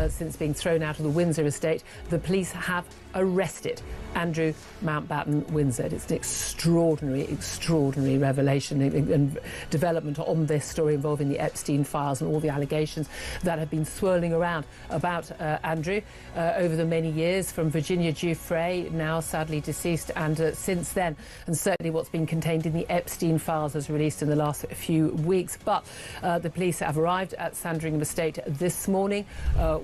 Since being thrown out of the Windsor estate, the police have arrested Andrew Mountbatten Windsor. It's an extraordinary revelation and development on this story involving the Epstein files and all the allegations that have been swirling around about Andrew over the many years, from Virginia Giuffre, now sadly deceased, and since then, and certainly what's been contained in the Epstein files as released in the last few weeks. But the police have arrived at Sandringham Estate this morning,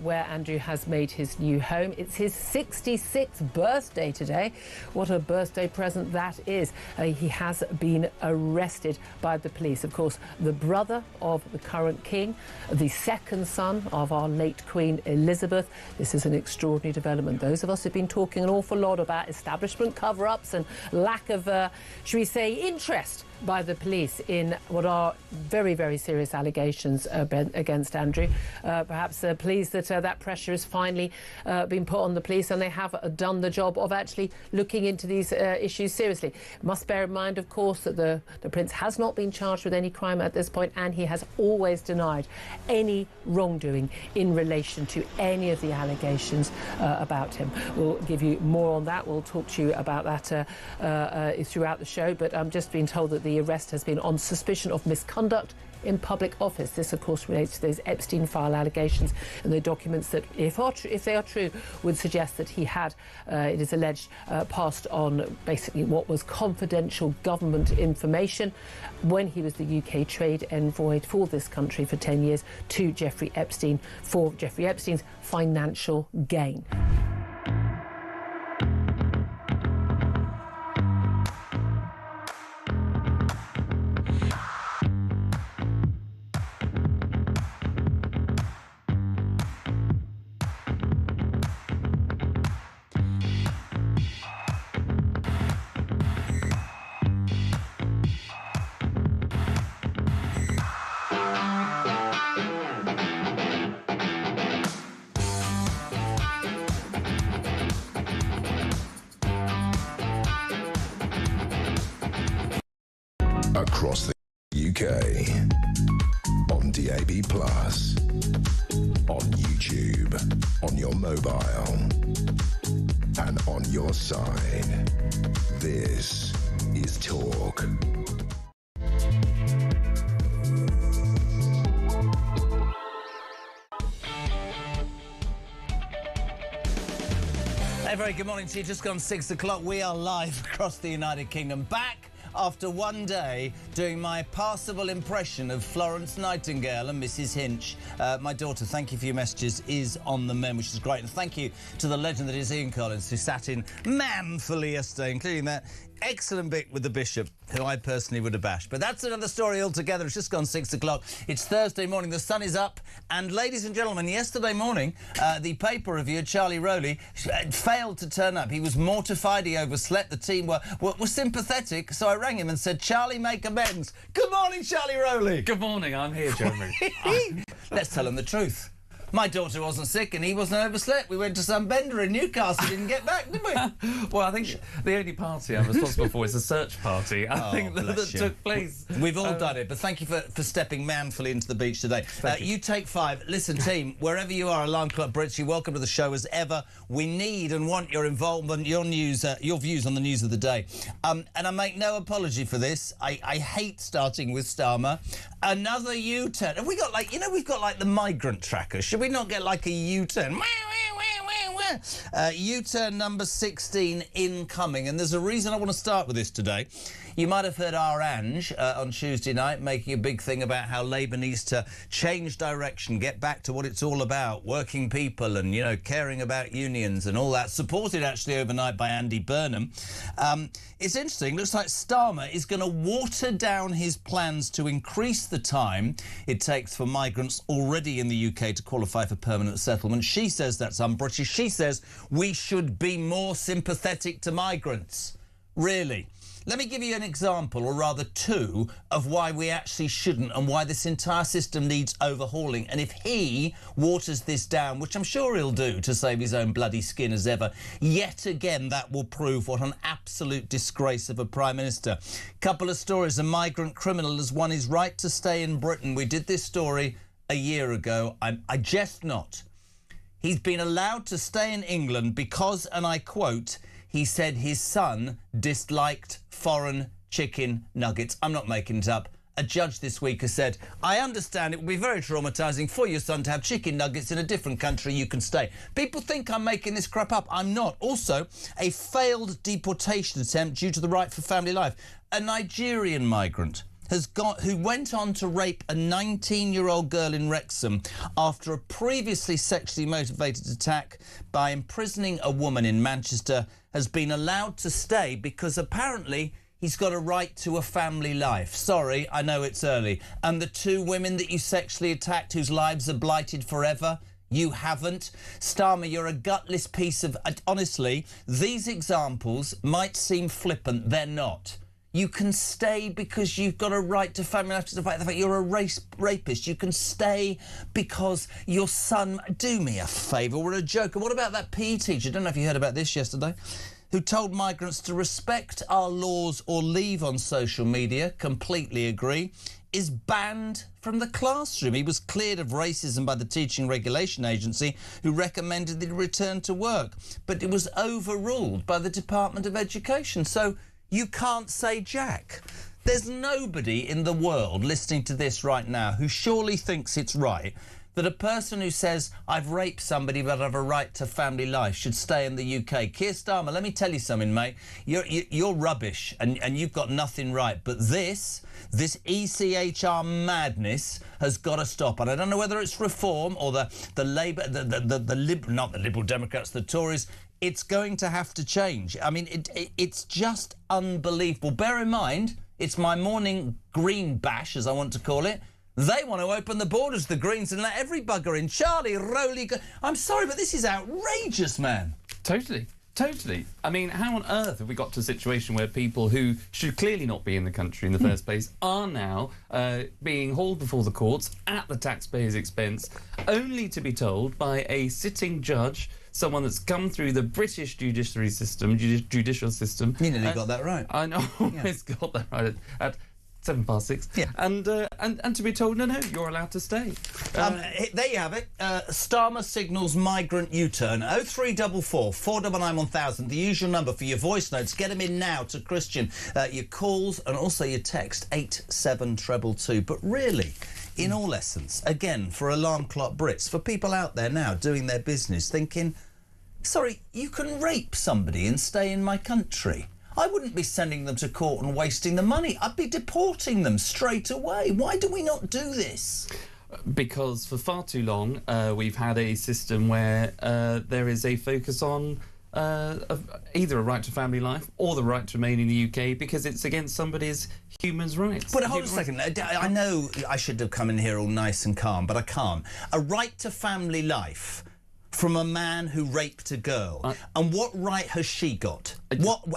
where Andrew has made his new home. It's his 66th birthday today. What a birthday present that is. He has been arrested by the police. Of course, the brother of the current king, the second son of our late Queen Elizabeth. This is an extraordinary development. Those of us who've been talking an awful lot about establishment cover-ups and lack of, should we say, interest by the police in what are very, very serious allegations against Andrew. Perhaps pleased that that pressure has finally been put on the police, and they have done the job of actually looking into these issues seriously. Must bear in mind, of course, that the Prince has not been charged with any crime at this point, and he has always denied any wrongdoing in relation to any of the allegations about him. We'll give you more on that. We'll talk to you about that throughout the show, but I'm just being told that the arrest has been on suspicion of misconduct in public office. This, of course, relates to those Epstein file allegations and the documents that, if they are true, would suggest that he had, it is alleged, passed on basically what was confidential government information when he was the UK trade envoy for this country for 10 years to Jeffrey Epstein for Jeffrey Epstein's financial gain. Across the UK, on DAB+, on YouTube, on your mobile, and on your side. This is Talk. Hey, very good morning to you. Just gone 6 o'clock. We are live across the United Kingdom. Back after one day doing my passable impression of Florence Nightingale and Mrs. Hinch. My daughter, thank you for your messages, is on the mend, which is great. And thank you to the legend that is Ian Collins, who sat in manfully yesterday, including that excellent bit with the Bishop, who I personally would have bashed. But that's another story altogether. It's just gone 6 o'clock. It's Thursday morning. The sun is up. And ladies and gentlemen, yesterday morning, the paper reviewer, Charlie Rowley, failed to turn up. He was mortified. He overslept. The team were sympathetic. So I rang him and said, Charlie, make amends. Good morning, Charlie Rowley. Good morning. I'm here, Jeremy. Let's tell him the truth. My daughter wasn't sick and he wasn't overslept. We went to some bender in Newcastle, didn't get back, did we? Well, I think the only party I'm responsible for is the search party. I think that took place. We've all done it, but thank you for stepping manfully into the beach today. You take 5. Listen, team, wherever you are, Alarm Clock Brits, you're welcome to the show as ever. We need and want your involvement, your news, your views on the news of the day. And I make no apology for this. I hate starting with Starmer. Another U-turn. Have we got, like, we've got, like, the migrant tracker. Should we not get, like, a U-turn? U-turn number 16 incoming. And there's a reason I want to start with this today. You might have heard Ange on Tuesday night making a big thing about how Labour needs to change direction, get back to what it's all about, working people and, caring about unions and all that, supported actually overnight by Andy Burnham. It's interesting. Looks like Starmer is going to water down his plans to increase the time it takes for migrants already in the UK to qualify for permanent settlement. She says that's un-British. She says we should be more sympathetic to migrants. Really? Let me give you an example, or rather 2, of why we actually shouldn't and why this entire system needs overhauling. And if he waters this down, which I'm sure he'll do to save his own bloody skin as ever, yet again that will prove what an absolute disgrace of a Prime Minister. Couple of stories. A migrant criminal has won his right to stay in Britain. We did this story a year ago. I jest not he's been allowed to stay in England because, and I quote, he said his son disliked foreign chicken nuggets. I'm not making it up. A judge this week has said, I understand it will be very traumatising for your son to have chicken nuggets in a different country. You can stay. People think I'm making this crap up. I'm not. Also, a failed deportation attempt due to the right for family life. A Nigerian migrant who went on to rape a 19-year-old girl in Wrexham after a previously sexually motivated attack by imprisoning a woman in Manchester has been allowed to stay because apparently he's got a right to a family life. Sorry, I know it's early. And the two women that you sexually attacked whose lives are blighted forever, you haven't. Starmer, you're a gutless piece of... Honestly, these examples might seem flippant. They're not. You can stay because you've got a right to family life, despite the fact you're a rapist. You can stay because your son... Do me a favour, we're a joke. And what about that PE teacher? I don't know if you heard about this yesterday, who told migrants to respect our laws or leave on social media, completely agree, is banned from the classroom. He was cleared of racism by the Teaching Regulation Agency, who recommended that he return to work. But it was overruled by the Department of Education. So you can't say jack. There's nobody in the world listening to this right now who surely thinks it's right that a person who says, I've raped somebody but I have a right to family life should stay in the UK. Keir Starmer, let me tell you something, mate. You're rubbish and you've got nothing right. But this ECHR madness has got to stop. And I don't know whether it's Reform or the Labour, not the Liberal Democrats, the Tories. It's going to have to change. I mean, it's just unbelievable. Bear in mind, it's my morning green bash, as I want to call it. They want to open the borders, the Greens, and let every bugger in. Charlie, Rowley... I'm sorry, but this is outrageous, man. Totally. I mean, how on earth have we got to a situation where people who should clearly not be in the country in the first place are now being hauled before the courts at the taxpayers' expense, only to be told by a sitting judge, someone that's come through the British judiciary system, judicial system... You nearly got that right. I know, almost got that right at 6:07. Yeah. And to be told, no, you're allowed to stay. There you have it. Starmer signals migrant U-turn. 0344 499 1000. The usual number for your voice notes. Get them in now to Christian. Your calls and also your text 87222. But really, in all essence, again, for alarm clock Brits, for people out there now doing their business, thinking, sorry, you can rape somebody and stay in my country. I wouldn't be sending them to court and wasting the money. I'd be deporting them straight away. Why do we not do this? Because for far too long, we've had a system where there is a focus on either a right to family life or the right to remain in the UK because it's against somebody's human rights. But hold on a second. I know I should have come in here all nice and calm, but I can't. A right to family life from a man who raped a girl. And what right has she got?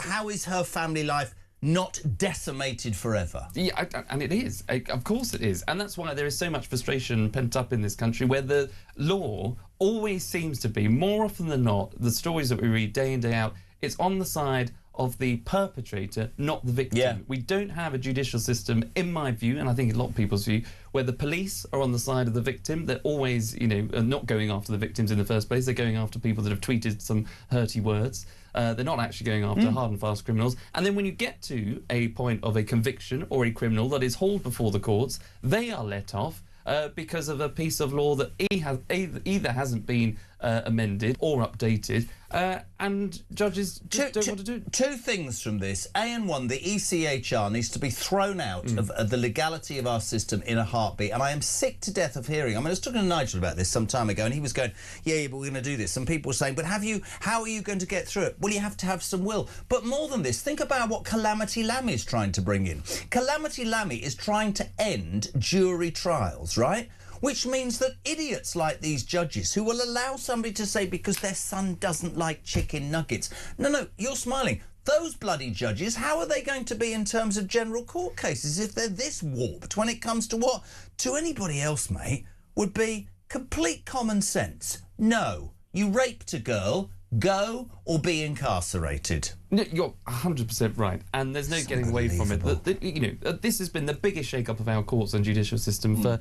How is her family life not decimated forever? Yeah, and it is. Of course it is. And that's why there is so much frustration pent up in this country, where the law always seems to be, more often than not, the stories that we read day in, day out, it's on the side of the perpetrator, not the victim. Yeah. We don't have a judicial system, in my view, and I think a lot of people's view, where the police are on the side of the victim. They're always, are not going after the victims in the first place. They're going after people that have tweeted some hurty words. They're not actually going after hard and fast criminals. And then when you get to a point of a conviction or a criminal that is hauled before the courts, they are let off because of a piece of law that either hasn't been amended or updated, and judges just don't want to do it. Two things from this. A&1, the ECHR needs to be thrown out of the legality of our system in a heartbeat. And I am sick to death of hearing. I mean, I was talking to Nigel about this some time ago, and he was going, yeah, but we're going to do this. Some people were saying, but how are you going to get through it? Well, you have to have some will. But more than this, think about what Calamity Lammy is trying to bring in. Calamity Lammy is trying to end jury trials, right? Which means that idiots like these judges who will allow somebody to say because their son doesn't like chicken nuggets. No, you're smiling. Those bloody judges, how are they going to be in terms of general court cases if they're this warped when it comes to what, to anybody else, mate, would be complete common sense? No, you raped a girl, go or be incarcerated. No, you're 100% right, and there's no getting away from it. This has been the biggest shake-up of our courts and judicial system for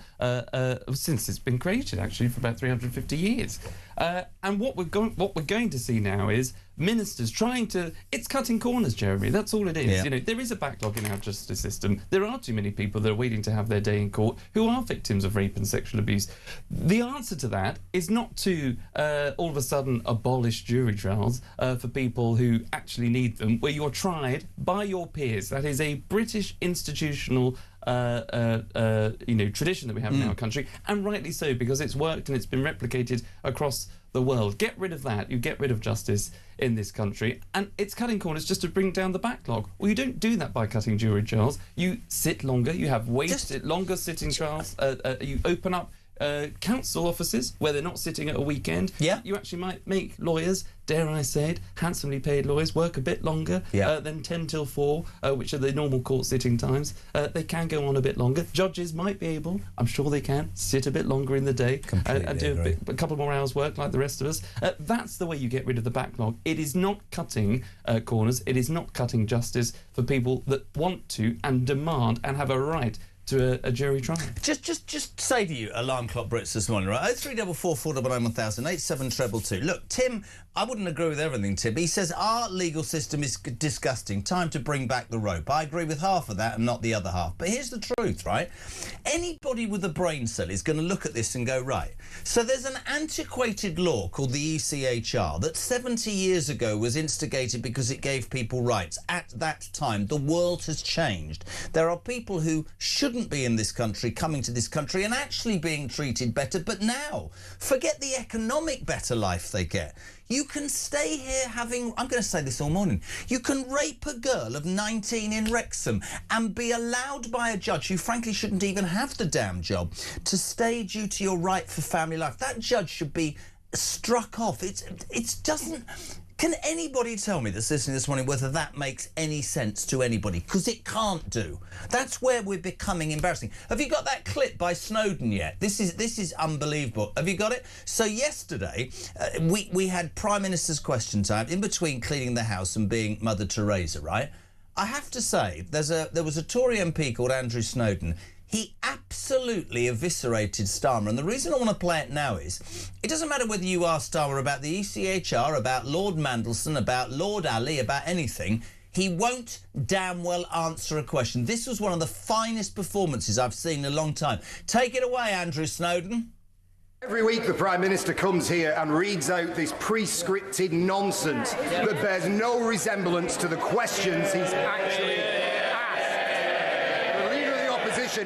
since it's been created, actually, for about 350 years. And what we're going to see now is ministers trying to... It's cutting corners, Jeremy. That's all it is. Yeah. There is a backlog in our justice system. There are too many people that are waiting to have their day in court who are victims of rape and sexual abuse. The answer to that is not to all of a sudden abolish jury trials for people who actually need them, where you're tried by your peers. That is a British institutional tradition that we have in our country, and rightly so, because it's worked and it's been replicated across the world. Get rid of that. You get rid of justice in this country, and it's cutting corners just to bring down the backlog. Well, you don't do that by cutting jury trials. You sit longer. You have longer sitting trials. You open up council offices where they're not sitting at a weekend. Yeah. You actually might make lawyers, dare I say it, handsomely paid lawyers, work a bit longer than 10 till 4, which are the normal court sitting times. They can go on a bit longer. Judges might be able, I'm sure they can, sit a bit longer in the day and do a couple more hours work like the rest of us. That's the way you get rid of the backlog. It is not cutting corners. It is not cutting justice for people that want to and demand and have a right to a jury trial. Just say to you, alarm clock Brits this morning, right? 0344 499 1000 87222. Look, Tim, I wouldn't agree with everything, Tim. He says our legal system is disgusting. Time to bring back the rope. I agree with half of that and not the other half. But here's the truth, right? Anybody with a brain cell is going to look at this and go, right, so there's an antiquated law called the ECHR that 70 years ago was instigated because it gave people rights. At that time, the world has changed. There are people who shouldn't be in this country coming to this country and actually being treated better, but now forget the economic better life they get. You can stay here having, I'm going to say this all morning, you can rape a girl of 19 in Wrexham and be allowed by a judge who frankly shouldn't even have the damn job to stay due to your right for family life. That judge should be struck off. It doesn't... Can anybody tell me that's listening this morning whether that makes any sense to anybody? Because it can't do. That's where we're becoming embarrassing. Have you got that clip by Snowden yet? This is unbelievable. Have you got it? So yesterday, we had Prime Minister's question time in between cleaning the house and being Mother Teresa, right? I have to say, there was a Tory MP called Andrew Snowden. He absolutely eviscerated Starmer. And the reason I want to play it now is, it doesn't matter whether you ask Starmer about the ECHR, about Lord Mandelson, about Lord Ali, about anything, he won't damn well answer a question. This was one of the finest performances I've seen in a long time. Take it away, Andrew Snowden. Every week the Prime Minister comes here and reads out this pre-scripted nonsense that bears no resemblance to the questions he's actually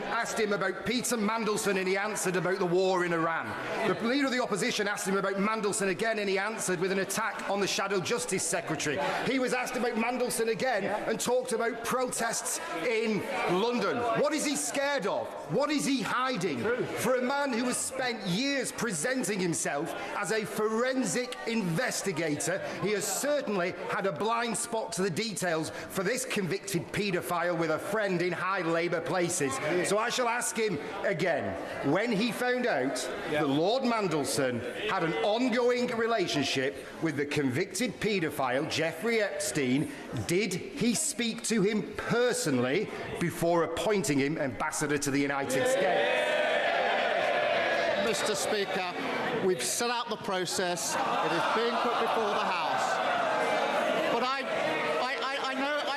asked him about Peter Mandelson and he answered about the war in Iran. The Leader of the Opposition asked him about Mandelson again and he answered with an attack on the Shadow Justice Secretary. He was asked about Mandelson again and talked about protests in London. What is he scared of? What is he hiding? For a man who has spent years presenting himself as a forensic investigator, he has certainly had a blind spot to the details for this convicted paedophile with a friend in high Labour places. So I shall ask him again, when he found out that Lord Mandelson had an ongoing relationship with the convicted paedophile Jeffrey Epstein, did he speak to him personally before appointing him ambassador to the United States? Mr. Speaker, we've set out the process. It is being put before the House. But I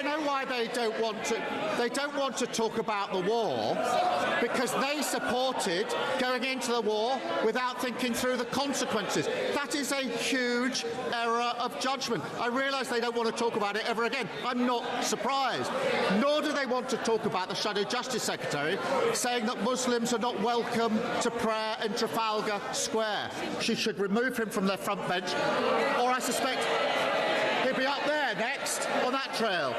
know why they don't want to. They don't want to talk about the war because they supported going into the war without thinking through the consequences. That is a huge error of judgment. I realise they don't want to talk about it ever again. I'm not surprised. Nor do they want to talk about the Shadow Justice Secretary saying that Muslims are not welcome to prayer in Trafalgar Square. She should remove him from their front bench, or I suspect he'll be up there next on that trail.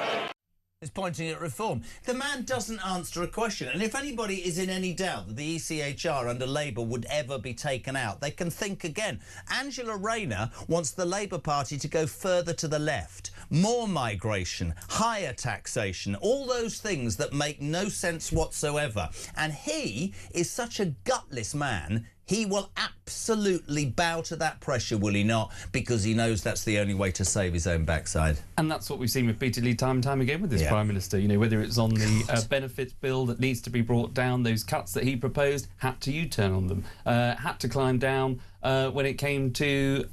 Is pointing at reform. The man doesn't answer a question, and if anybody is in any doubt that the ECHR under Labour would ever be taken out, they can think again. Angela Rayner wants the Labour Party to go further to the left. More migration, higher taxation, all those things that make no sense whatsoever. And he is such a gutless man, He will absolutely bow to that pressure, will he not? Because he knows that's the only way to save his own backside. And that's what we've seen repeatedly time and time again with this Prime Minister. You know, whether it's on the benefits bill that needs to be brought down, those cuts that he proposed, had to U-turn on them, had to climb down when it came to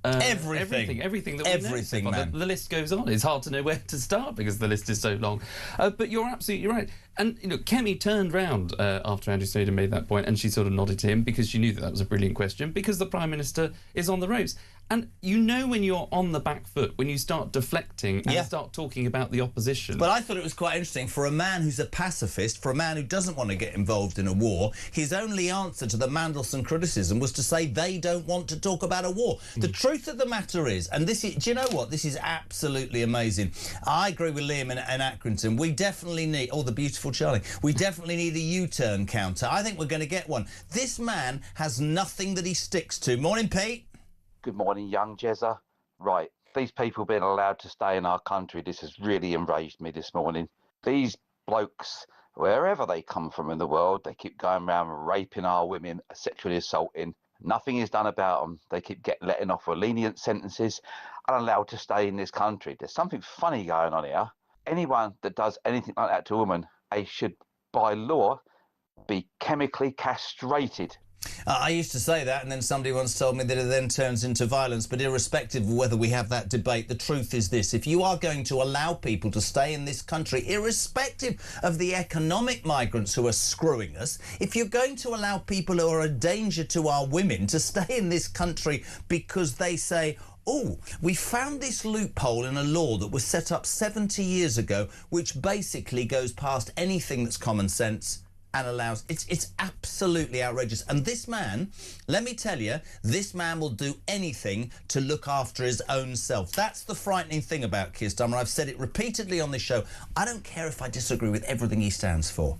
everything that we know. The list goes on. It's hard to know where to start because the list is so long. But you're absolutely right. And, you know, Kemi turned round after Andrew Snowden made that point, and she sort of nodded to him because she knew that was a brilliant question, because the Prime Minister is on the ropes. And you know when you're on the back foot, when you start deflecting and start talking about the opposition. But I thought it was quite interesting, for a man who's a pacifist, for a man who doesn't want to get involved in a war, his only answer to the Mandelson criticism was to say they don't want to talk about a war. The truth of the matter is, and this is, do you know what? This is absolutely amazing. I agree with Liam and Accrington. We definitely need, oh, the beautiful Charlie, we definitely need a U-turn counter. I think we're going to get one. This man has nothing that he sticks to. Morning, Pete. Good morning, young Jezza. Right, these people being allowed to stay in our country, this has really enraged me this morning. These blokes, wherever they come from in the world, they keep going around raping our women, sexually assaulting. Nothing is done about them. They keep letting off with lenient sentences and allowed to stay in this country. There's something funny going on here. Anyone that does anything like that to a woman, they should, by law, be chemically castrated. I used to say that, and then somebody once told me that it then turns into violence. But irrespective of whether we have that debate, the truth is this: if you are going to allow people to stay in this country, irrespective of the economic migrants who are screwing us, if you're going to allow people who are a danger to our women to stay in this country because they say, oh, we found this loophole in a law that was set up 70 years ago, which basically goes past anything that's common sense and allows... It's absolutely outrageous. And this man, let me tell you, this man will do anything to look after his own self. That's the frightening thing about Keir Starmer. I've said it repeatedly on this show. I don't care if I disagree with everything he stands for.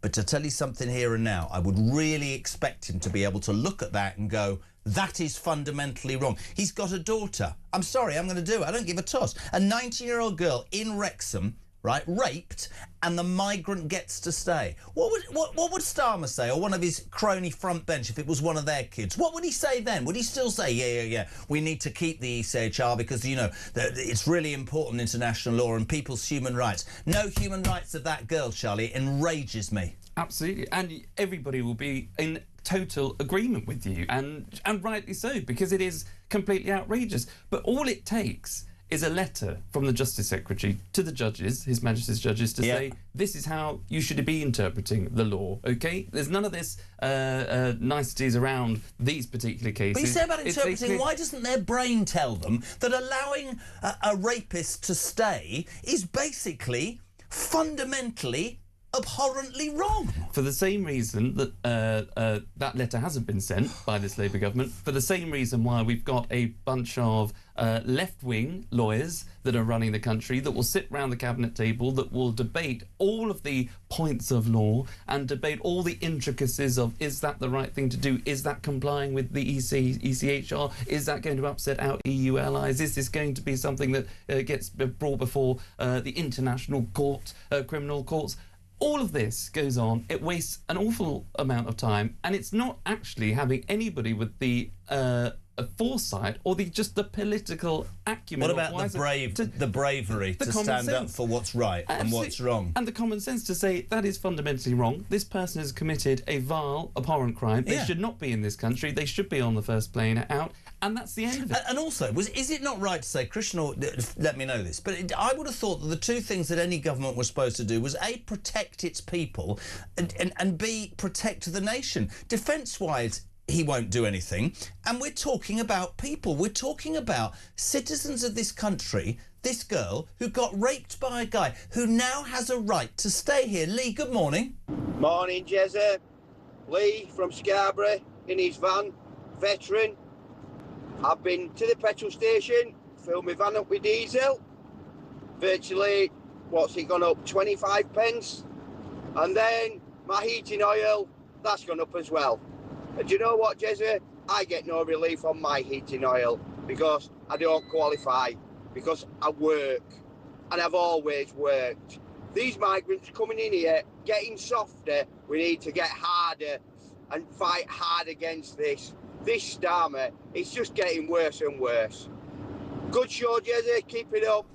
But to tell you something here and now, I would really expect him to be able to look at that and go, that is fundamentally wrong. He's got a daughter. I'm sorry, I'm going to do it. I don't give a toss. A 19-year-old girl in Wrexham, right, raped, and the migrant gets to stay. What would Starmer say, or one of his crony front bench, if it was one of their kids? What would he say then? Would he still say, yeah, we need to keep the ECHR because, you know, it's really important, international law and people's human rights? No human rights of that girl, Charlie. It enrages me. Absolutely. And everybody will be in total agreement with you, and rightly so, because it is completely outrageous. But all it takes is a letter from the Justice Secretary to the judges, His Majesty's judges, to say, this is how you should be interpreting the law, OK? There's none of this niceties around these particular cases. But you say about interpreting, why doesn't their brain tell them that allowing a rapist to stay is basically fundamentally abhorrently wrong? For the same reason that that letter hasn't been sent by this Labour government, for the same reason why we've got a bunch of left-wing lawyers that are running the country, that will sit round the cabinet table, that will debate all of the points of law and debate all the intricacies of, is that the right thing to do? Is that complying with the ECHR? Is that going to upset our EU allies? Is this going to be something that gets brought before the international court, criminal courts? All of this goes on. It wastes an awful amount of time, and it's not actually having anybody with the foresight or just the political acumen. What about the bravery to stand up for what's right and what's wrong? And the common sense to say that is fundamentally wrong. This person has committed a vile, abhorrent crime. They should not be in this country. They should be on the first plane out. And that's the end of it. And also, is it not right to say, Christian, let me know this, but I would have thought that the two things that any government was supposed to do was A, protect its people, and B, protect the nation. Defence-wise, he won't do anything. And we're talking about people. We're talking about citizens of this country, this girl who got raped by a guy who now has a right to stay here. Lee, good morning. Morning, Jezza. Lee from Scarborough in his van, veteran. I've been to the petrol station, filled my van up with diesel. Virtually, what's it gone up, 25 pence? And then my heating oil, that's gone up as well. And do you know what, Jezza? I get no relief on my heating oil because I don't qualify, because I work, and I've always worked. These migrants coming in here, getting softer, we need to get harder. and fight hard against this. This Starmer, it's just getting worse and worse. Good show, Jezzy. Keep it up.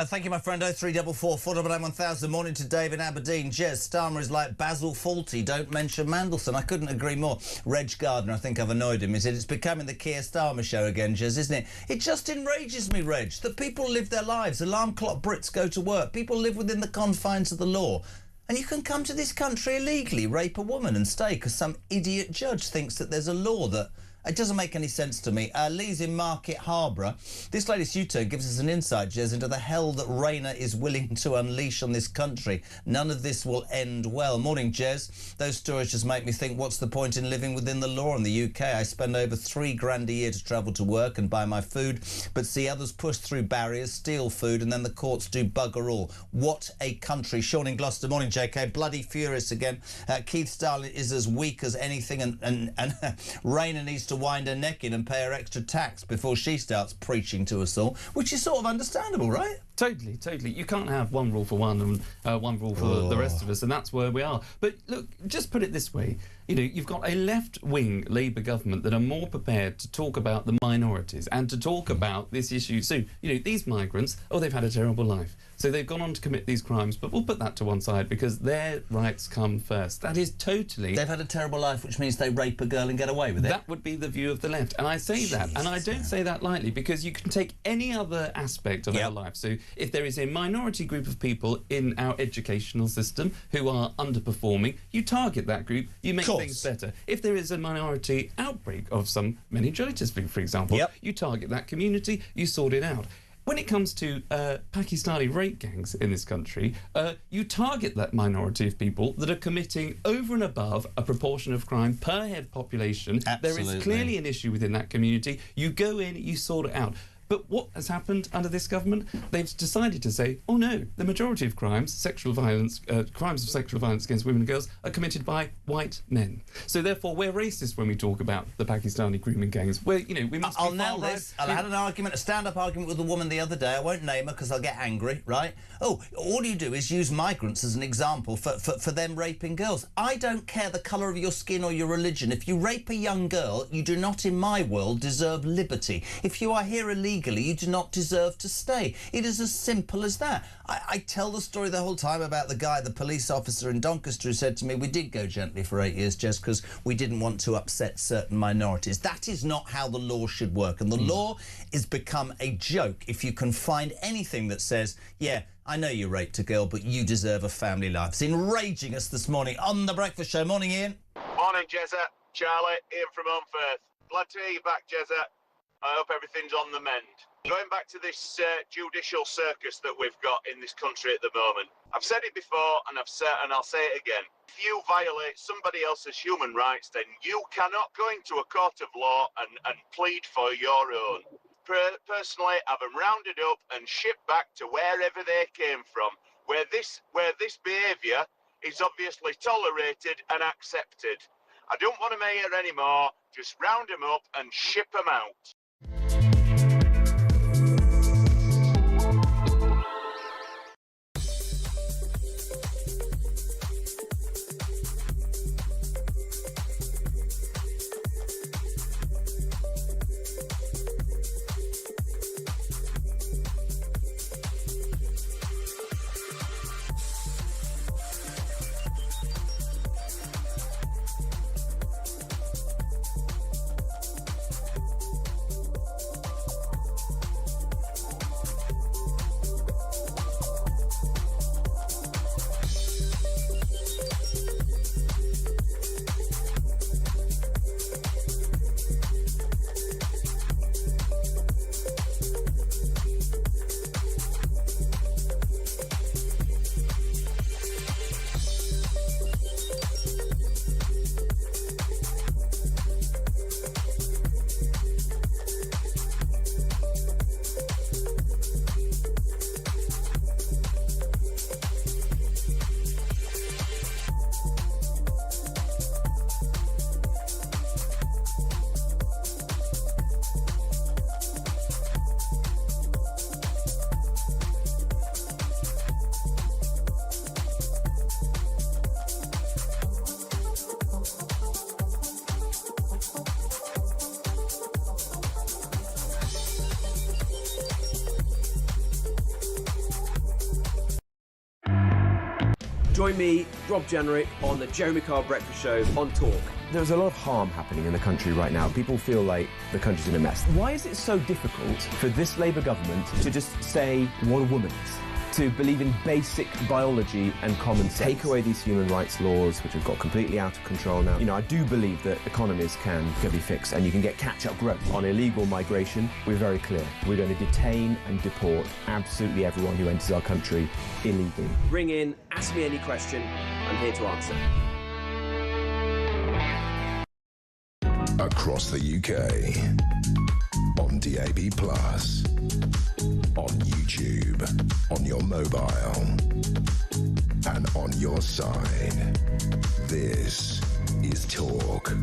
Thank you, my friend. 0344 499 1000. Morning to Dave in Aberdeen. Jez, Starmer is like Basil Fawlty. Don't mention Mandelson. I couldn't agree more. Reg Gardner, I think I've annoyed him. He said it's becoming the Keir Starmer show again, Jez, isn't it? It just enrages me, Reg, that people live their lives. Alarm clock Brits go to work. People live within the confines of the law. And you can come to this country illegally, rape a woman and stay because some idiot judge thinks that there's a law that... It doesn't make any sense to me. Lee's in Market Harborough. This latest U-turn gives us an insight, Jez, into the hell that Rayner is willing to unleash on this country. None of this will end well. Morning, Jez. Those stories just make me think, what's the point in living within the law in the UK? I spend over $3,000 a year to travel to work and buy my food, but see others push through barriers, steal food, and then the courts do bugger all. What a country. Sean in Gloucester. Morning, JK. Bloody furious again. Keith Starlin is as weak as anything, and Rayner needs to wind her neck in and pay her extra tax before she starts preaching to us all, which is sort of understandable, right? Totally, totally. You can't have one rule for one and one rule for the rest of us, and that's where we are. But look, just put it this way. You know, you've got a left-wing Labour government that are more prepared to talk about the minorities and to talk about this issue. So, you know, these migrants, they've had a terrible life. So they've gone on to commit these crimes, but we'll put that to one side because their rights come first. That is totally... They've had a terrible life, which means they rape a girl and get away with it. That would be the view of the left. And I say that, and I don't say that lightly, because you can take any other aspect of our life. So if there is a minority group of people in our educational system who are underperforming, you target that group, you make things better. If there is a minority outbreak of some meningitis, for example, you target that community, you sort it out. When it comes to Pakistani rape gangs in this country, you target that minority of people that are committing over and above a proportion of crime per head population. Absolutely. There is clearly an issue within that community. You go in, you sort it out. But what has happened under this government? They've decided to say, oh no, the majority of crimes, sexual violence, crimes of sexual violence against women and girls are committed by white men. So therefore, we're racist when we talk about the Pakistani grooming gangs. We must. I'll nail this. I had a stand-up argument with a woman the other day. I won't name her because I'll get angry, right? Oh, all you do is use migrants as an example for them raping girls. I don't care the colour of your skin or your religion. If you rape a young girl, you do not, in my world, deserve liberty. If you are here illegally, you do not deserve to stay. It is as simple as that. I tell the story the whole time about the guy, the police officer in Doncaster, who said to me, we did go gently for 8 years just because we didn't want to upset certain minorities. That is not how the law should work. And the law has become a joke. If you can find anything that says, yeah, I know you raped a girl, but you deserve a family life. It's enraging us this morning on The Breakfast Show. Morning, Ian. Morning, Jezza. Charlie, Ian from Unferth. Glad to hear you back, Jezza. I hope everything's on the mend. Going back to this judicial circus that we've got in this country at the moment, I've said it before and I'll say it again. If you violate somebody else's human rights, then you cannot go into a court of law and plead for your own. Personally, have them rounded up and shipped back to wherever they came from, where this behaviour is obviously tolerated and accepted. I don't want them here anymore. Just round them up and ship them out. Join me, Rob Jenrick, on the Jeremy Carr Breakfast Show on Talk. There's a lot of harm happening in the country right now. People feel like the country's in a mess. Why is it so difficult for this Labour government to just say what a woman is? To believe in basic biology and common sense? Take away these human rights laws, which have got completely out of control now. You know, I do believe that economies can be fixed and you can get catch-up growth. On illegal migration, we're very clear. We're going to detain and deport absolutely everyone who enters our country illegally. Ring in, ask me any question. I'm here to answer. Across the UK, on DAB+, on YouTube, on your mobile, and on your side. This is Talk.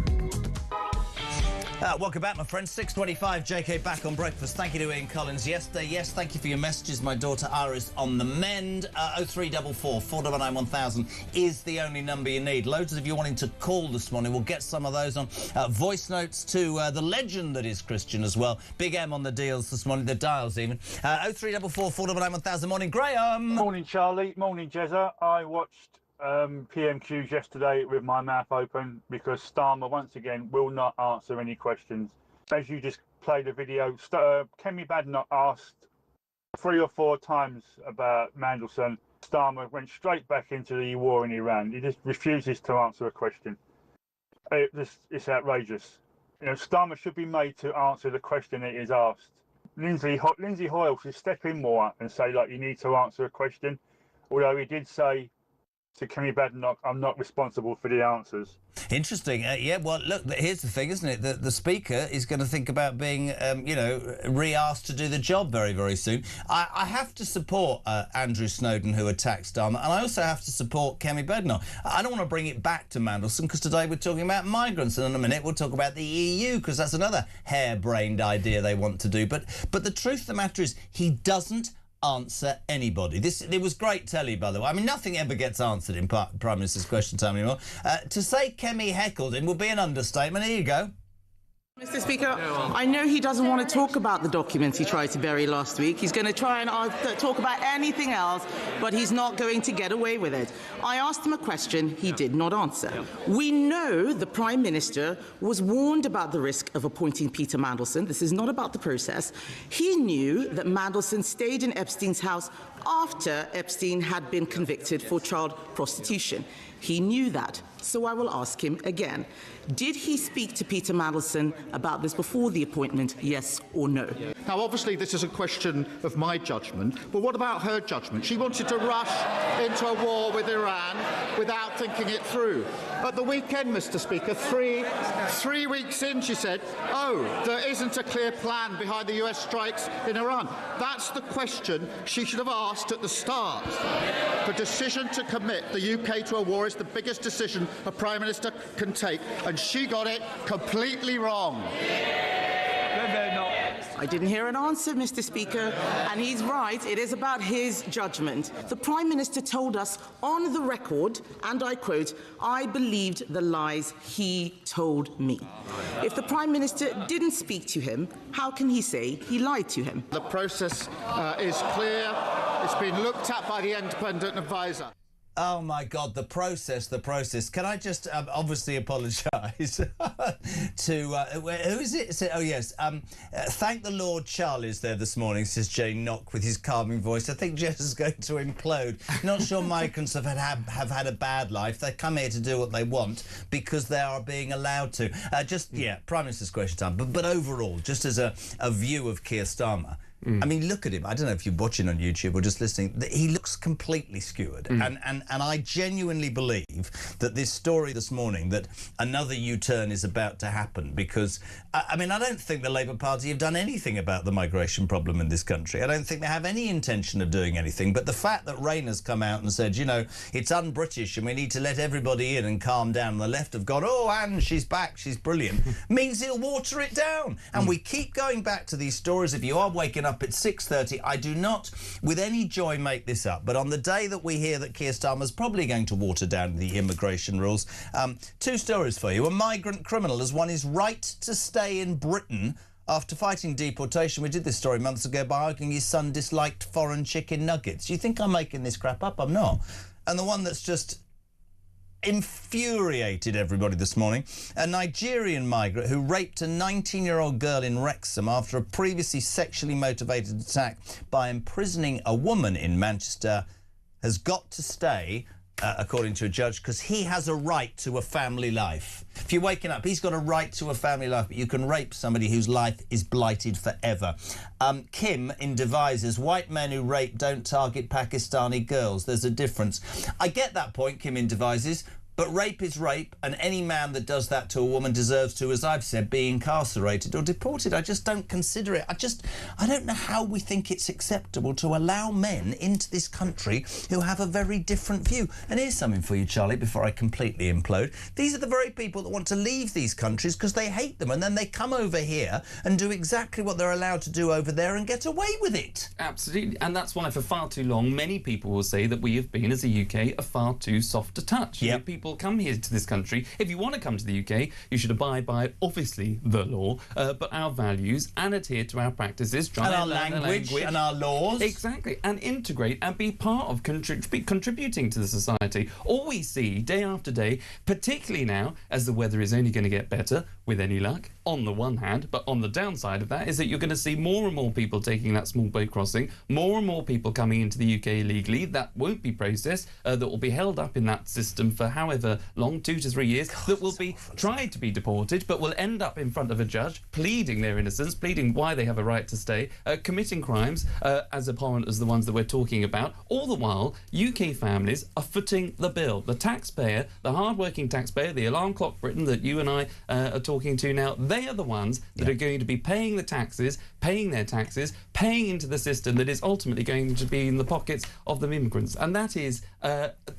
Welcome back, my friends. 6:25, JK back on breakfast. Thank you to Ian Collins yesterday. Yes, thank you for your messages. My daughter Ara's on the mend. 0344 499 1000 is the only number you need. Loads of you wanting to call this morning. We'll get some of those on. Voice notes to the legend that is Christian as well. Big M on the deals this morning, the dials even. 0344 499 1000. Morning, Graham. Morning, Charlie. Morning, Jezza. I watched PMQs yesterday with my mouth open because Starmer once again will not answer any questions. As you just played the video, Kemi Badenoch asked 3 or 4 times about Mandelson. Starmer went straight back into the war in Iran. He just refuses to answer a question. It's outrageous. You know, Starmer should be made to answer the question that is asked. Lindsay Hoyle should step in more and say, like, you need to answer a question. Although he did say to Kemi Badenoch, I'm not responsible for the answers. Interesting. Yeah, well, look, here's the thing, isn't it? The Speaker is going to think about being, re-asked to do the job very, very soon. I have to support Andrew Snowden, who attacked Starmer, and I also have to support Kemi Badenoch. I don't want to bring it back to Mandelson, because today we're talking about migrants, and in a minute we'll talk about the EU, because that's another harebrained idea they want to do. But the truth of the matter is, he doesn't answer anybody. It was great telly, by the way. I mean, nothing ever gets answered in Prime Minister's Question Time anymore. To say Kemi heckled him would be an understatement. Here you go. Mr. Speaker, I know he doesn't want to talk about the documents he tried to bury last week. He's going to try and talk about anything else, but he's not going to get away with it. I asked him a question he did not answer. We know the Prime Minister was warned about the risk of appointing Peter Mandelson. This is not about the process. He knew that Mandelson stayed in Epstein's house after Epstein had been convicted for child prostitution. He knew that, so I will ask him again. Did he speak to Peter Mandelson about this before the appointment, yes or no? Now, obviously, this is a question of my judgment, but what about her judgment? She wanted to rush into a war with Iran without thinking it through. At the weekend, Mr. Speaker, three weeks in, she said, oh, there isn't a clear plan behind the US strikes in Iran. That's the question she should have asked at the start. The decision to commit the UK to a war is the biggest decision a Prime Minister can take, and she got it completely wrong. I didn't hear an answer, Mr. Speaker, and he's right, it is about his judgment. The Prime Minister told us on the record, and I quote, I believed the lies he told me. If the Prime Minister didn't speak to him, how can he say he lied to him? The process is clear. It's been looked at by the independent advisor. Oh, my God, the process. Can I just obviously apologise to... who is it? Oh, yes. Thank the Lord Charlie's there this morning, says Jane Knock with his calming voice. I think Jess is going to implode. Not sure migrants have had a bad life. They come here to do what they want because they are being allowed to. Prime Minister's Question Time. But overall, just as a view of Keir Starmer, I mean, look at him. I don't know if you're watching on YouTube or just listening. He looks completely skewered. And I genuinely believe that this story this morning, that another U-turn is about to happen because, I mean, I don't think the Labour Party have done anything about the migration problem in this country. I don't think they have any intention of doing anything. But the fact that Rayner's come out and said, you know, it's un-British and we need to let everybody in and calm down, and the left have gone, oh, Anne, she's back, she's brilliant, means he'll water it down. And we keep going back to these stories. If you are waking up at 6:30, I do not with any joy make this up, but on the day that we hear that Keir Starmer's probably going to water down the immigration rules, 2 stories for you. A migrant criminal has won his right to stay in Britain after fighting deportation. We did this story months ago by arguing his son disliked foreign chicken nuggets. Do you think I'm making this crap up? I'm not. and the one that's just infuriated everybody this morning. A Nigerian migrant who raped a 19-year-old girl in Wrexham after a previously sexually motivated attack by imprisoning a woman in Manchester has got to stay, according to a judge, because he has a right to a family life. If you're waking up, he's got a right to a family life, but you can rape somebody whose life is blighted forever. Kim in Devises, white men who rape don't target Pakistani girls. There's a difference. I get that point, Kim in Devises, but rape is rape, and any man that does that to a woman deserves to, as I've said, be incarcerated or deported. I just don't consider it. I don't know how we think it's acceptable to allow men into this country who have a very different view. And here's something for you, Charlie, before I completely implode. These are the very people that want to leave these countries because they hate them, and then they come over here and do exactly what they're allowed to do over there and get away with it. Absolutely, and that's why for far too long many people will say that we have been, as a UK, a far too soft to touch. Yeah. People come here to this country. If you want to come to the UK, you should abide by, obviously, the law, but our values, and adhere to our practices, try and our language and our laws. Exactly, and integrate and be part of contributing to the society. All we see day after day, particularly now, as the weather is only going to get better, with any luck, on the one hand, but on the downside of that is that you're going to see more and more people taking that small boat crossing, more and more people coming into the UK illegally that won't be processed, that will be held up in that system for however long, 2 to 3 years, that will be tried to be deported, but will end up in front of a judge, pleading their innocence, pleading why they have a right to stay, committing crimes as abhorrent as the ones that we're talking about. All the while, UK families are footing the bill. The taxpayer, the hard-working taxpayer, the alarm clock Britain that you and I are talking to now, they are the ones that are going to be paying the taxes, paying their taxes, paying into the system that is ultimately going to be in the pockets of the immigrants. And that is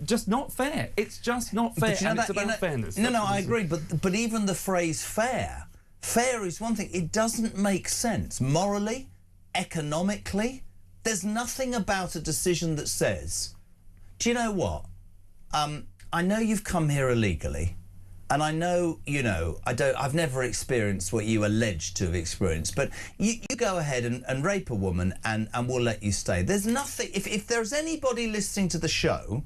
just not fair. It's just not fair, and it's about fairness. No, I agree, but even the phrase fair is one thing. It doesn't make sense morally, economically. There's nothing about a decision that says, do you know what? I know you've come here illegally, and I know, I've never experienced what you allege to have experienced, but you go ahead and rape a woman and we'll let you stay. There's nothing, if there's anybody listening to the show,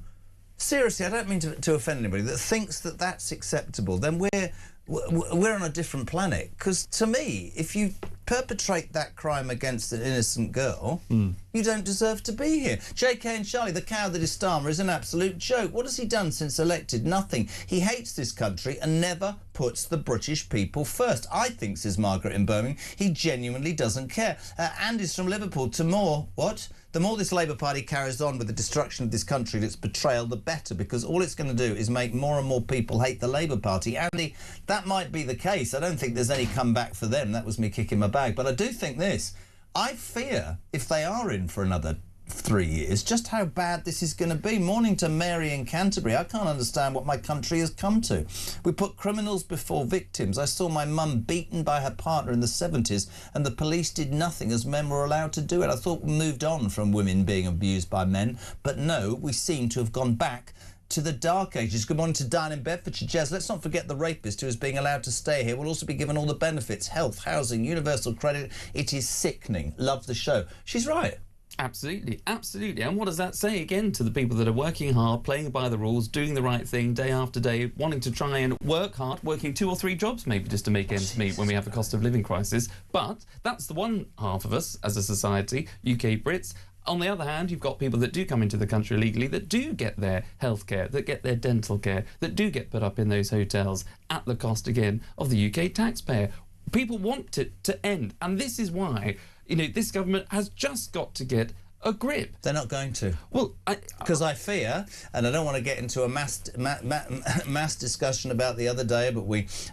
seriously, I don't mean to offend anybody, that thinks that that's acceptable, then we're on a different planet. Because to me, if you perpetrate that crime against an innocent girl, you don't deserve to be here. JK and Charlie, the cow that is Starmer, is an absolute joke. What has he done since elected? Nothing. He hates this country and never puts the British people first. I think, says Margaret in Birmingham, he genuinely doesn't care. Andy's from Liverpool. To more, what? The more this Labour Party carries on with the destruction of this country and its betrayal, the better, because all it's going to do is make more and more people hate the Labour Party. Andy, that might be the case. I don't think there's any comeback for them. That was me kicking my bag. But I do think this. I fear, if they are in for another 3 years, just how bad this is going to be. Morning to Mary in Canterbury. I can't understand what my country has come to. We put criminals before victims. I saw my mum beaten by her partner in the 70s and the police did nothing as men were allowed to do it. I thought we moved on from women being abused by men, but no, we seem to have gone back to the dark ages. Good morning to Diane in Bedfordshire. Jez, let's not forget the rapist who is being allowed to stay here will also be given all the benefits, health, housing, universal credit. It is sickening. Love the show. She's right. Absolutely, absolutely. And what does that say again to the people that are working hard, playing by the rules, doing the right thing day after day, wanting to try and work hard, working 2 or 3 jobs maybe just to make ends meet when we have a cost of living crisis. But that's the one half of us as a society, UK Brits. On the other hand, you've got people that do come into the country illegally that do get their health care, that get their dental care, that do get put up in those hotels at the cost, again, of the UK taxpayer. People want it to end. And this is why, this government has just got to get a grip. They're not going to. Well, because I fear, and I don't want to get into a mass discussion about the other day, but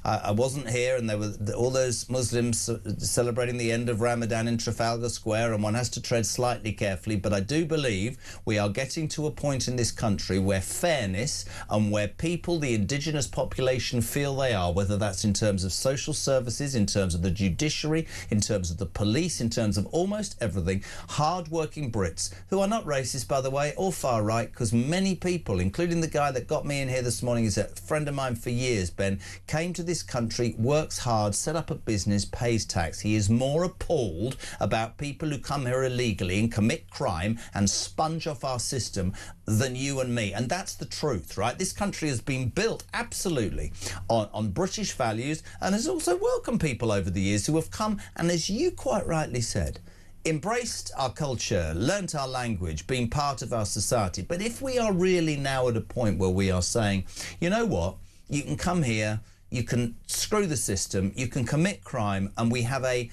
I wasn't here, and there were all those Muslims celebrating the end of Ramadan in Trafalgar Square, and one has to tread slightly carefully. But I do believe we are getting to a point in this country where fairness and where people, the indigenous population, feel they are, whether that's in terms of social services, in terms of the judiciary, in terms of the police, in terms of almost everything, hard-working Brits, who are not racist, by the way, or far right, because many people, including the guy that got me in here this morning, is a friend of mine for years, Ben, came to this country, works hard, set up a business, pays tax. He is more appalled about people who come here illegally and commit crime and sponge off our system than you and me. And that's the truth, right? This country has been built absolutely on British values and has also welcomed people over the years who have come and, as you quite rightly said, embraced our culture, learnt our language, been part of our society. But if we are really now at a point where we are saying, you know what, you can come here, you can screw the system, you can commit crime, and we have a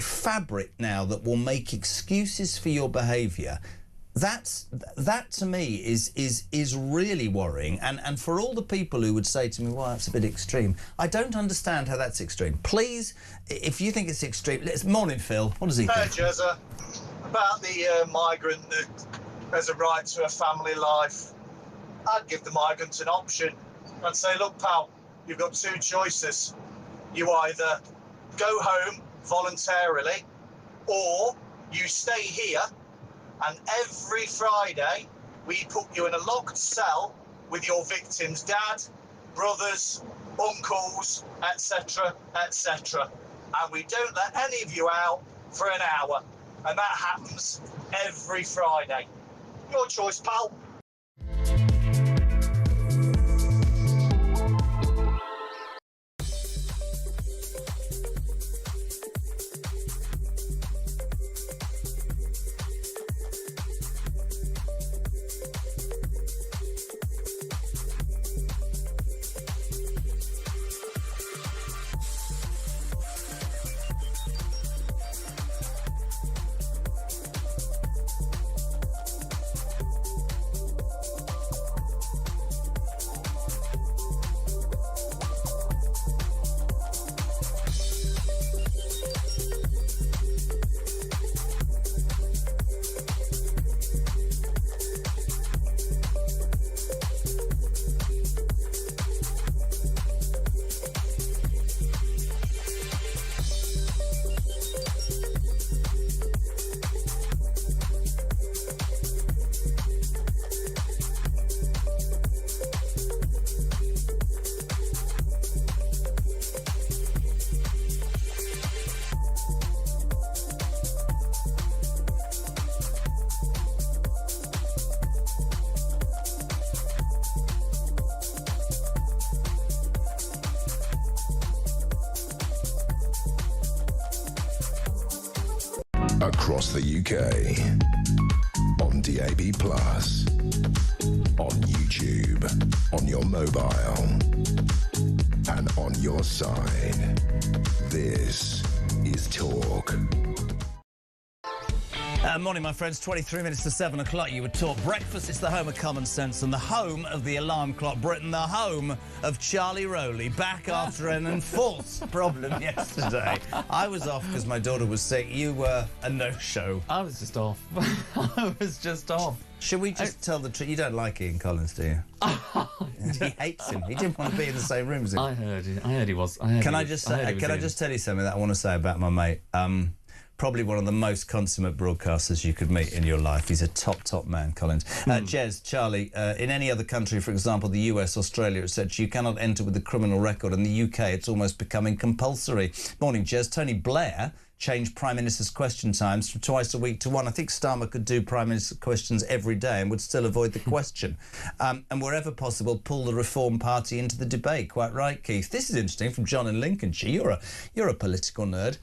fabric now that will make excuses for your behaviour, that to me is really worrying. And for all the people who would say to me, well, that's a bit extreme, I don't understand how that's extreme. Please, if you think it's extreme, morning, Phil. What does he think? Hey, Jezza. About the migrant that has a right to a family life, I'd give the migrant an option. I'd say, look, pal, you've got two choices. You either go home voluntarily or you stay here, and every Friday we put you in a locked cell with your victim's dad, brothers, uncles, etc., etc. And we don't let any of you out for an hour. And that happens every Friday. Your choice, pal. Across the UK, on DAB+, on YouTube, on your mobile, and on your side. This is Talk. Morning, my friends. 23 minutes to 7 o'clock. You would talk breakfast. It's the home of common sense and the home of the alarm clock Britain, the home of Charlie Rowley, back after an enforced problem yesterday. I was off because my daughter was sick. You were a no-show. I was just off. I was just off. Should we just tell the truth? You don't like Ian Collins, do you? He hates him. He didn't want to be in the same room as him. I heard he was. Can I just tell you something that I want to say about my mate? Probably one of the most consummate broadcasters you could meet in your life. He's a top man, Collins. Jez, Charlie, in any other country, for example, the US, Australia, etc., you cannot enter with a criminal record. In the UK, it's almost becoming compulsory. Morning, Jez. Tony Blair changed Prime Minister's question times from twice a week to one. I think Starmer could do Prime Minister questions every day and would still avoid the question. And wherever possible, pull the Reform Party into the debate. Quite right, Keith. This is interesting from John in Lincolnshire. You're a political nerd.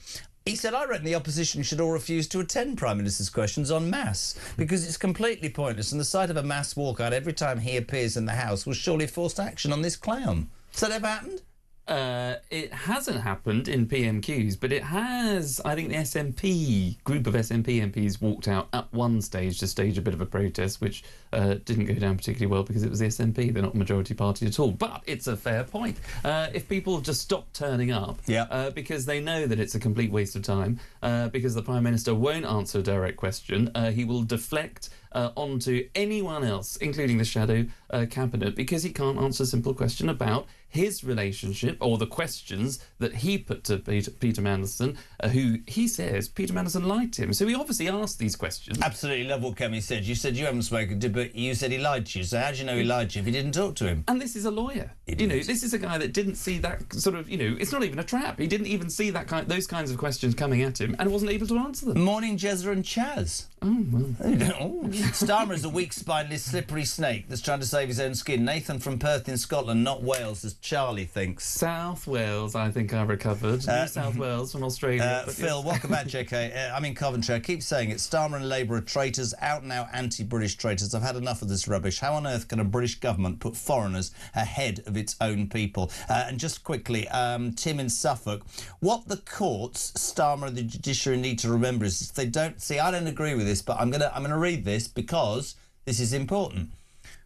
He said, I reckon the opposition should all refuse to attend Prime Minister's questions en masse because it's completely pointless, and the sight of a mass walkout every time he appears in the House will surely force action on this clown. Has that ever happened? It hasn't happened in PMQs, but it has. I think the SNP group of SNP MPs walked out at one stage to stage a bit of a protest, which didn't go down particularly well because it was the SNP. They're not a majority party at all. But it's a fair point. If people just stop turning up because they know that it's a complete waste of time, because the Prime Minister won't answer a direct question, he will deflect onto anyone else, including the shadow cabinet, because he can't answer a simple question about his relationship or the questions that he put to Peter Mandelson, who he says Peter Mandelson lied to him. So he obviously asked these questions. Absolutely love what Kemi said. You said you haven't spoken to, but you said he lied to you. So how do you know he lied to you if you didn't talk to him? And this is a lawyer. This is a guy that didn't see that sort of, it's not even a trap. He didn't even see those kinds of questions coming at him and wasn't able to answer them. Morning, Jezza and Chaz. Oh, well. Starmer is a weak, spineless, slippery snake that's trying to save his own skin. Nathan from Perth in Scotland, not Wales, as Charlie thinks. South Wales, I think I recovered. New South Wales from Australia. Phil, welcome back, JK. I'm in Coventry. I keep saying it. Starmer and Labour are traitors, out-and-out anti-British traitors. I've had enough of this rubbish. How on earth can a British government put foreigners ahead of its own people? And just quickly, Tim in Suffolk, what the courts, Starmer and the judiciary need to remember is they don't... See, I don't agree with this, but I'm gonna read this because this is important.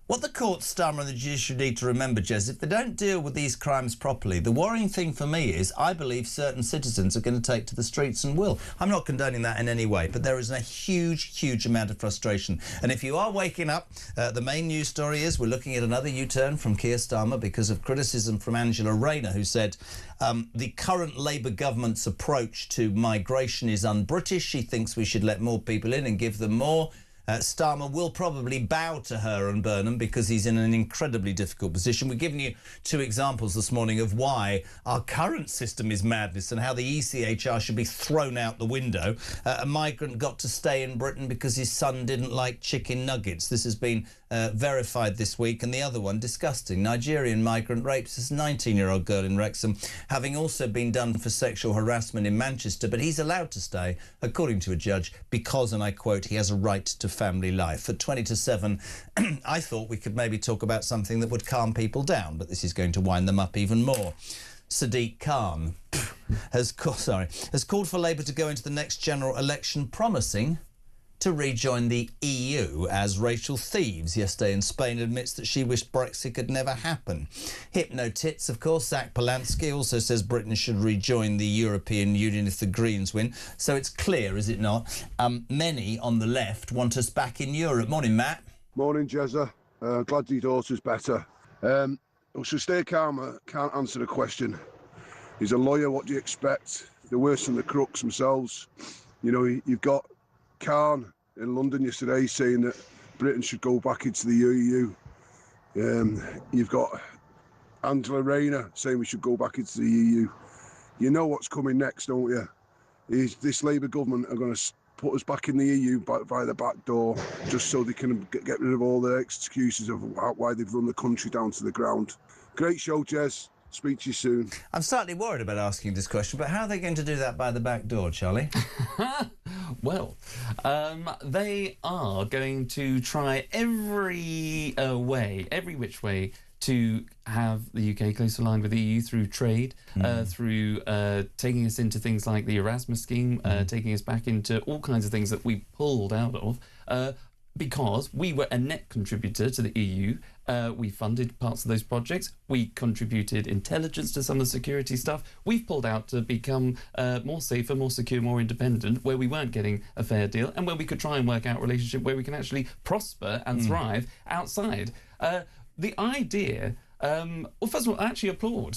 What the courts, Starmer and the judiciary need to remember, Jez, if they don't deal with these crimes properly, the worrying thing for me is I believe certain citizens are going to take to the streets and will. I'm not condoning that in any way, but there is a huge, huge amount of frustration. And if you are waking up, the main news story is we're looking at another U-turn from Keir Starmer because of criticism from Angela Rayner, who said the current Labour government's approach to migration is un-British. She thinks we should let more people in and give them more. Starmer will probably bow to her and Burnham because he's in an incredibly difficult position. We've given you 2 examples this morning of why our current system is madness and how the ECHR should be thrown out the window. A migrant got to stay in Britain because his son didn't like chicken nuggets. This has been verified this week. And the other one, disgusting. Nigerian migrant rapes this 19-year-old girl in Wrexham, having also been done for sexual harassment in Manchester. But he's allowed to stay, according to a judge, because, and I quote, he has a right to family life. At 20 to 7, I thought we could maybe talk about something that would calm people down, but this is going to wind them up even more. Sadiq Khan has called for Labour to go into the next general election promising to rejoin the EU as Rachel Thieves yesterday in Spain admits that she wished Brexit could never happen. Hypno-tits, of course, Zach Polanski also says Britain should rejoin the European Union if the Greens win. So it's clear, is it not? Many on the left want us back in Europe. Morning, Matt. Morning, Jezza. Glad your daughter's better. So stay calm, can't answer the question. He's a lawyer, what do you expect? They're worse than the crooks themselves. You know, you've got Khan in London yesterday saying that Britain should go back into the EU. You've got Angela Rayner saying we should go back into the EU. You know what's coming next, don't you? This Labour government are going to put us back in the EU by the back door just so they can get rid of all their excuses of why they've run the country down to the ground. Great show, Jez. Speak to you soon. I'm slightly worried about asking this question, but how are they going to do that by the back door, Charlie? Well, they are going to try every which way to have the UK close aligned with the EU through trade, through taking us into things like the Erasmus scheme, taking us back into all kinds of things that we pulled out of, because we were a net contributor to the EU. We funded parts of those projects. We contributed intelligence to some of the security stuff. We've pulled out to become more safer, more secure, more independent, where we weren't getting a fair deal and where we could try and work out a relationship where we can actually prosper and thrive outside. The idea... well, first of all, I actually applaud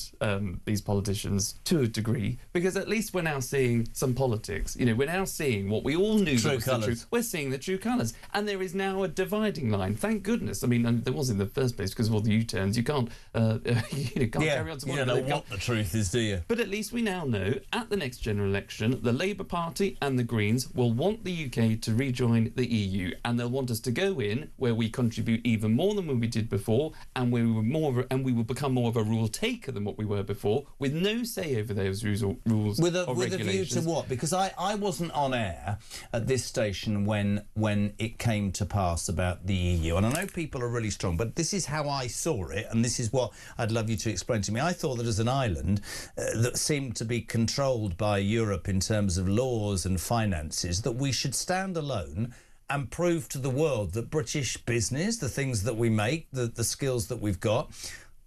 these politicians to a degree, because at least we're now seeing some politics. You know, we're now seeing what we all knew was the truth. We're seeing the true colours. And there is now a dividing line. Thank goodness. I mean, and there was in the first place because of all the U-turns. You can't, carry on to you don't know what the truth is, do you? But at least we now know, at the next general election, the Labour Party and the Greens will want the UK to rejoin the EU, and they'll want us to go in where we contribute even more than we did before, and where we were we will become more of a rule taker than what we were before, with no say over those rules or regulations. With a view to what? Because I wasn't on air at this station when it came to pass about the EU, and I know people are really strong, but this is how I saw it, and this is what I'd love you to explain to me. I thought that as an island that seemed to be controlled by Europe in terms of laws and finances, that we should stand alone and prove to the world that British business, the things that we make, the skills that we've got,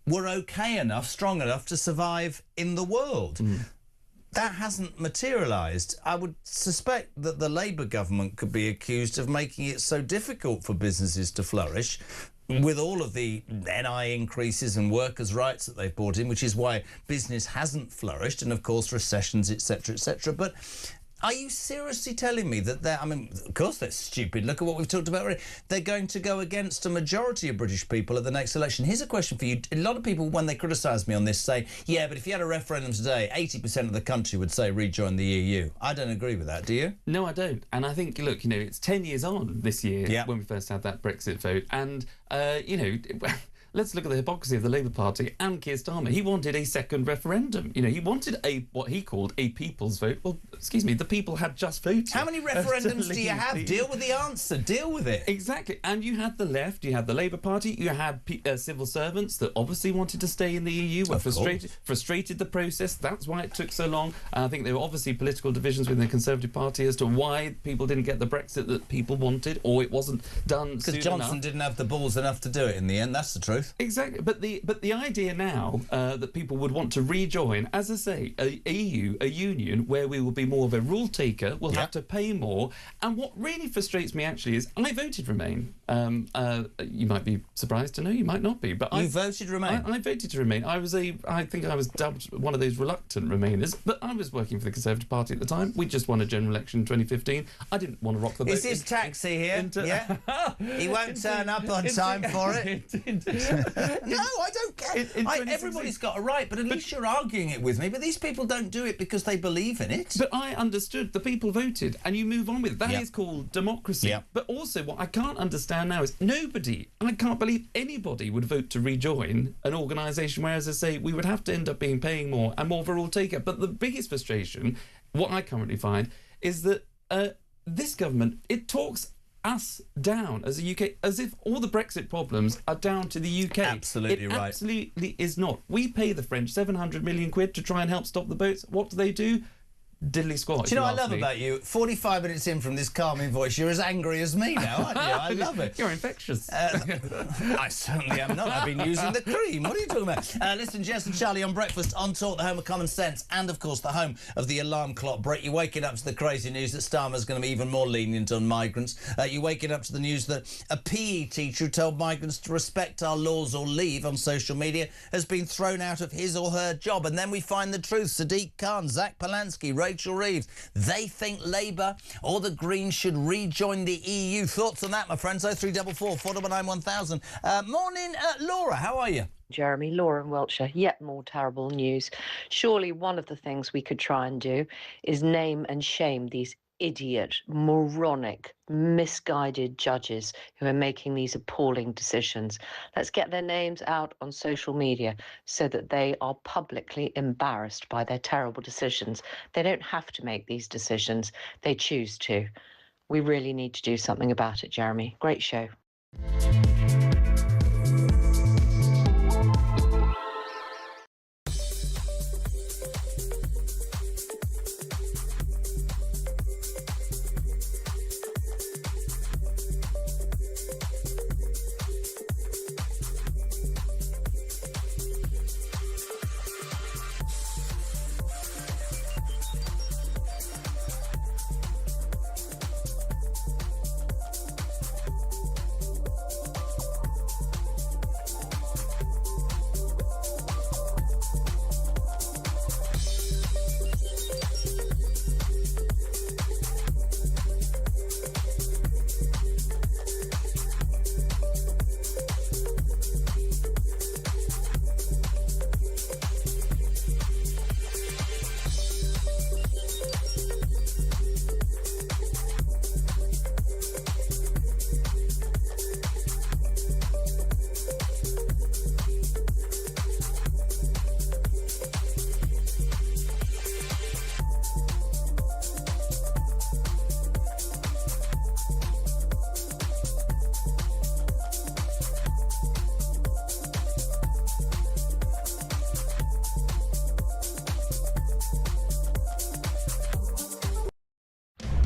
were okay enough, strong enough to survive in the world. That hasn't materialised. I would suspect that the Labour government could be accused of making it so difficult for businesses to flourish with all of the NI increases and workers' rights that they've brought in, which is why business hasn't flourished, and of course recessions, etc., etc. But are you seriously telling me that they're, I mean, of course they're stupid. Look at what we've talked about already. They're going to go against a majority of British people at the next election. Here's a question for you. A lot of people, when they criticise me on this, say, yeah, but if you had a referendum today, 80% of the country would say rejoin the EU. I don't agree with that, do you? No, I don't. And I think, look, you know, it's 10 years on this year when we first had that Brexit vote. And, you know... Let's look at the hypocrisy of the Labour Party and Keir Starmer. He wanted a second referendum. You know, he wanted what he called a people's vote. Well, excuse me, the people had just voted. How many referendums do you have? Deal with the answer. Deal with it. Exactly. And you had the left, you had the Labour Party, you had civil servants that obviously wanted to stay in the EU, were frustrated the process. That's why it took so long. And I think there were obviously political divisions within the Conservative Party as to why people didn't get the Brexit that people wanted, or it wasn't done soon enough. Because Johnson didn't have the balls enough to do it in the end. That's the truth. Exactly, but the idea now that people would want to rejoin, as I say, a EU, a union where we will be more of a rule taker, we'll have to pay more. And what really frustrates me actually is I voted Remain. You might be surprised to know, you might not be, but you voted Remain. I voted to Remain. I think I was dubbed one of those reluctant Remainers, but I was working for the Conservative Party at the time. We just won a general election in 2015. I didn't want to rock the boat. Is this taxi here? Yeah. He won't turn up on time for it. No, I don't care. Everybody's got a right, but at least you're arguing it with me. But these people don't do it because they believe in it. But I understood the people voted, and you move on with it. That is called democracy. But also, what I can't understand now is I can't believe anybody would vote to rejoin an organisation where, as I say, we would have to end up paying more and more of a rule taker. But the biggest frustration, what I currently find, is that this government, it talks us down as a UK, as if all the Brexit problems are down to the UK. Absolutely right. It absolutely is not. We pay the French 700 million quid to try and help stop the boats. What do? Diddly squat. Do you know what I love about you? 45 minutes in from this calming voice, you're as angry as me now, aren't you? I love it. You're infectious. I certainly am not. I've been using the cream. What are you talking about? Listen, Jess and Charlie on Breakfast, on Talk, the home of common sense, and, of course, the home of the alarm clock break. You're waking up to the crazy news that Starmer's going to be even more lenient on migrants. You're waking up to the news that a PE teacher who told migrants to respect our laws or leave on social media has been thrown out of his or her job. And then we find the truth. Sadiq Khan, Zach Polansky, Rachel Reeves. They think Labour or the Greens should rejoin the EU. Thoughts on that, my friends? 0344 499 1000. Morning, Laura. How are you? Jeremy, Laura in Wiltshire. Yet more terrible news. Surely one of the things we could try and do is name and shame these idiot, moronic, misguided judges who are making these appalling decisions. Let's get their names out on social media so that they are publicly embarrassed by their terrible decisions. They don't have to make these decisions. They choose to. We really need to do something about it, Jeremy. Great show.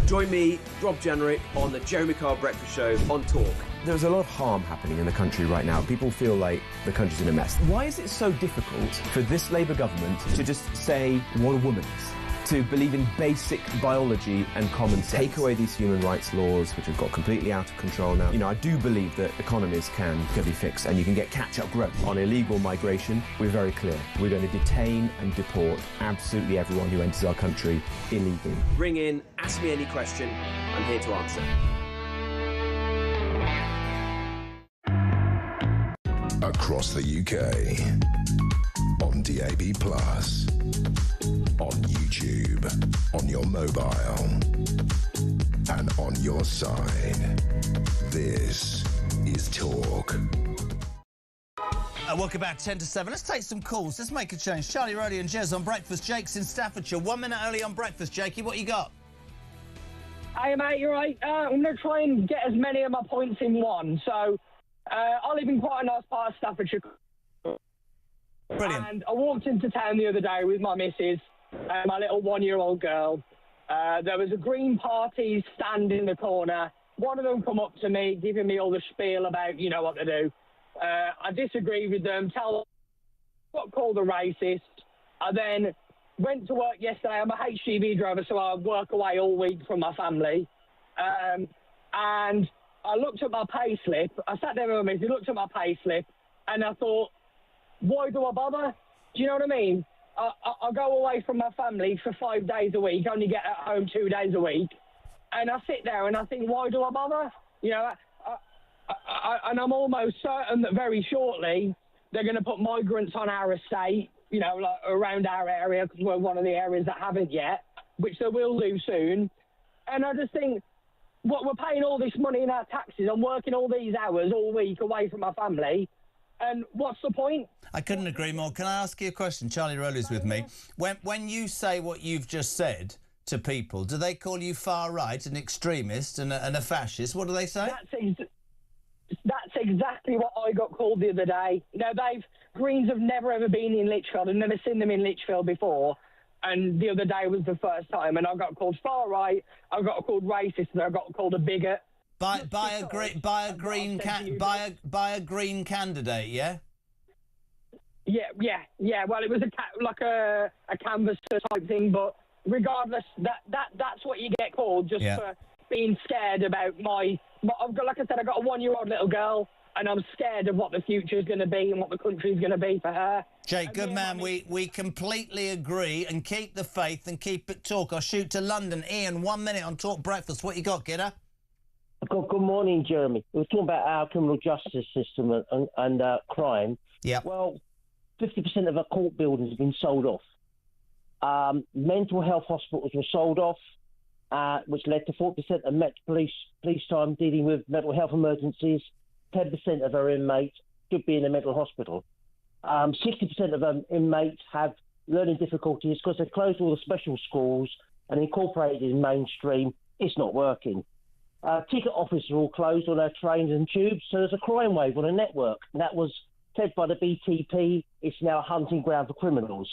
Join me, Rob Jenrick, on the Jeremy Carr Breakfast Show on Talk. There's a lot of harm happening in the country right now. People feel like the country's in a mess. Why is it so difficult for this Labour government to just say what a woman is? to believe in basic biology and common sense. Take away these human rights laws, which have got completely out of control now. You know, I do believe that economies can be fixed and you can get catch-up growth. On illegal migration, we're very clear. We're going to detain and deport absolutely everyone who enters our country illegally. Ring in, ask me any question. I'm here to answer. Across the UK, on DAB+, on YouTube, on your mobile, and on your side. This is Talk. Welcome back, 10 to 7. Let's take some calls. Let's make a change. Charlie, Rowley and Jez on breakfast. Jake's in Staffordshire. 1 minute early on breakfast. Jakey, what you got? Hey, mate, you're right. I'm going to try and get as many of my points in one. So, I live in quite a nice part of Staffordshire. Brilliant. And I walked into town the other day with my missus and my little 1-year-old girl. There was a Green Party stand in the corner. One of them come up to me, giving me all the spiel about, you know, what to do. I disagreed with them, got called a racist. I then went to work yesterday. I'm a HGV driver, so I work away all week from my family. And I looked at my pay slip. I sat there with my missus, looked at my pay slip, and I thought, why do I bother? Do you know what I mean? I go away from my family for 5 days a week, only get at home 2 days a week, and I sit there and I think, why do I bother? You know, and I'm almost certain that very shortly they're going to put migrants on our estate, you know, like around our area, because we're one of the areas that haven't yet, which they will do soon. And I just think, what, we're paying all this money in our taxes. I'm working all these hours all week away from my family. And what's the point? I couldn't agree more. Can I ask you a question? Charlie Rowley's with me. When you say what you've just said to people, do they call you far right, an extremist and a fascist? What do they say? That's exactly what I got called the other day. You know, Greens have never ever been in Lichfield. I've never seen them in Lichfield before. And the other day was the first time, and I got called far right, I got called racist, and I got called a bigot. By a green candidate, yeah? Yeah. Well, it was a canvasser type thing, but regardless, that's what you get called just for being scared about like I said, I got a 1-year-old little girl, and I'm scared of what the future is going to be and what the country is going to be for her. Jake, good man. We completely agree, and keep the faith and keep it talk. I'll shoot to London. Ian, 1 minute on Talk Breakfast. What you got, Gidder? Good morning, Jeremy. We were talking about our criminal justice system and crime. Yeah. Well, 50% of our court buildings have been sold off. Mental health hospitals were sold off, which led to 40% of police time dealing with mental health emergencies. 10% of our inmates should be in a mental hospital. 60% of our inmates have learning difficulties because they've closed all the special schools and incorporated in mainstream. It's not working. Ticket offices are all closed on our trains and tubes, so there's a crime wave on a network. And that was said by the BTP. It's now a hunting ground for criminals.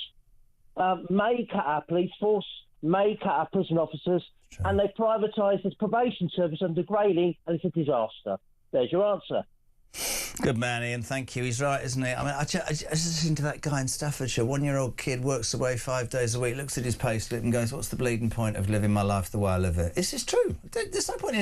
May cut our police force, may cut our prison officers, and they privatised this probation service under Grayling, and it's a disaster. There's your answer. Good man, Ian. Thank you. He's right, isn't he? I mean, I just listened to that guy in Staffordshire. 1-year-old kid works away 5 days a week, looks at his payslip and goes, "What's the bleeding point of living my life the way I live it?" It's just true. There's no point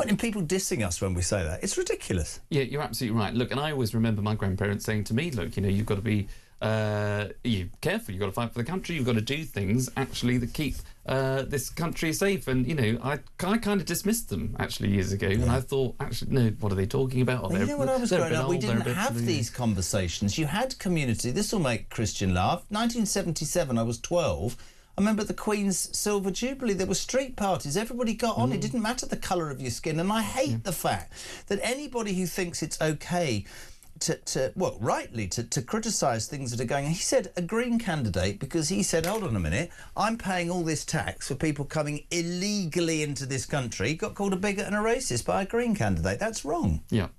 in people dissing us when we say that. It's ridiculous. Yeah, you're absolutely right. Look, and I always remember my grandparents saying to me, "Look, you know, you've got to be careful. You've got to fight for the country. You've got to do things actually that keep this country safe." And you know, I kind of dismissed them actually years ago, and I thought, actually, no, what are they talking about? Well, you know, when I was growing up, we didn't have these conversations. You had community. This will make Christian laugh. 1977, I was 12. I remember the Queen's Silver Jubilee. There were street parties. Everybody got on. It didn't matter the colour of your skin. And I hate the fact that anybody who thinks it's okay rightly to criticise things that are going on. He said a Green candidate because he said, hold on a minute, I'm paying all this tax for people coming illegally into this country. He got called a bigot and a racist by a Green candidate. That's wrong. Yeah.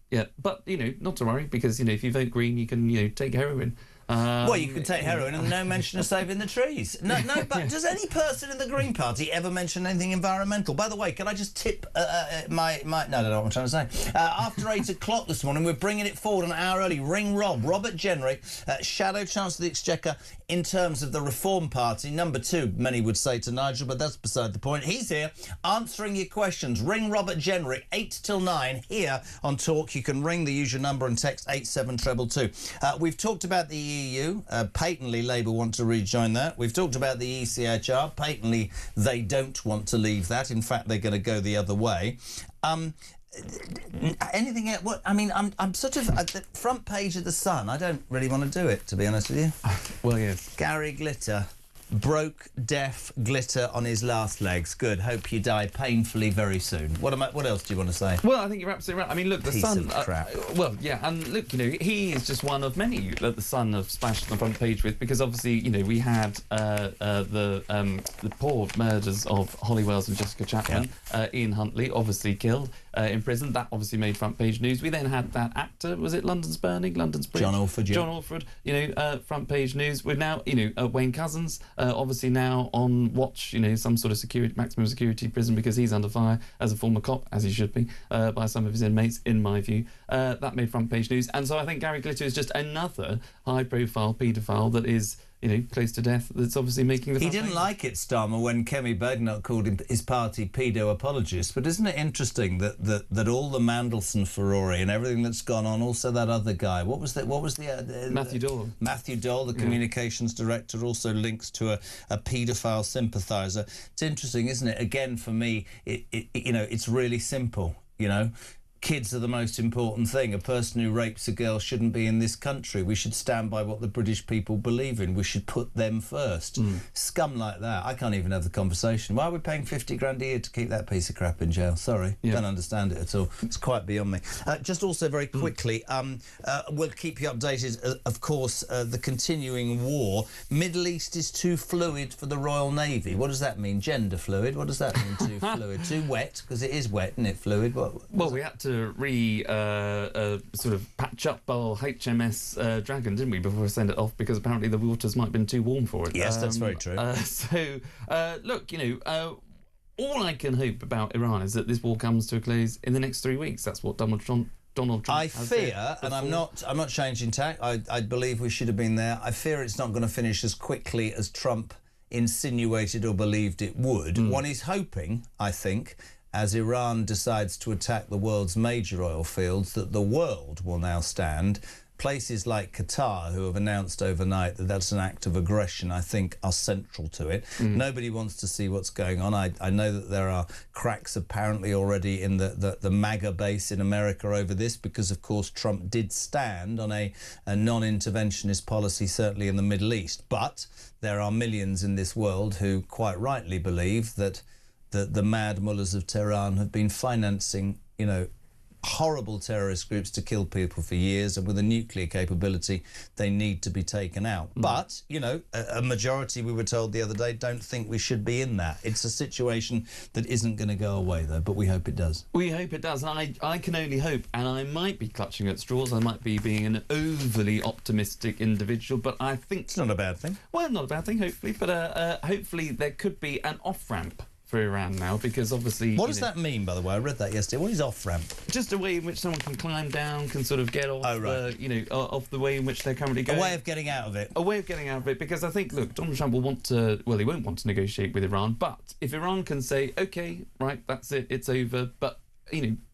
But, you know, not to worry, because, you know, if you vote Green, you can, you know, take heroin. Well, you could take heroin and no mention of saving the trees. No, but does any person in the Green Party ever mention anything environmental? By the way, can I just tip my... No, I don't know what I'm trying to say. After 8 o'clock this morning, we're bringing it forward an hour early. Ring Robert Jenrick, Shadow Chancellor of the Exchequer in terms of the Reform Party. Number 2, many would say to Nigel, but that's beside the point. He's here answering your questions. Ring Robert Jenrick, 8 till 9, here on Talk. You can ring the usual number and text 87222. We've talked about the EU. Patently, Labour want to rejoin that. We've talked about the ECHR. Patently, they don't want to leave that. In fact, they're going to go the other way. Anything else? What I mean, I'm sort of at the front page of the Sun. I don't really want to do it, to be honest with you. Well, yes. Gary Glitter. Broke, deaf, glitter on his last legs. Good. Hope you die painfully very soon. What else do you want to say? Well, I think you're absolutely right. I mean, look, the Sun... Piece of crap. Well, yeah, and look, he is just one of many that the Sun have splashed on the front page with, because obviously, we had the poor murders of Holly Wells and Jessica Chapman. Ian Huntley, obviously killed in prison. That obviously made front page news. We then had that actor, was it London's Burning? London's Bridge? John Alford, yeah. John Alford, front page news. We're now, Wayne Couzens, obviously now on watch, some sort of maximum security prison, because he's under fire as a former cop, as he should be, by some of his inmates, in my view. That made front page news. And so I think Gary Glitter is just another high-profile paedophile that is... close to death, that's obviously making the... He didn't like it, Starmer, when Kemi Badenoch called his party pedo-apologist, but isn't it interesting that all the Mandelson furore and everything that's gone on, also that other guy, what was the Matthew Dole. Matthew Dole, the communications director, also links to a paedophile sympathiser. It's interesting, isn't it? Again, for me, it's really simple, Kids are the most important thing. A person who rapes a girl shouldn't be in this country. We should stand by what the British people believe in. We should put them first. Scum like that. I can't even have the conversation. Why are we paying 50 grand a year to keep that piece of crap in jail? Sorry, don't understand it at all. It's quite beyond me. Just also very quickly, we'll keep you updated, of course, the continuing war. Middle East is too fluid for the Royal Navy. What does that mean? Gender fluid? What does that mean, too fluid? Too wet? Because it is wet, isn't it, fluid? Well, we had to sort of patch up our HMS Dragon, didn't we, before we send it off, because apparently the waters might have been too warm for it. Yes, that's very true. Look, all I can hope about Iran is that this war comes to a close in the next 3 weeks. That's what Donald Trump I fear, and I'm not changing tack, I believe we should have been there. I fear it's not going to finish as quickly as Trump insinuated or believed it would. One is hoping, I think, as Iran decides to attack the world's major oil fields, that the world will now stand. Places like Qatar, who have announced overnight that that's an act of aggression, I think are central to it. Nobody wants to see what's going on. I know that there are cracks apparently already in the MAGA base in America over this, because, of course, Trump did stand on a non-interventionist policy, certainly in the Middle East. But there are millions in this world who quite rightly believe that the mad mullahs of Tehran have been financing, horrible terrorist groups to kill people for years, and with a nuclear capability, they need to be taken out. But, a majority, we were told the other day, don't think we should be in that. It's a situation that isn't going to go away, though, but we hope it does. We hope it does. I can only hope, and I might be clutching at straws. I might be being an overly optimistic individual, but I think... It's not a bad thing. Well, not a bad thing, hopefully, but hopefully there could be an off-ramp for Iran now, because obviously... What does that mean, by the way? I read that yesterday. What is off-ramp? Just a way in which someone can climb down, can sort of get off, off the way in which they're currently going. A way of getting out of it. A way of getting out of it, because I think, look, Donald Trump will want to... Well, he won't want to negotiate with Iran, but if Iran can say, OK, right, that's it, it's over, but,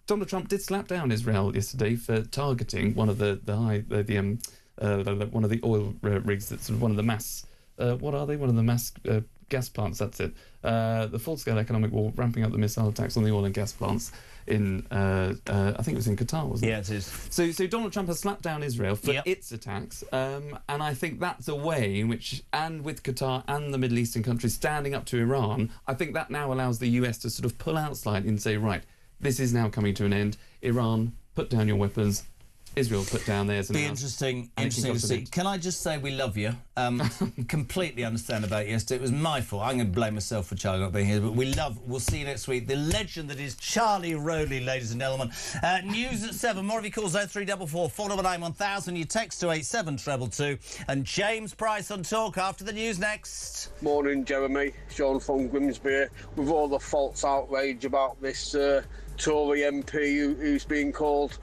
Donald Trump did slap down Israel yesterday for targeting one of the one of the oil rigs that's sort of one of the mass... what are they? One of the mass... gas plants, that's it. The full-scale economic war, ramping up the missile attacks on the oil and gas plants in, I think it was in Qatar, wasn't it? Yeah, it is. So Donald Trump has slapped down Israel for its attacks, and I think that's a way in which, and with Qatar and the Middle Eastern countries standing up to Iran, I think that now allows the US to sort of pull out slightly and say, right, this is now coming to an end. Iran, put down your weapons. Israel put down theirs. Be interesting to see. Can I just say we love you? Completely understand about yesterday. It was my fault. I'm going to blame myself for Charlie not being here, but we'll see you next week. The legend that is Charlie Rowley, ladies and gentlemen. News at 7. More of your calls 0344 499 1000. You text to 87222. And James Price on Talk after the news next. Morning, Jeremy. Sean from Grimsby. With all the false outrage about this Tory MP who's being called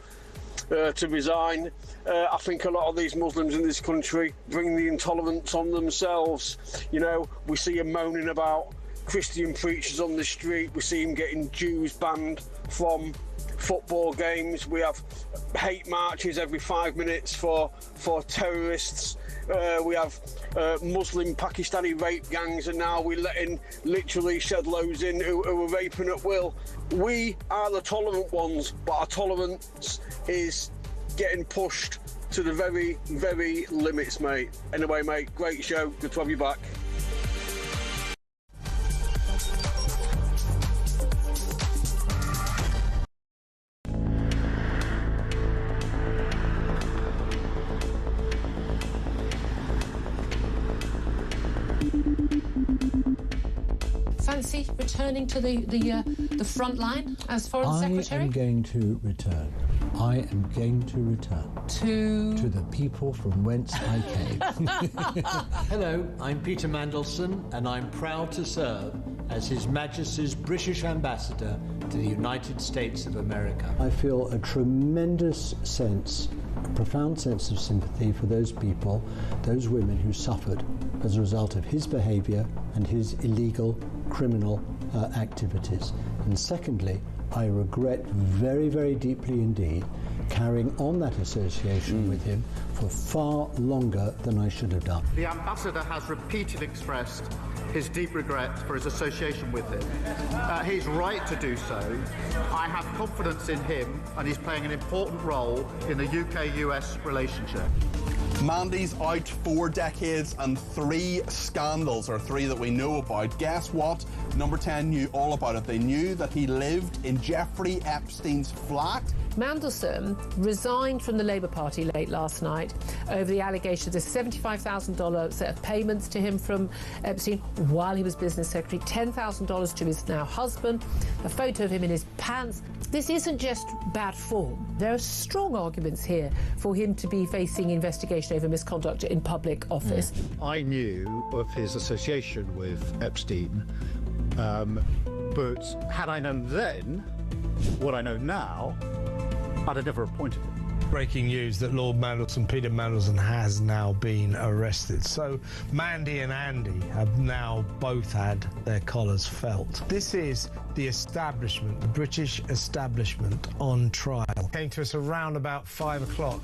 to resign, I think a lot of these Muslims in this country bring the intolerance on themselves. You know, we see them moaning about Christian preachers on the street. We see them getting Jews banned from football games. We have hate marches every 5 minutes for terrorists. We have Muslim Pakistani rape gangs, and now we're letting literally shed loads in who are raping at will. We are the tolerant ones, but our tolerance is getting pushed to the very, very limits, mate. Anyway, mate, great show. Good to have you back. Fancy returning to the front line as Foreign Secretary? I am going to return. I am going to return. To the people from whence I came. Hello, I'm Peter Mandelson, and I'm proud to serve as His Majesty's British Ambassador to the United States of America. I feel a tremendous sense, a profound sense of sympathy for those people, those women who suffered as a result of his behaviour and his illegal criminal activities. And secondly, I regret very, very deeply indeed carrying on that association with him for far longer than I should have done. The Ambassador has repeatedly expressed his deep regret for his association with him. He's right to do so. I have confidence in him, and he's playing an important role in the UK-US relationship. Mandy's out 4 decades and 3 scandals, or 3 that we know about. Guess what? Number 10 knew all about it. They knew that he lived in Jeffrey Epstein's flat. Mandelson resigned from the Labour Party late last night over the allegations of $75,000 set of payments to him from Epstein while he was business secretary, $10,000 to his now husband, a photo of him in his pants. This isn't just bad form. There are strong arguments here for him to be facing investigation over misconduct in public office. I knew of his association with Epstein, but had I known then what I know now, I'd have never appointed him. Breaking news that Lord Mandelson, Peter Mandelson, has now been arrested. So Mandy and Andy have now both had their collars felt. This is the establishment, the British establishment on trial. Came to us around about 5 o'clock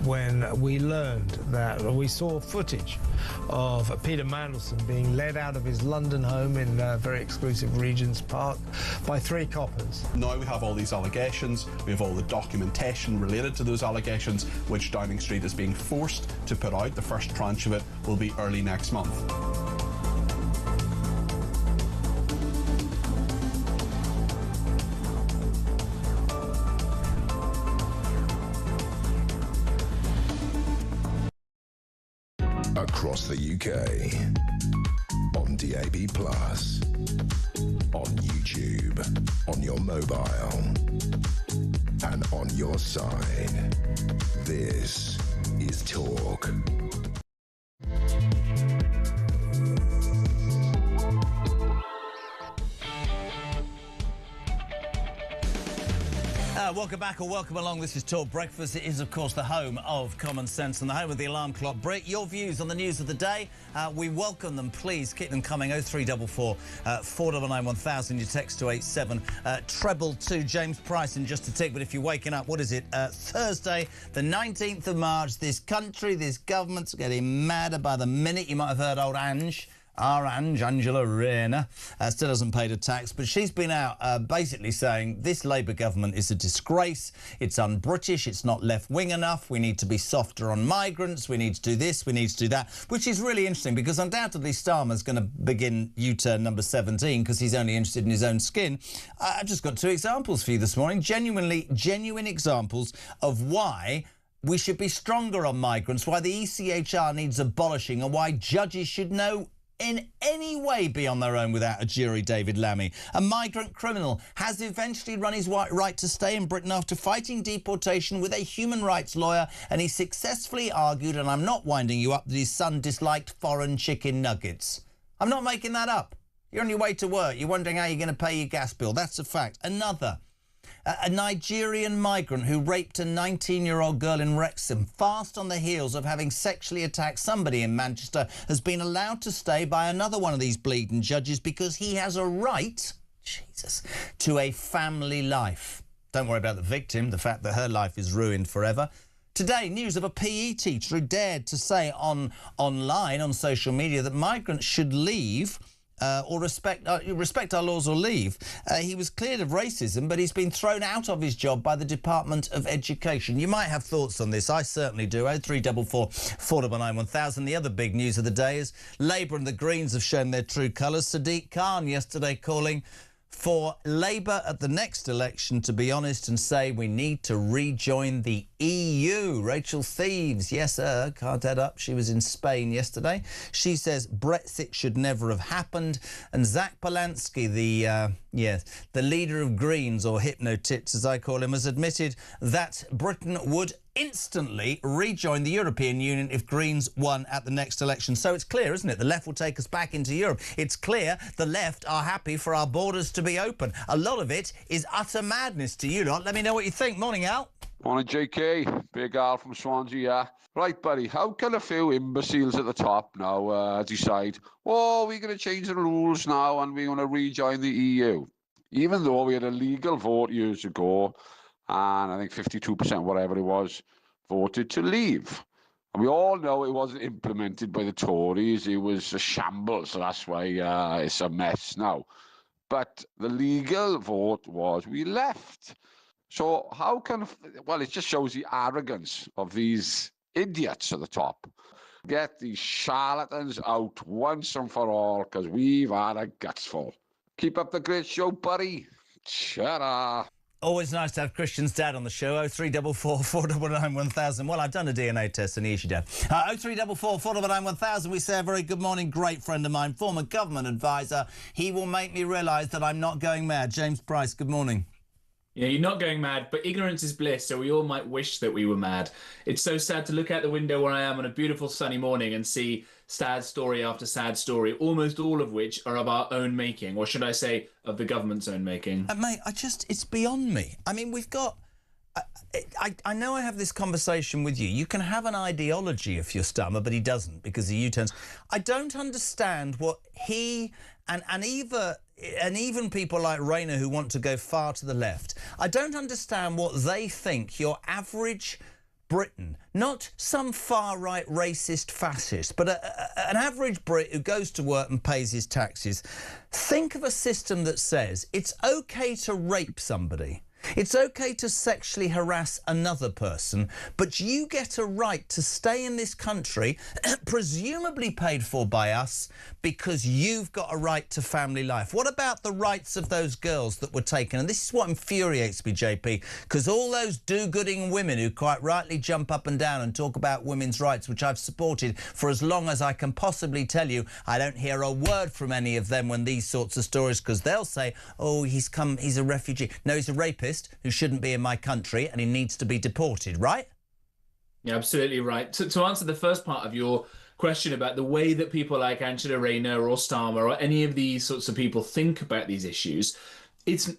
when we learned that we saw footage of Peter Mandelson being led out of his London home in very exclusive Regent's Park by 3 coppers. Now we have all these allegations, we have all the documentation related to those allegations, which Downing Street is being forced to put out. The first tranche of it will be early next month. Across the UK, on DAB+, on YouTube, on your mobile, and on your side. This is Talk. Welcome back or welcome along. This is Talk Breakfast. It is, of course, the home of common sense and the home of the alarm clock. Brett, your views on the news of the day, we welcome them. Please keep them coming. 0344 499 1000. Your text to 87222. James Price in just a tick. But if you're waking up, what is it? Thursday, the 19th of March. This country, this government's getting madder by the minute. You might have heard old Ange Orange, Angela Rayner, still hasn't paid a tax, but she's been out basically saying this Labour government is a disgrace, it's un-British, it's not left-wing enough, we need to be softer on migrants, we need to do this, we need to do that, which is really interesting because undoubtedly Starmer's going to begin U-turn number 17 because he's only interested in his own skin. I've just got 2 examples for you this morning, genuine examples of why we should be stronger on migrants, why the ECHR needs abolishing and why judges should know in any way be on their own without a jury. David Lammy, a migrant criminal, has eventually run his right to stay in Britain after fighting deportation with a human rights lawyer, and he successfully argued, and I'm not winding you up, that his son disliked foreign chicken nuggets. I'm not making that up. You're on your way to work, you're wondering how you're going to pay your gas bill. That's a fact. Another. A Nigerian migrant who raped a 19-year-old girl in Wrexham, fast on the heels of having sexually attacked somebody in Manchester, has been allowed to stay by another one of these bleeding judges because he has a right, Jesus, to a family life. Don't worry about the victim, the fact that her life is ruined forever. Today, news of a PE teacher who dared to say online on social media that migrants should leave or respect our laws or leave. He was cleared of racism, but he's been thrown out of his job by the Department of Education. You might have thoughts on this. I certainly do. 0344 499 1000. The other big news of the day is Labour and the Greens have shown their true colours. Sadiq Khan yesterday calling for Labour at the next election to be honest and say we need to rejoin the EU. Rachel Thieves, yes sir, can't head up. She was in Spain yesterday. She says Brexit should never have happened. And Zach Polanski, the leader of Greens, or Hypno-Tits as I call him, has admitted that Britain would instantly rejoin the European Union if Greens won at the next election. So it's clear, isn't it? The left will take us back into Europe. It's clear the left are happy for our borders to be open. A lot of it is utter madness to you lot. Let me know what you think. Morning, Al. Morning, JK. Big Al from Swansea, yeah. Right, buddy, how can a few imbeciles at the top now decide, oh, we're going to change the rules now and we're going to rejoin the EU? Even though we had a legal vote years ago, and I think 52%, whatever it was, voted to leave. And we all know it wasn't implemented by the Tories. It was a shambles, so that's why it's a mess now. But the legal vote was we left. So how can... Well, it just shows the arrogance of these idiots at the top. Get these charlatans out once and for all, because we've had a gutsful. Keep up the great show, buddy. Ta-ra. Always nice to have Christian's dad on the show. 0344 499 1000. Well, I've done a DNA test and he is your dad. 0344 499 1000. We say a very good morning. Great friend of mine, former government advisor. He will make me realise that I'm not going mad. James Price, good morning. Yeah, you're not going mad, but ignorance is bliss, so we all might wish that we were mad. It's so sad to look out the window where I am on a beautiful sunny morning and see sad story after sad story, almost all of which are of our own making, or should I say, of the government's own making. Mate, it's beyond me. I mean, we've got... I know I have this conversation with you. You can have an ideology if you're Starmer, but he doesn't because he U-turns. I don't understand what he and even people like Rayner who want to go far to the left. I don't understand what they think your average Briton, not some far-right racist fascist, but an average Brit who goes to work and pays his taxes. Think of a system that says it's OK to rape somebody. It's OK to sexually harass another person, but you get a right to stay in this country, presumably paid for by us, because you've got a right to family life. What about the rights of those girls that were taken? And this is what infuriates me, JP, because all those do-gooding women who quite rightly jump up and down and talk about women's rights, which I've supported for as long as I can possibly tell you, I don't hear a word from any of them when these sorts of stories, because they'll say, oh, he's a refugee. No, he's a rapist who shouldn't be in my country and he needs to be deported, right? Yeah, absolutely right. To answer the first part of your question about the way that people like Angela Rayner or Starmer or any of these sorts of people think about these issues,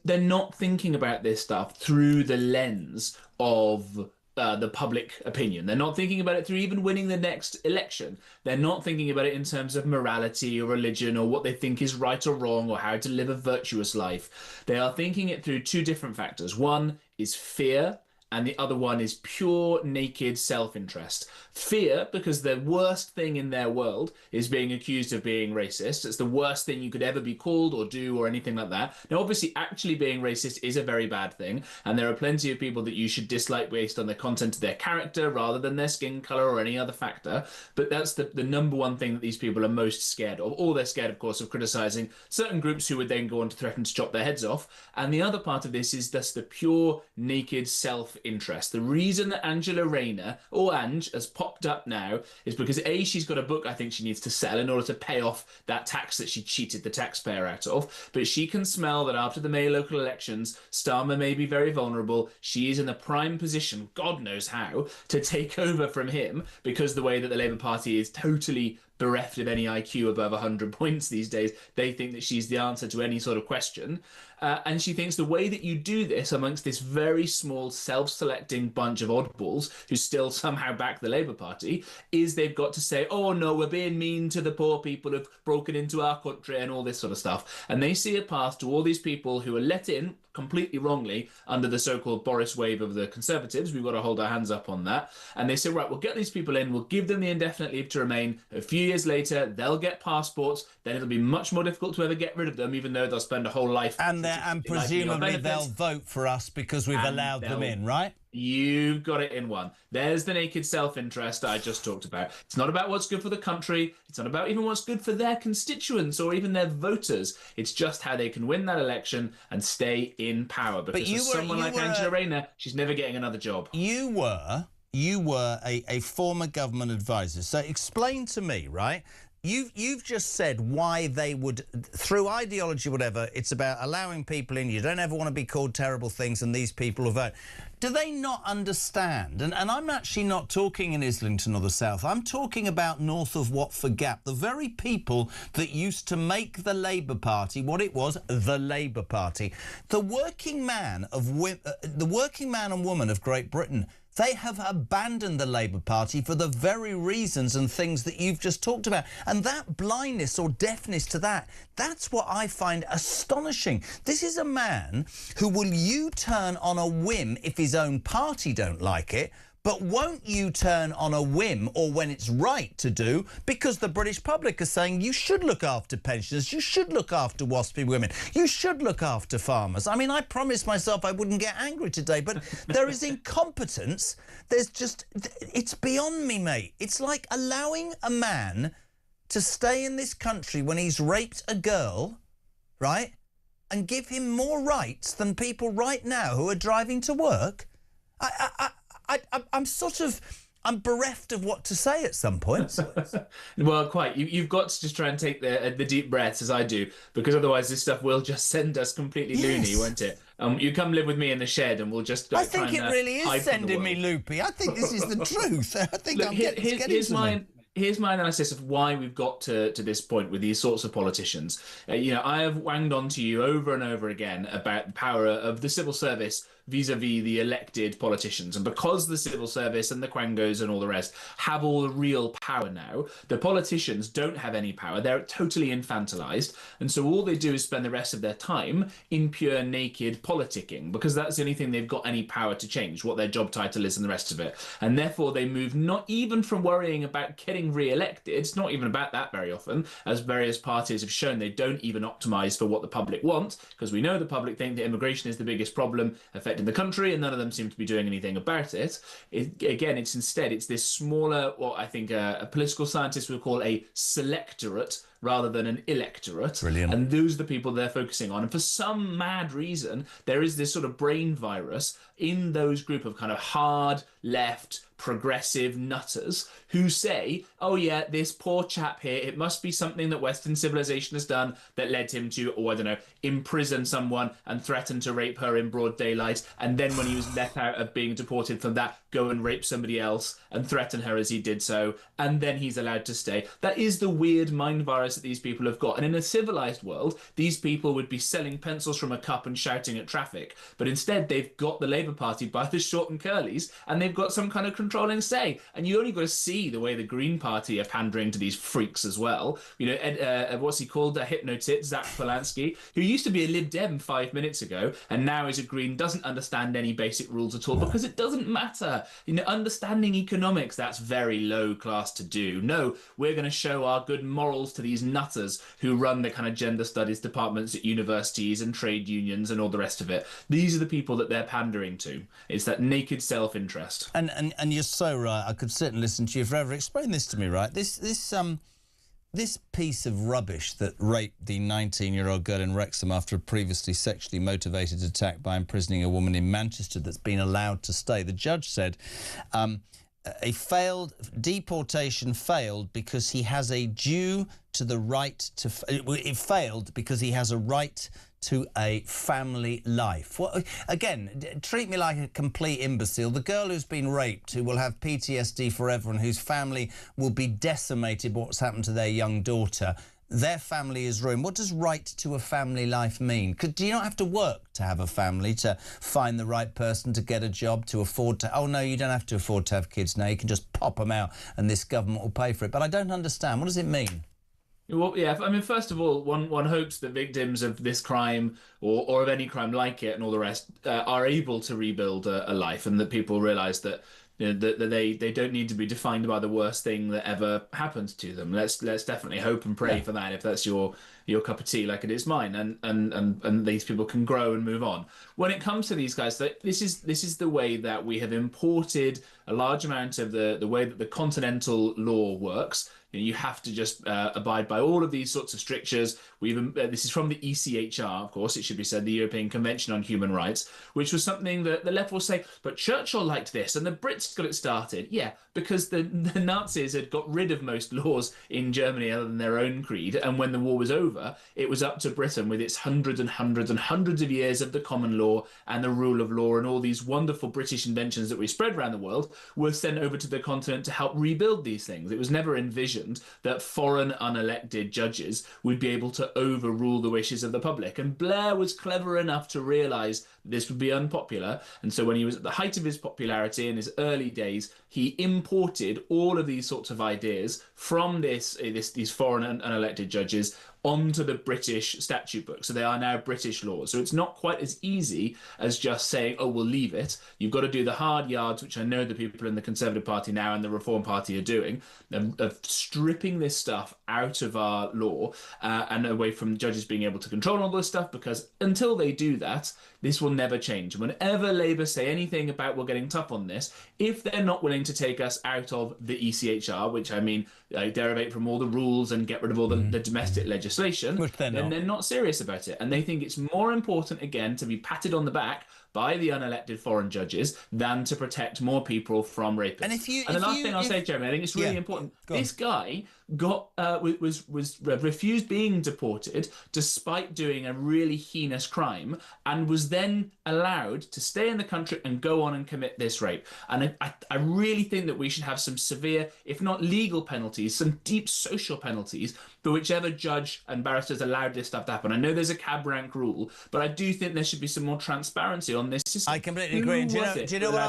they're not thinking about this stuff through the lens of the public opinion. They're not thinking about it through even winning the next election. They're not thinking about it in terms of morality or religion or what they think is right or wrong or how to live a virtuous life. They are thinking it through two different factors. One is fear and the other one is pure, naked self-interest. Fear, because the worst thing in their world is being accused of being racist. It's the worst thing you could ever be called or do or anything like that. Now, obviously, actually being racist is a very bad thing, and there are plenty of people that you should dislike based on the content of their character rather than their skin colour or any other factor. But that's the number one thing that these people are most scared of. Or they're scared, of course, of criticising certain groups who would then go on to threaten to chop their heads off. And the other part of this is just the pure, naked self-interest. The reason that Angela Rayner, or Ange, has popped up now is because A, she's got a book I think she needs to sell in order to pay off that tax that she cheated the taxpayer out of. But she can smell that after the May local elections, Starmer may be very vulnerable. She is in the prime position, God knows how, to take over from him, because the way that the Labour Party is totally bereft of any IQ above 100 points these days. They think that she's the answer to any sort of question. And she thinks the way that you do this amongst this very small self-selecting bunch of oddballs who still somehow back the Labour Party is they've got to say, oh no, we're being mean to the poor people who've broken into our country and all this sort of stuff. And they see a path to all these people who are let in completely wrongly under the so-called Boris wave of the Conservatives. We've got to hold our hands up on that. And they say, right, we'll get these people in, we'll give them the indefinite leave to remain. A few years later, they'll get passports. Then it'll be much more difficult to ever get rid of them, even though they'll spend a whole life... And presumably they'll vote for us because we've allowed them in, right? You've got it in one. There's the naked self-interest I just talked about. It's not about what's good for the country. It's not about even what's good for their constituents or even their voters. It's just how they can win that election and stay in power. Because for someone like Angela Rayner, she's never getting another job. You were a former government advisor. So explain to me, right? You've just said why they would, through ideology, whatever, it's about allowing people in. You don't ever want to be called terrible things, and these people will vote. Do they not understand? And I'm actually not talking in Islington or the South. I'm talking about north of Watford Gap, the very people that used to make the Labour Party what it was, the Labour Party. The working man and woman of Great Britain, they have abandoned the Labour Party for the very reasons and things that you've just talked about. And that blindness or deafness to that, that's what I find astonishing. This is a man who will U-turn on a whim if his own party don't like it, but won't U-turn on a whim or when it's right to do, because the British public are saying you should look after pensioners, you should look after waspy women, you should look after farmers. I mean, I promised myself I wouldn't get angry today, but there is incompetence. There's just, it's beyond me, mate. It's like allowing a man to stay in this country when he's raped a girl, right, and give him more rights than people right now who are driving to work. I'm bereft of what to say at some point. Well, quite. You've got to just try and take the deep breaths, as I do, because otherwise this stuff will just send us completely loony, won't it? You come live with me in the shed and we'll just... I think it really is sending me loopy. I think this is the truth. I think Look, here's my analysis of why we've got to this point with these sorts of politicians. I have wanged on to you over and over again about the power of the civil service vis-a-vis the elected politicians. And because the civil service and the quangos and all the rest have all the real power now, the politicians don't have any power. They're totally infantilized. And so all they do is spend the rest of their time in pure naked politicking, because that's the only thing they've got any power to change, what their job title is and the rest of it. And therefore they move not even from worrying about getting re-elected. It's not even about that very often, as various parties have shown. They don't even optimize for what the public want, because we know the public think that immigration is the biggest problem affecting the country, and none of them seem to be doing anything about it. It's this smaller, what I think a political scientist would call a selectorate rather than an electorate. Brilliant. And those are the people they're focusing on. And for some mad reason, there is this sort of brain virus in those group of kind of hard left progressive nutters who say, oh yeah, this poor chap here, it must be something that Western civilization has done that led him to, imprison someone and threaten to rape her in broad daylight, and then when he was let out of being deported from that, go and rape somebody else and threaten her as he did so, and then he's allowed to stay. That is the weird mind virus powers that these people have got. And in a civilized world, these people would be selling pencils from a cup and shouting at traffic. But instead, they've got the Labour Party by the short and curlies, and they've got some kind of controlling say. And you only got to see the way the Green Party are pandering to these freaks as well. You know, what's he called? A hypnotit, Zach Polanski, who used to be a Lib Dem 5 minutes ago, and now is a Green, doesn't understand any basic rules at all, because it doesn't matter. You know, understanding economics, that's very low class to do. No, we're going to show our good morals to these nutters who run the kind of gender studies departments at universities and trade unions and all the rest of it. These are the people that they're pandering to. It's that naked self-interest. And you're so right. I could sit and listen to you forever. Explain this to me, right? This piece of rubbish that raped the 19-year-old girl in Wrexham after a previously sexually motivated attack by imprisoning a woman in Manchester that's been allowed to stay. The judge said a failed deportation failed because he has a due to the right to... It failed because he has a right to a family life. Well, again, treat me like a complete imbecile. The girl who's been raped, who will have PTSD forever and whose family will be decimated by what's happened to their young daughter, their family is ruined. What does right to a family life mean? Do you not have to work to have a family, to find the right person, to get a job, to afford to... Oh, no, you don't have to afford to have kids now. You can just pop them out and this government will pay for it. But I don't understand. What does it mean? Well, yeah, I mean, first of all, one hopes that victims of this crime or of any crime like it and all the rest are able to rebuild a life, and that people realise that, you know, that they don't need to be defined by the worst thing that ever happened to them. Let's definitely hope and pray for that, if that's your cup of tea, like it is mine, and these people can grow and move on. When it comes to these guys, this is the way that we have imported a large amount of the way that the continental law works. You have to just abide by all of these sorts of strictures. This is from the ECHR, of course, it should be said, the European Convention on Human Rights, which was something that the left will say, but Churchill liked this and the Brits got it started. Yeah, because the Nazis had got rid of most laws in Germany other than their own creed, and when the war was over, it was up to Britain with its hundreds and hundreds and hundreds of years of the common law and the rule of law and all these wonderful British inventions that we spread around the world were sent over to the continent to help rebuild these things. It was never envisioned that foreign unelected judges would be able to overrule the wishes of the public. And Blair was clever enough to realise this would be unpopular. And so when he was at the height of his popularity in his early days, he imported all of these sorts of ideas from these foreign unelected judges onto the British statute book. So they are now British laws. So it's not quite as easy as just saying, oh, we'll leave it. You've got to do the hard yards, which I know the people in the Conservative Party now and the Reform Party are doing, of stripping this stuff out of our law and away from judges being able to control all this stuff, because until they do that, this will never change. Whenever Labour say anything about we're getting tough on this, if they're not willing to take us out of the ECHR, which I mean, derivate from all the rules and get rid of all the domestic legislation, then they're not serious about it. And they think it's more important, again, to be patted on the back by the unelected foreign judges than to protect more people from rapists. And the last thing I'll say, Jeremy, I think it's really important. This guy was refused being deported despite doing a really heinous crime, and was then allowed to stay in the country and go on and commit this rape. And I really think that we should have some severe, if not legal penalties, some deep social penalties for whichever judge and barristers allowed this stuff to happen. I know there's a cab rank rule, but I do think there should be some more transparency on this system. I completely agree. Do you know what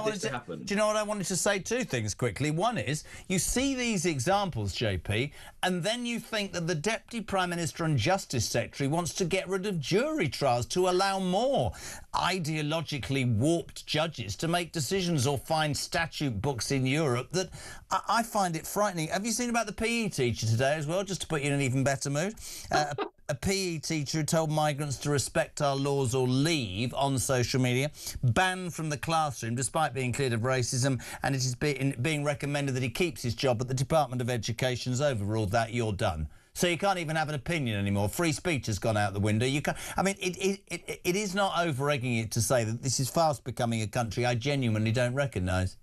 I wanted to say? Two things quickly. One is, you see these examples, JP, and then you think that the Deputy Prime Minister and Justice Secretary wants to get rid of jury trials to allow more ideologically warped judges to make decisions, or find statute books in Europe that I find it frightening. Have you seen about the PE teacher today as well, just to put you in an even better mood? A PE teacher who told migrants to respect our laws or leave on social media, banned from the classroom despite being cleared of racism, and it is being recommended that he keeps his job, but the Department of Education's overruled that. You're done. So you can't even have an opinion anymore. Free speech has gone out the window. You can't. I mean, it is not over-egging it to say that this is fast becoming a country I genuinely don't recognise.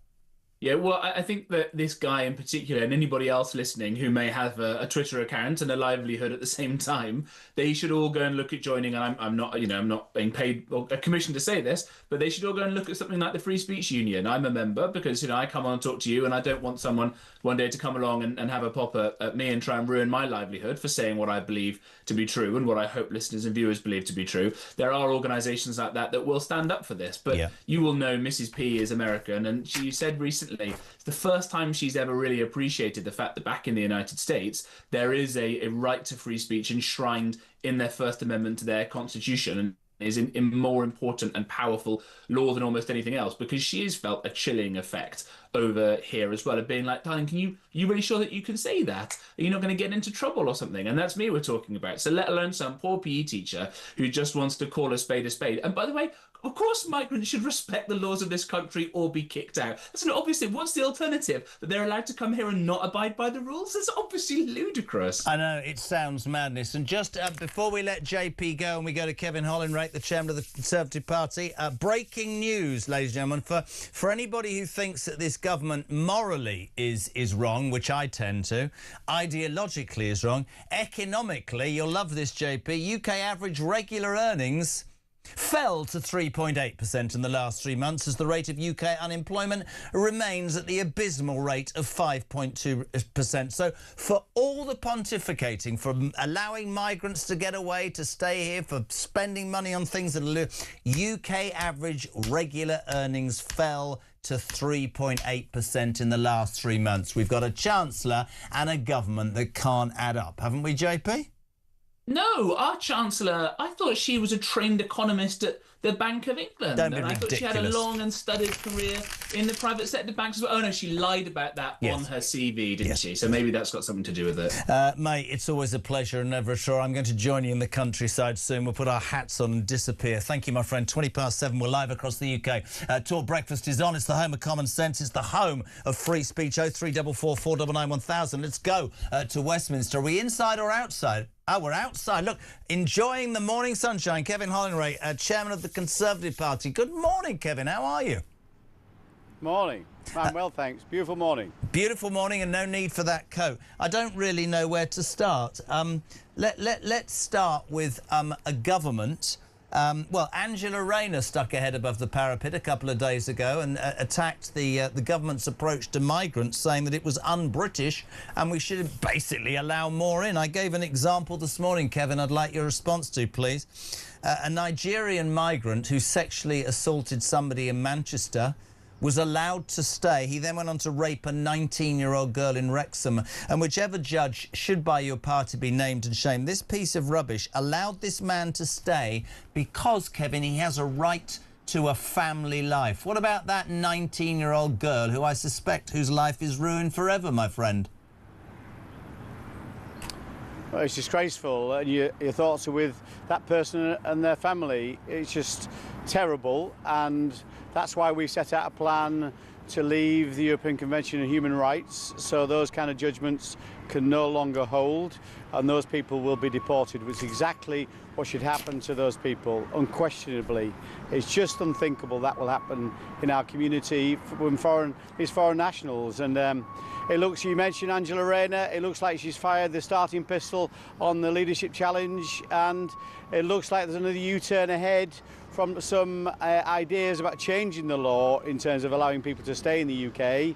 Yeah, well, I think that this guy in particular, and anybody else listening who may have a Twitter account and a livelihood at the same time, they should all go and look at joining. And I'm not, I'm not being paid or commissioned to say this, but they should all go and look at something like the Free Speech Union. I'm a member because I come on and talk to you, and I don't want someone one day to come along and have a pop at me and try and ruin my livelihood for saying what I believe to be true and what I hope listeners and viewers believe to be true. There are organisations like that will stand up for this, but you will know Mrs. P is American, and she said recently it's the first time she's ever really appreciated the fact that back in the United States there is a right to free speech enshrined in their First Amendment to their Constitution, and is in more important and powerful law than almost anything else, because she has felt a chilling effect over here as well of being like, darling, you really sure that you can say that? Are you not going to get into trouble or something? And that's me we're talking about. So let alone some poor PE teacher who just wants to call a spade a spade. And by the way, of course migrants should respect the laws of this country or be kicked out. That's not obviously, what's the alternative? That they're allowed to come here and not abide by the rules? It's obviously ludicrous. I know, it sounds madness. And just before we let JP go and we go to Kevin Hollinrake, the chairman of the Conservative Party, breaking news, ladies and gentlemen, for anybody who thinks that this government morally is wrong, which I tend to, ideologically is wrong, economically, you'll love this, JP, UK average regular earnings fell to 3.8% in the last 3 months as the rate of UK unemployment remains at the abysmal rate of 5.2%. So for all the pontificating, for allowing migrants to get away, to stay here, for spending money on things that are UK average regular earnings fell to 3.8% in the last 3 months. We've got a Chancellor and a government that can't add up, haven't we, JP? No, our Chancellor, I thought she was a trained economist at the Bank of England. Don't be and I thought she had a long and studied career in the private sector banks as well. Oh, no, she lied about that on her CV, didn't she? So maybe that's got something to do with it. Mate, it's always a pleasure and never a chore. I'm going to join you in the countryside soon. We'll put our hats on and disappear. Thank you, my friend. 7:20, we're live across the UK. Talk Breakfast is on. It's the home of common sense. It's the home of free speech. 0344 499 1000. Let's go to Westminster. Are we inside or outside? Oh, we're outside. Look, enjoying the morning sunshine. Kevin Hollinrake, chairman of the Conservative Party. Good morning, Kevin. How are you? Morning. I'm well, thanks. Beautiful morning. Beautiful morning, and no need for that coat. I don't really know where to start. Let's start with a government. Well, Angela Rayner stuck her head above the parapet a couple of days ago and attacked the government's approach to migrants, saying that it was un-British and we should basically allow more in. I gave an example this morning, Kevin, I'd like your response to, please. A Nigerian migrant who sexually assaulted somebody in Manchester was allowed to stay. He then went on to rape a 19-year-old girl in Wrexham. And whichever judge should by your party be named and shamed, this piece of rubbish allowed this man to stay because, Kevin, he has a right to a family life. What about that 19-year-old girl who I suspect whose life is ruined forever, my friend? Well, it's disgraceful, and your thoughts are with that person and their family. It's just terrible, and that's why we set out a plan to leave the European Convention on Human Rights, so those kind of judgments can no longer hold, and those people will be deported, which is exactly what should happen to those people, unquestionably. It's just unthinkable that will happen in our community when these foreign nationals. And it looks, you mentioned Angela Rayner, it looks like she's fired the starting pistol on the leadership challenge, and it looks like there's another U-turn ahead from some ideas about changing the law in terms of allowing people to stay in the UK,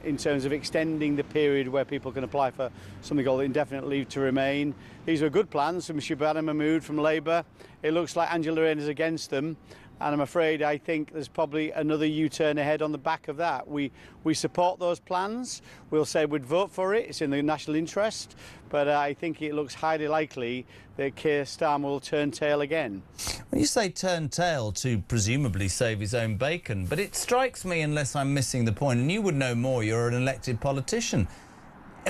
in terms of extending the period where people can apply for something called indefinite leave to remain. These were good plans from Shabana Mahmood from Labour. It looks like Angela Rayner is against them, and I'm afraid I think there's probably another U-turn ahead on the back of that. We support those plans. We'll say we'd vote for it. It's in the national interest, but I think it looks highly likely that Keir Starmer will turn tail again. When you say turn tail, to presumably save his own bacon, but it strikes me, unless I'm missing the point, and you would know more, you're an elected politician,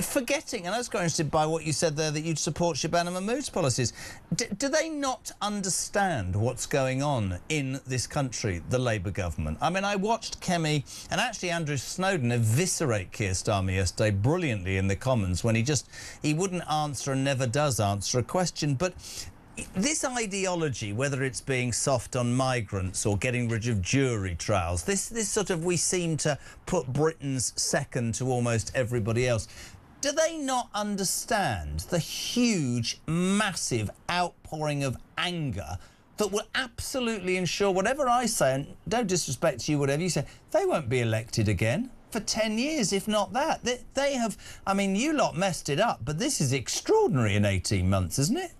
forgetting, and I was interested by what you said there, that you'd support Shabana Mahmood's policies. Do they not understand what's going on in this country, the Labour government? I mean, I watched Kemi and actually Andrew Snowden eviscerate Keir Starmer yesterday brilliantly in the Commons when he wouldn't answer and never does answer a question. But This ideology, whether it's being soft on migrants or getting rid of jury trials, this sort of, we seem to put Britons second to almost everybody else. Do they not understand the huge, massive outpouring of anger that will absolutely ensure whatever I say, and don't disrespect you, whatever you say, they won't be elected again for 10 years, if not that. They have, I mean, you lot messed it up, but this is extraordinary in 18 months, isn't it?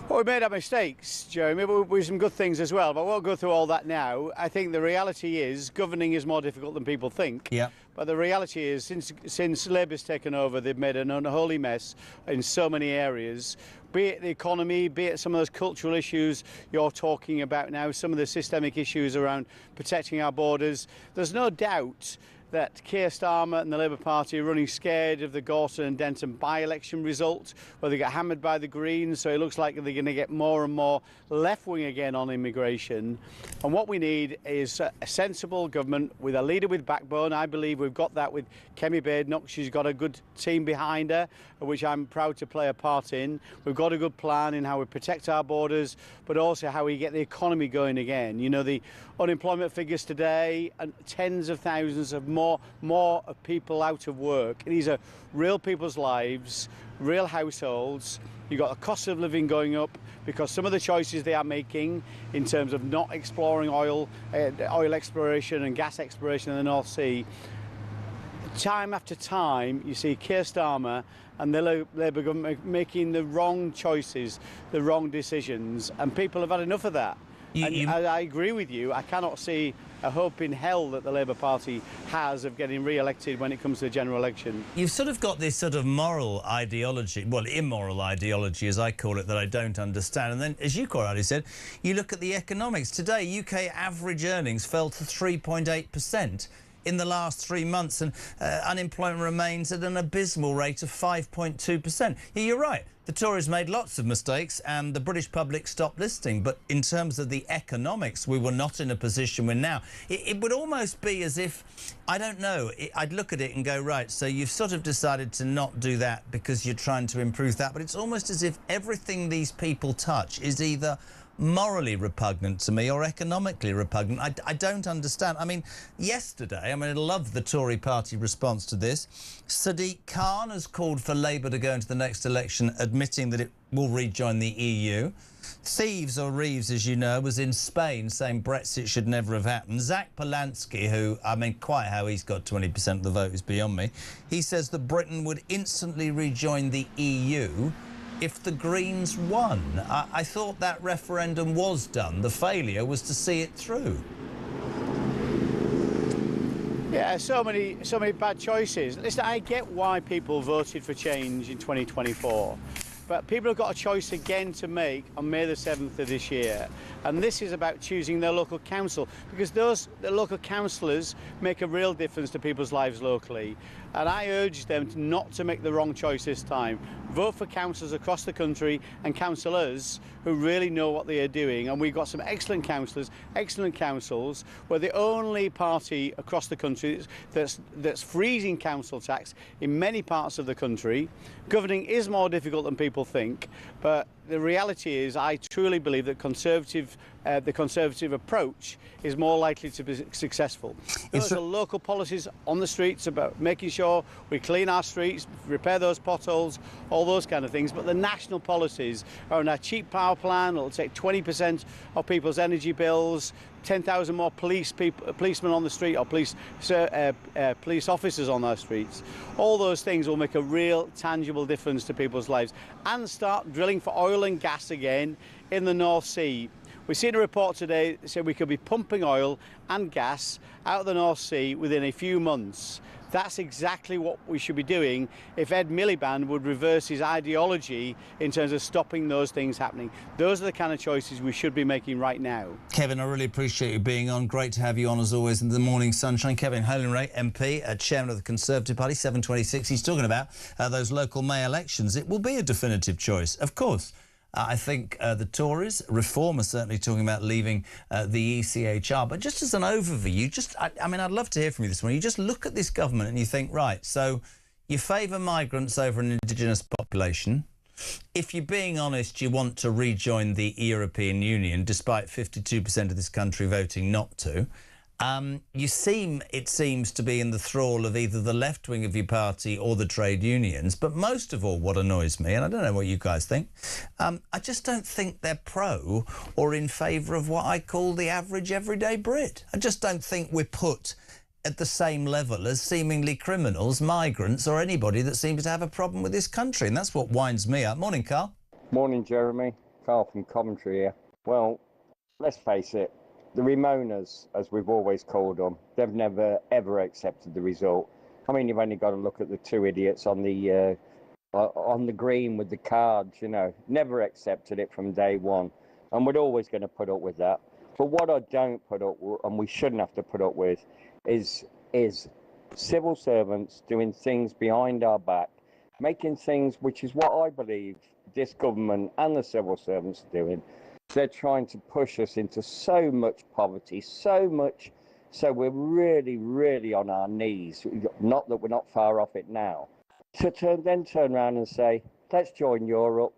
Well, we made our mistakes, Jeremy, but with some good things as well. But I won't go through all that now. I think the reality is governing is more difficult than people think. Yeah. But the reality is, since Labour's taken over, they've made an unholy mess in so many areas. Be it the economy, be it some of those cultural issues you're talking about now, some of the systemic issues around protecting our borders. There's no doubt that Keir Starmer and the Labour Party are running scared of the Gorton and Denton by-election result, where they get hammered by the Greens, so it looks like they're going to get more and more left-wing again on immigration. And what we need is a sensible government with a leader with backbone. I believe we've got that with Kemi Badenoch. She's got a good team behind her, which I'm proud to play a part in. We've got a good plan in how we protect our borders, but also how we get the economy going again. You know, the unemployment figures today, and tens of thousands of more of people out of work. These are real people's lives, real households. You've got the cost of living going up because some of the choices they are making in terms of not exploring oil exploration and gas exploration in the North Sea. Time after time, you see Keir Starmer and the Labour government making the wrong choices, the wrong decisions, and people have had enough of that. I agree with you. I cannot see a hope in hell that the Labour Party has of getting re-elected when it comes to the general election. You've sort of got this sort of moral ideology, well, immoral ideology, as I call it, that I don't understand. And then, as you quite rightly said, you look at the economics. Today, UK average earnings fell to 3.8%. in the last 3 months, and unemployment remains at an abysmal rate of 5.2%. Yeah, you're right. The Tories made lots of mistakes and the British public stopped listening. But in terms of the economics, we were not in a position we're now. It would almost be as if, I don't know, I'd look at it and go, right, so you've sort of decided to not do that because you're trying to improve that. But it's almost as if everything these people touch is either morally repugnant to me or economically repugnant. I don't understand. I mean, yesterday, I love the Tory party response to this. Sadiq Khan has called for Labour to go into the next election, admitting that it will rejoin the EU. Thieves, or Reeves, as you know, was in Spain saying Brexit should never have happened. Zach Polanski, who, quite how he's got 20% of the vote is beyond me. He says that Britain would instantly rejoin the EU if the Greens won. I thought that referendum was done. The failure was to see it through. Yeah, so many bad choices. Listen, I get why people voted for change in 2024. But people have got a choice again to make on May the 7th of this year. And this is about choosing their local council, because the local councillors make a real difference to people's lives locally. And I urge them not to make the wrong choice this time. Vote for councillors across the country and councillors who really know what they are doing. And we've got some excellent councillors, excellent councils. We're the only party across the country that's freezing council tax in many parts of the country. Governing is more difficult than people think, but the reality is I truly believe that the Conservative approach is more likely to be successful. Those are local policies on the streets about making sure we clean our streets, repair those potholes, all those kind of things. But the national policies are on our cheap power plan. It'll take 20% of people's energy bills, 10,000 more policemen on the street, or police officers on our streets. All those things will make a real tangible difference to people's lives, and start drilling for oil and gas again in the North Sea. We've seen a report today that said we could be pumping oil and gas out of the North Sea within a few months. That's exactly what we should be doing if Ed Miliband would reverse his ideology in terms of stopping those things happening. Those are the kind of choices we should be making right now. Kevin, I really appreciate you being on. Great to have you on, as always, in the morning sunshine. Kevin Holinray, MP, chairman of the Conservative Party, 726. He's talking about those local May elections. It will be a definitive choice, of course. I think the Tories, Reform, are certainly talking about leaving the ECHR. But just as an overview, I'd love to hear from you this morning. You just look at this government and you think, right, so you favour migrants over an indigenous population. if you're being honest, you want to rejoin the European Union, despite 52% of this country voting not to. It seems to be in the thrall of either the left wing of your party or the trade unions. But most of all, what annoys me, and I don't know what you guys think, I just don't think they're pro or in favour of what I call the average everyday Brit. I just don't think we're put at the same level as seemingly criminals, migrants or anybody that seems to have a problem with this country. And that's what winds me up. Morning, Carl. Morning, Jeremy. Carl from Coventry here. Well, let's face it. The Remoaners, as we've always called them, they've never, ever accepted the result. I mean, you've only got to look at the two idiots on the green with the cards, you know. Never accepted it from day one. And we're always going to put up with that. But what I don't put up with, and we shouldn't have to put up with, is civil servants doing things behind our back, making things, which is what I believe this government and the civil servants are doing. They're trying to push us into so much poverty, so much, so we're really, really on our knees. Not that we're not far off it now. To then turn around and say, let's join Europe,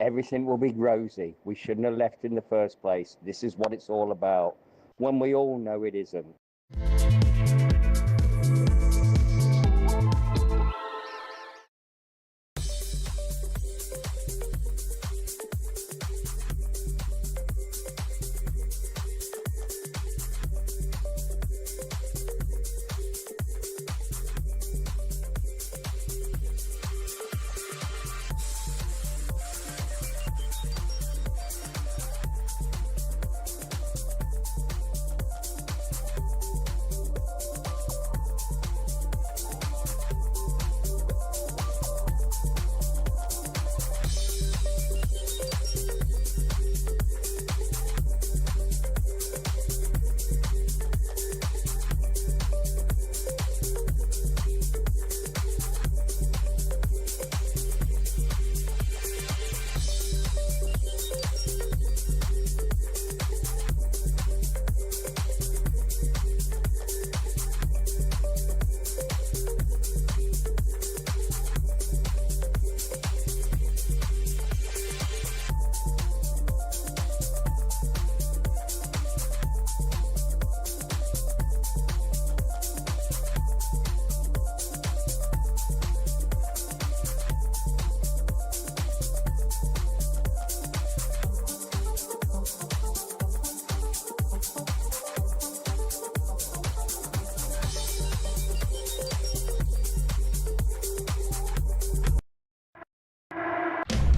everything will be rosy. We shouldn't have left in the first place. This is what it's all about, when we all know it isn't.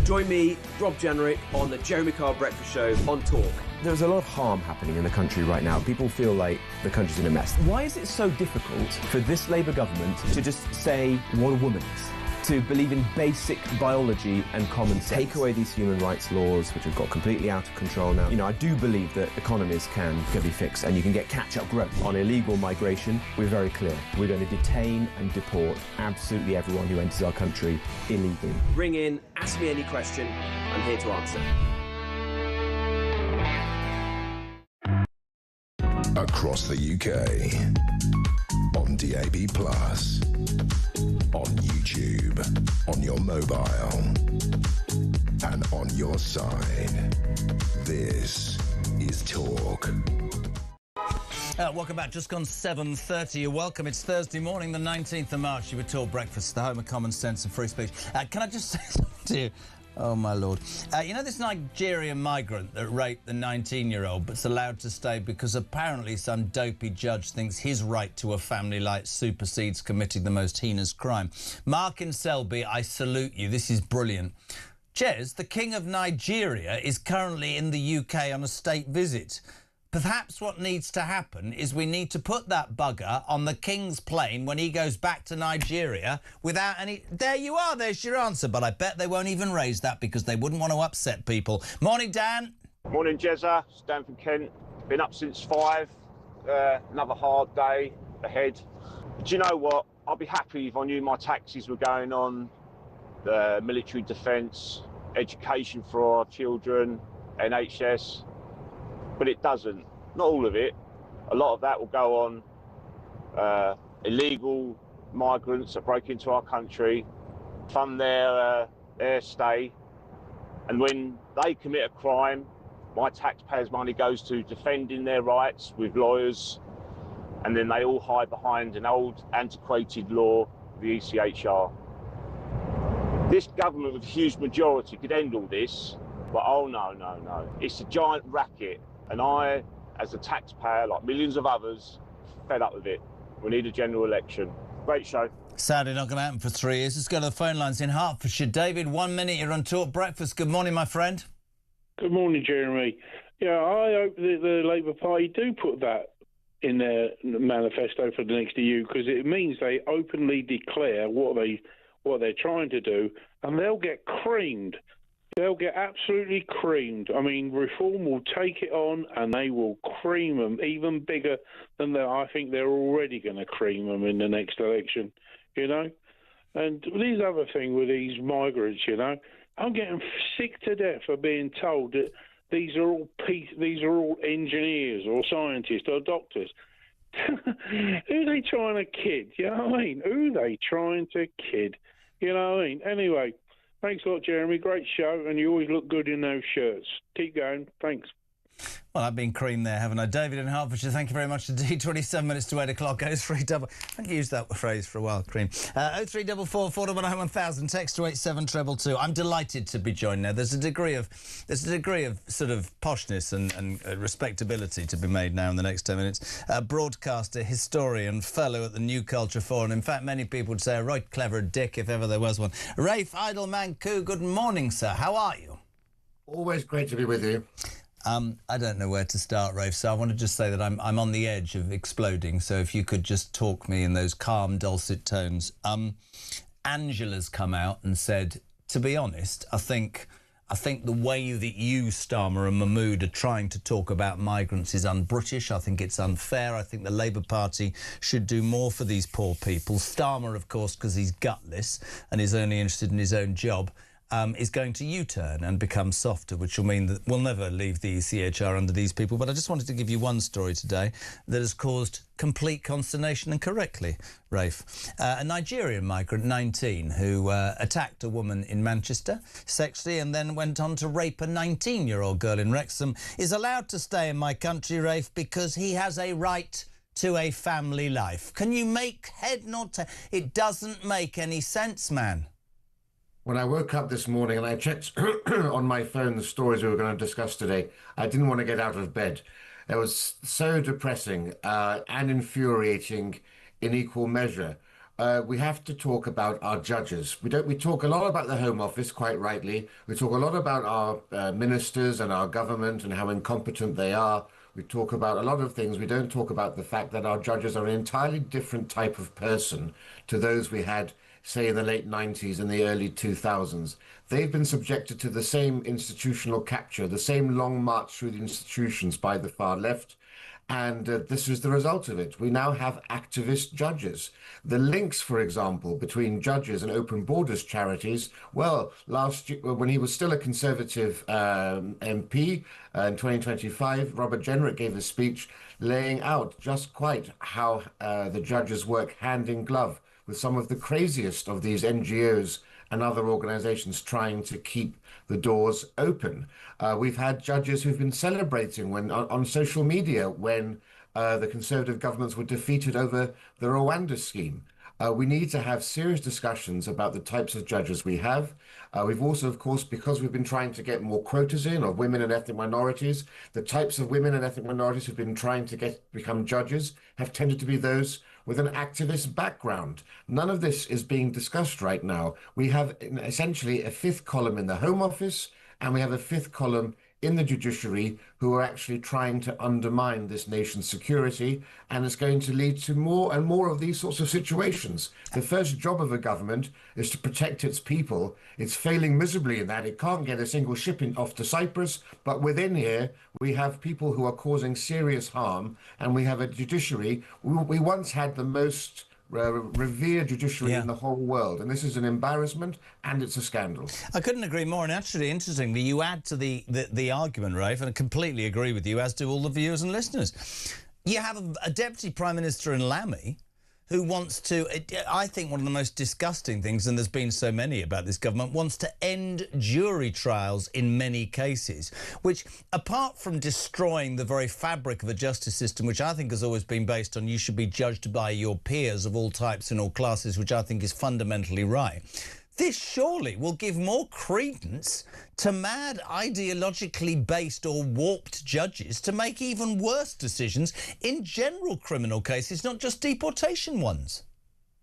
Join me, Rob Jenrick, on the Jeremy Carr Breakfast Show on Talk. There's a lot of harm happening in the country right now. People feel like the country's in a mess. Why is it so difficult for this Labour government to just say what a woman is? To believe in basic biology and common sense. Take away these human rights laws, which have got completely out of control now. You know, I do believe that economies can be fixed and you can get catch-up growth. On illegal migration, we're very clear. We're going to detain and deport absolutely everyone who enters our country illegally. Ring in, ask me any question. I'm here to answer. Across the UK, on DAB+, on YouTube, on your mobile, and on your side. This is Talk. Welcome back. Just gone 7:30. You're welcome. It's Thursday morning, the 19th of March. You were Talk Breakfast, the home of common sense and free speech. Can I just say something to you? Oh, my Lord. You know this Nigerian migrant that raped the 19-year-old but's allowed to stay because apparently some dopey judge thinks his right to a family life supersedes committing the most heinous crime? Mark in Selby, I salute you. This is brilliant. Jez, the King of Nigeria, is currently in the UK on a state visit. Perhaps what needs to happen is we need to put that bugger on the King's plane when he goes back to Nigeria without any... There you are, there's your answer, but I bet they won't even raise that because they wouldn't want to upset people. Morning, Dan. Morning, Jezza. It's Dan from Kent. Been up since 5. Another hard day ahead. Do you know what? I'd be happy if I knew my taxes were going on military defence, education for our children, NHS. But it doesn't. Not all of it. A lot of that will go on illegal migrants that break into our country, fund their stay, And when they commit a crime, my taxpayers' money goes to defending their rights with lawyers, and then they all hide behind an old antiquated law, the ECHR. This government with a huge majority could end all this, but oh no. It's a giant racket, and I, as a taxpayer, like millions of others, fed up with it. We need a general election. Great show. Sadly not going to happen for 3 years. Let's go to the phone lines in Hertfordshire. David, 1 minute, you're on Talk Breakfast. Good morning, my friend. Good morning, Jeremy. Yeah, I hope that the Labour Party do put that in their manifesto for the next EU, because it means they openly declare what they're trying to do, and they'll get creamed. They'll get absolutely creamed. I mean, Reform will take it on, and they will cream them even bigger than I think they're already going to cream them in the next election, you know? And these other thing with these migrants, you know, I'm getting sick to death of being told that these are all engineers or scientists or doctors. Who are they trying to kid? You know what I mean? Who are they trying to kid? You know what I mean? Anyway, thanks a lot, Jeremy. Great show, and you always look good in those shirts. Keep going. Thanks. Well, I've been creamed there, haven't I? David in Hertfordshire, thank you very much indeed. 27 minutes to 8 o'clock. 0344. I haven't used that phrase for a while, cream. 0344 419 1000. Text to 87222. I'm delighted to be joined now. There's a degree of sort of poshness and respectability to be made now in the next 10 minutes. Broadcaster, historian, fellow at the New Culture Forum. In fact, many people would say a right clever dick if ever there was one. Rafe Idleman-Coo, good morning, sir. How are you? Always great to be with you. I don't know where to start, Rafe, so I want to just say that I'm on the edge of exploding, so if you could just talk me in those calm, dulcet tones. Angela's come out and said, to be honest, I think the way that you, Starmer, and Mahmood are trying to talk about migrants is un-British. I think it's unfair. I think the Labour Party should do more for these poor people. Starmer, of course, because he's gutless and is only interested in his own job, is going to U-turn and become softer, which will mean that we'll never leave the ECHR under these people. But I just wanted to give you one story today that has caused complete consternation, and correctly, Rafe. A Nigerian migrant, 19, who attacked a woman in Manchester sexually and then went on to rape a 19-year-old girl in Wrexham, is allowed to stay in my country, Rafe, because he has a right to a family life. Can you make head nor tail? It doesn't make any sense, man. When I woke up this morning and I checked on my phone the stories we were going to discuss today, I didn't want to get out of bed. It was so depressing and infuriating in equal measure. We have to talk about our judges. We talk a lot about the Home Office, quite rightly. We talk a lot about our ministers and our government and how incompetent they are. We talk about a lot of things. We don't talk about the fact that our judges are an entirely different type of person to those we had, say, in the late 90s and the early 2000s. They've been subjected to the same institutional capture, the same long march through the institutions by the far left, and this is the result of it. We now have activist judges. The links, for example, between judges and open borders charities, well, last year, when he was still a Conservative MP in 2025, Robert Jenrick gave a speech laying out just quite how the judges work hand in glove with some of the craziest of these NGOs and other organizations trying to keep the doors open. We've had judges who've been celebrating when on social media when the Conservative governments were defeated over the Rwanda scheme. We need to have serious discussions about the types of judges we have. We've also, of course, because we've been trying to get more quotas in of women and ethnic minorities, the types of women and ethnic minorities who've been trying to become judges have tended to be those with an activist background. None of this is being discussed right now. We have essentially a fifth column in the Home Office, and we have a fifth column in the judiciary who are actually trying to undermine this nation's security, and it's going to lead to more and more of these sorts of situations. The first job of a government is to protect its people. It's failing miserably in that. It can't get a single ship off to Cyprus, but within here we have people who are causing serious harm, and we have a judiciary. We once had the most revered judiciary in the whole world, and this is an embarrassment and it's a scandal. I couldn't agree more, and actually, interestingly, you add to the argument, Rafe, and I completely agree with you, as do all the viewers and listeners. You have a Deputy Prime Minister in Lammy who wants to, I think one of the most disgusting things, and there's been so many about this government, wants to end jury trials in many cases, which, apart from destroying the very fabric of a justice system, which I think has always been based on you should be judged by your peers of all types and all classes, which I think is fundamentally right, this surely will give more credence to mad, ideologically based or warped judges to make even worse decisions in general criminal cases, not just deportation ones.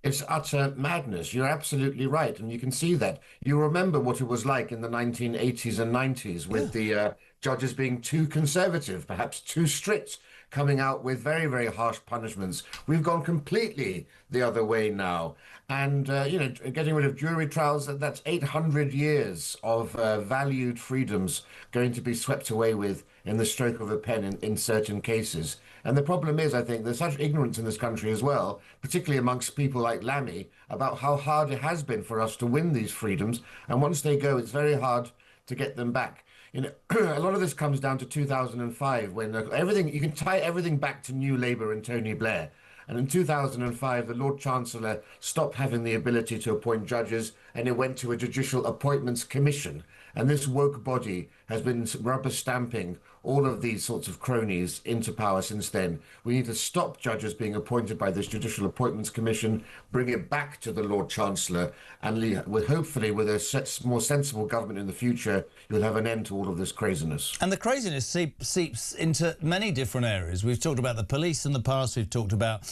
It's utter madness. You're absolutely right, and you can see that. You remember what it was like in the 1980s and 90s with the judges being too conservative, perhaps too strict, coming out with very, very harsh punishments. We've gone completely the other way now. And, you know, getting rid of jury trials, that's 800 years of valued freedoms going to be swept away with in the stroke of a pen in certain cases. And the problem is, I think, there's such ignorance in this country as well, particularly amongst people like Lammy, about how hard it has been for us to win these freedoms. And once they go, it's very hard to get them back. You know, a lot of this comes down to 2005, when you can tie everything back to New Labour and Tony Blair. And in 2005, the Lord Chancellor stopped having the ability to appoint judges, and it went to a Judicial Appointments Commission. And this woke body has been rubber stamping all of these sorts of cronies into power since then. We need to stop judges being appointed by this Judicial Appointments Commission, bring it back to the Lord Chancellor, and hopefully with a more sensible government in the future, you'll have an end to all of this craziness. And the craziness seeps into many different areas. We've talked about the police in the past. We've talked about,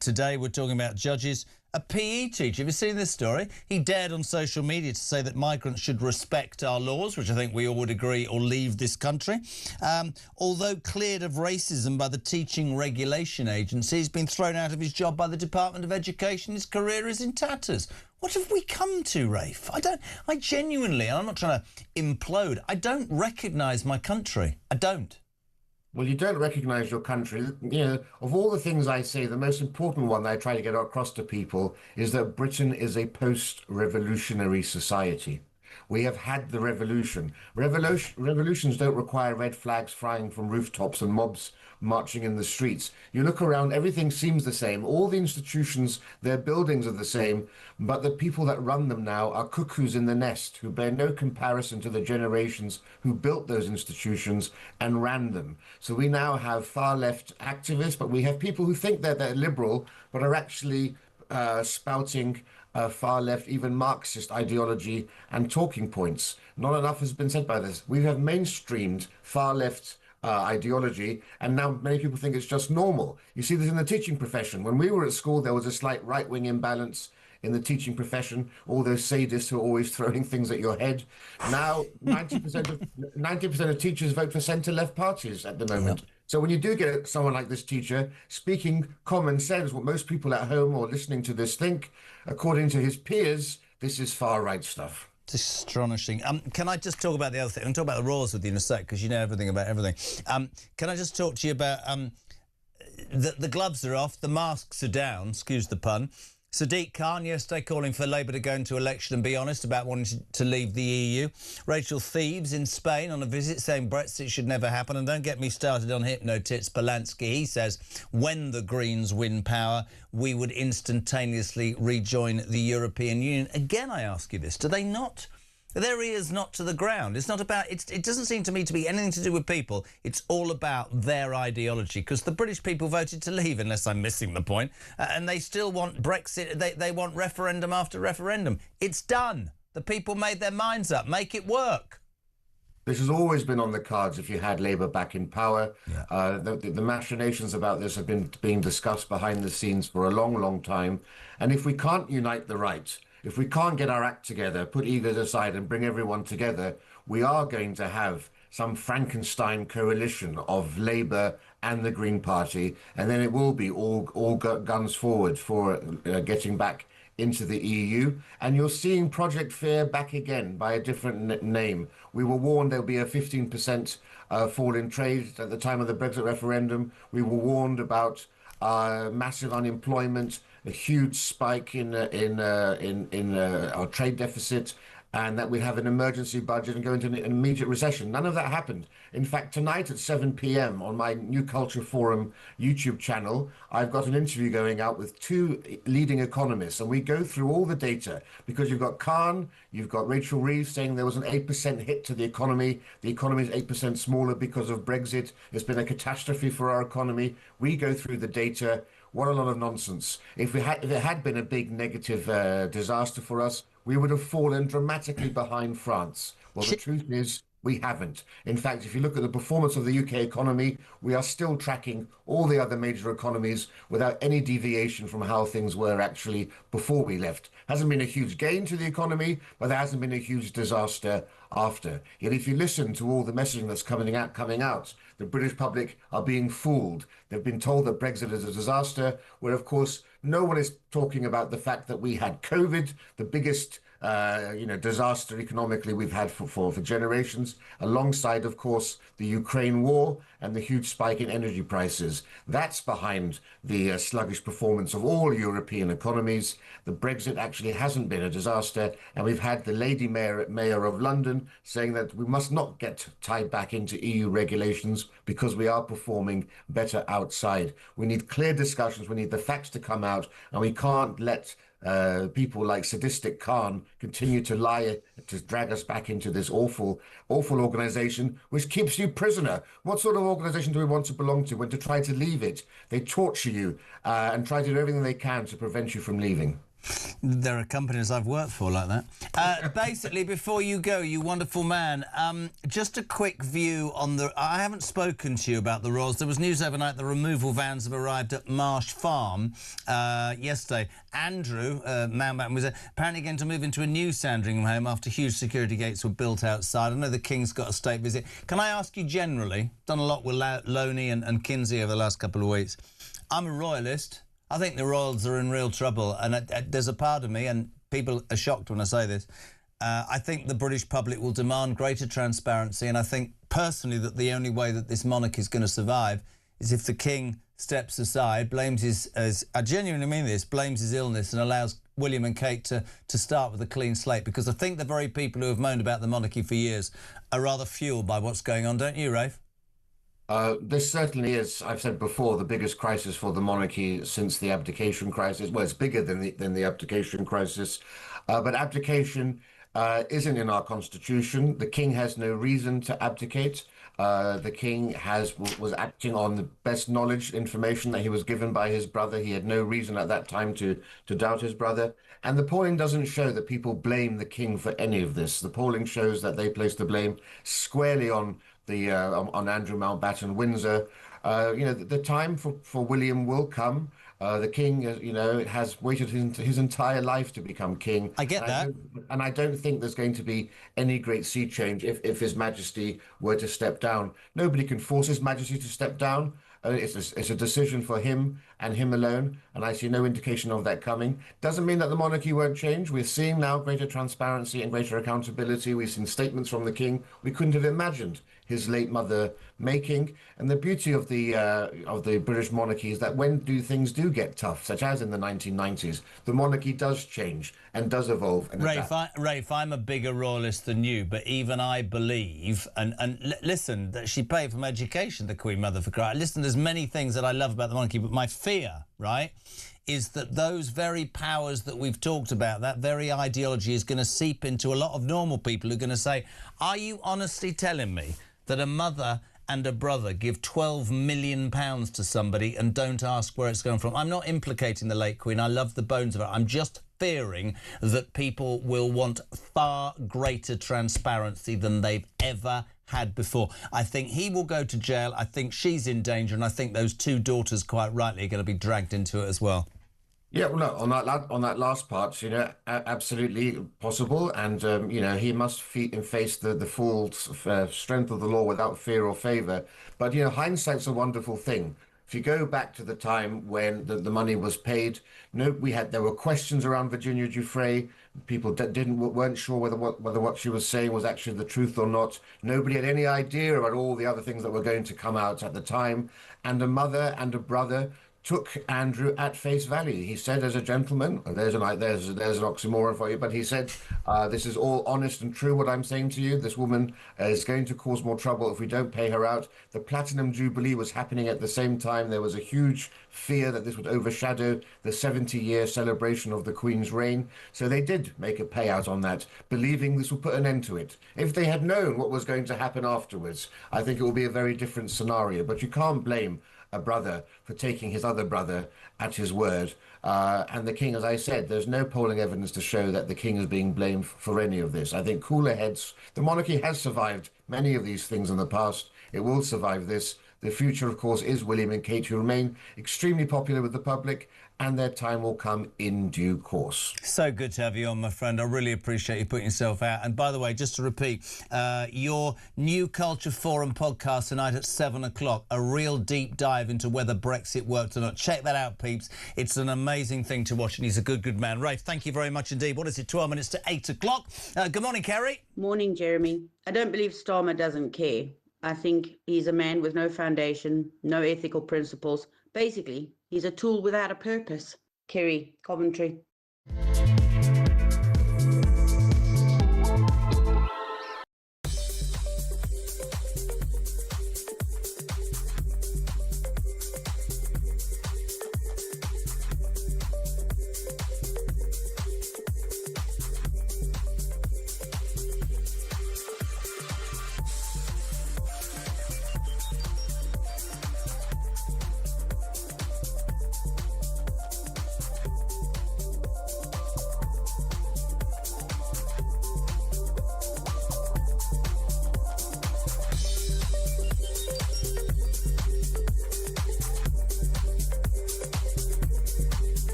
today we're talking about judges. A PE teacher, have you seen this story? He dared on social media to say that migrants should respect our laws, which I think we all would agree, or leave this country. Although cleared of racism by the Teaching Regulation Agency, he's been thrown out of his job by the Department of Education. His career is in tatters. What have we come to, Rafe? I genuinely, and I'm not trying to implode, I don't recognise my country. I don't. Well, you don't recognise your country. You know, of all the things I say, the most important one that I try to get across to people is that Britain is a post-revolutionary society. We have had the revolution. Revolutions don't require red flags flying from rooftops and mobs marching in the streets. You look around, everything seems the same. All the institutions, their buildings are the same, but the people that run them now are cuckoos in the nest who bear no comparison to the generations who built those institutions and ran them. So we now have far-left activists, but we have people who think they're liberal, but are actually spouting far-left, even Marxist ideology and talking points. Not enough has been said by this. We have mainstreamed far-left ideology, and now many people think it's just normal. You see this in the teaching profession. When we were at school, there was a slight right-wing imbalance in the teaching profession, all those sadists who are always throwing things at your head. Now, 90% of teachers vote for centre-left parties at the moment. Yep. So when you do get someone like this teacher speaking common sense, what most people at home or listening to this think, according to his peers, this is far-right stuff. It's astonishing. Can I just talk about the other thing? I'm going to talk about the Royals with you in a sec, because you know everything about everything. Can I just talk to you about the gloves are off, the masks are down, excuse the pun. Sadiq Khan yesterday calling for Labour to go into election and be honest about wanting to leave the EU. Rachel Thieves in Spain on a visit saying Brexit should never happen. And don't get me started on hypno-tits Polanski. He says when the Greens win power, we would instantaneously rejoin the European Union. Again, I ask you this, do they not? Their ears not to the ground. It's not about, it doesn't seem to me to be anything to do with people. It's all about their ideology, because the British people voted to leave, unless I'm missing the point, and they still want Brexit. They want referendum after referendum. It's done. The people made their minds up. Make it work. This has always been on the cards if you had Labour back in power. Yeah. The machinations about this have been being discussed behind the scenes for a long, long time. And if we can't unite the right, if we can't get our act together, put egos aside and bring everyone together, we are going to have some Frankenstein coalition of Labour and the Green Party, and then it will be all guns forward for getting back into the EU. And you're seeing Project Fear back again by a different name. We were warned there'll be a 15% fall in trade at the time of the Brexit referendum. We were warned about massive unemployment, a huge spike in our trade deficit, and that we'd have an emergency budget and go into an immediate recession. None of that happened. In fact, tonight at 7 p.m. on my New Culture Forum YouTube channel, I've got an interview going out with two leading economists, and we go through all the data, because you've got Khan, you've got Rachel Reeves saying there was an 8% hit to the economy. The economy is 8% smaller because of Brexit. It's been a catastrophe for our economy. We go through the data. What a lot of nonsense. If it had been a big negative disaster for us, we would have fallen dramatically behind France. Well, the truth is, we haven't. In fact, if you look at the performance of the UK economy, we are still tracking all the other major economies without any deviation from how things were actually before we left. Hasn't been a huge gain to the economy, but there hasn't been a huge disaster after. Yet if you listen to all the messaging that's coming out, the British public are being fooled. They've been told that Brexit is a disaster, where of course no one is talking about the fact that we had COVID, the biggest disaster economically we've had for generations, alongside, of course, the Ukraine war and the huge spike in energy prices. That's behind the sluggish performance of all European economies. The Brexit actually hasn't been a disaster, and we've had the Lady Mayor of London saying that we must not get tied back into EU regulations because we are performing better outside. We need clear discussions, we need the facts to come out, and we can't let people like sadistic Khan continue to lie to drag us back into this awful organization which keeps you prisoner. What sort of organization do we want to belong to when to try to leave it? They torture you and try to do everything they can to prevent you from leaving. There are companies I've worked for like that. Basically, before you go, you wonderful man, just a quick view on the... I haven't spoken to you about the Royals. There was news overnight the removal vans have arrived at Marsh Farm yesterday. Andrew Mountbatten was apparently going to move into a new Sandringham home after huge security gates were built outside. I know the King's got a state visit. Can I ask you generally, done a lot with Loney and Kinsey over the last couple of weeks. I'm a royalist. I think the Royals are in real trouble, and there's a part of me, and people are shocked when I say this, I think the British public will demand greater transparency, and I think personally that the only way that this monarchy is going to survive is if the King steps aside, blames his, I genuinely mean this, blames his illness and allows William and Kate to start with a clean slate, because I think the very people who have moaned about the monarchy for years are rather fueled by what's going on, don't you, Rafe? This certainly is, I've said before, the biggest crisis for the monarchy since the abdication crisis. Well, it's bigger than the abdication crisis, but abdication isn't in our constitution. The King has no reason to abdicate. The King was acting on the best knowledge, information that he was given by his brother. He had no reason at that time to doubt his brother. And the polling doesn't show that people blame the King for any of this. The polling shows that they place the blame squarely on Andrew Mountbatten Windsor. The time for William will come. The King, has waited his entire life to become king. I get that. And I don't think there's going to be any great sea change if His Majesty were to step down. Nobody can force His Majesty to step down. It's a decision for him and him alone, and I see no indication of that coming. Doesn't mean that the monarchy won't change. We're seeing now greater transparency and greater accountability. We've seen statements from the King we couldn't have imagined his late mother making. And the beauty of the British monarchy is that when things do get tough, such as in the 1990s, the monarchy does change and does evolve. And Rafe, I'm a bigger royalist than you, but even I believe, and listen, that she paid for my education, the Queen Mother, for crying. Listen, there's many things that I love about the monarchy, but my fear, right, is that those very powers that we've talked about, that very ideology is going to seep into a lot of normal people who are going to say, are you honestly telling me that a mother and a brother give £12 million to somebody and don't ask where it's going from? I'm not implicating the late Queen. I love the bones of her. I'm just fearing that people will want far greater transparency than they've ever had before. I think he will go to jail. I think she's in danger, and I think those two daughters, quite rightly, are going to be dragged into it as well. Yeah, well, no, on that last part, absolutely possible, and he must face the full strength of the law without fear or favour. But hindsight's a wonderful thing. If you go back to the time when the money was paid, there were questions around Virginia Giuffre. People weren't sure whether what she was saying was actually the truth or not. Nobody had any idea about all the other things that were going to come out at the time. And a mother and a brother took Andrew at face value. He said, as a gentleman, there's an oxymoron for you, but he said, this is all honest and true what I'm saying to you. This woman is going to cause more trouble if we don't pay her out. The Platinum Jubilee was happening at the same time. There was a huge fear that this would overshadow the 70-year celebration of the Queen's reign. So they did make a payout on that, believing this would put an end to it. If they had known what was going to happen afterwards, I think it would be a very different scenario. But you can't blame a brother for taking his other brother at his word. And the King, as I said, there's no polling evidence to show that the King is being blamed for any of this. I think cooler heads, the monarchy has survived many of these things in the past. It will survive this. The future, of course, is William and Kate, who remain extremely popular with the public, and their time will come in due course. So good to have you on, my friend. I really appreciate you putting yourself out. And by the way, just to repeat, your New Culture Forum podcast tonight at 7 o'clock, a real deep dive into whether Brexit worked or not. Check that out, peeps. It's an amazing thing to watch, and he's a good, good man. Rafe, thank you very much indeed. What is it, 12 minutes to 8 o'clock? Good morning, Kerry. Morning, Jeremy. I don't believe Starmer doesn't care. I think he's a man with no foundation, no ethical principles. Basically, he's a tool without a purpose. Kerry, Coventry.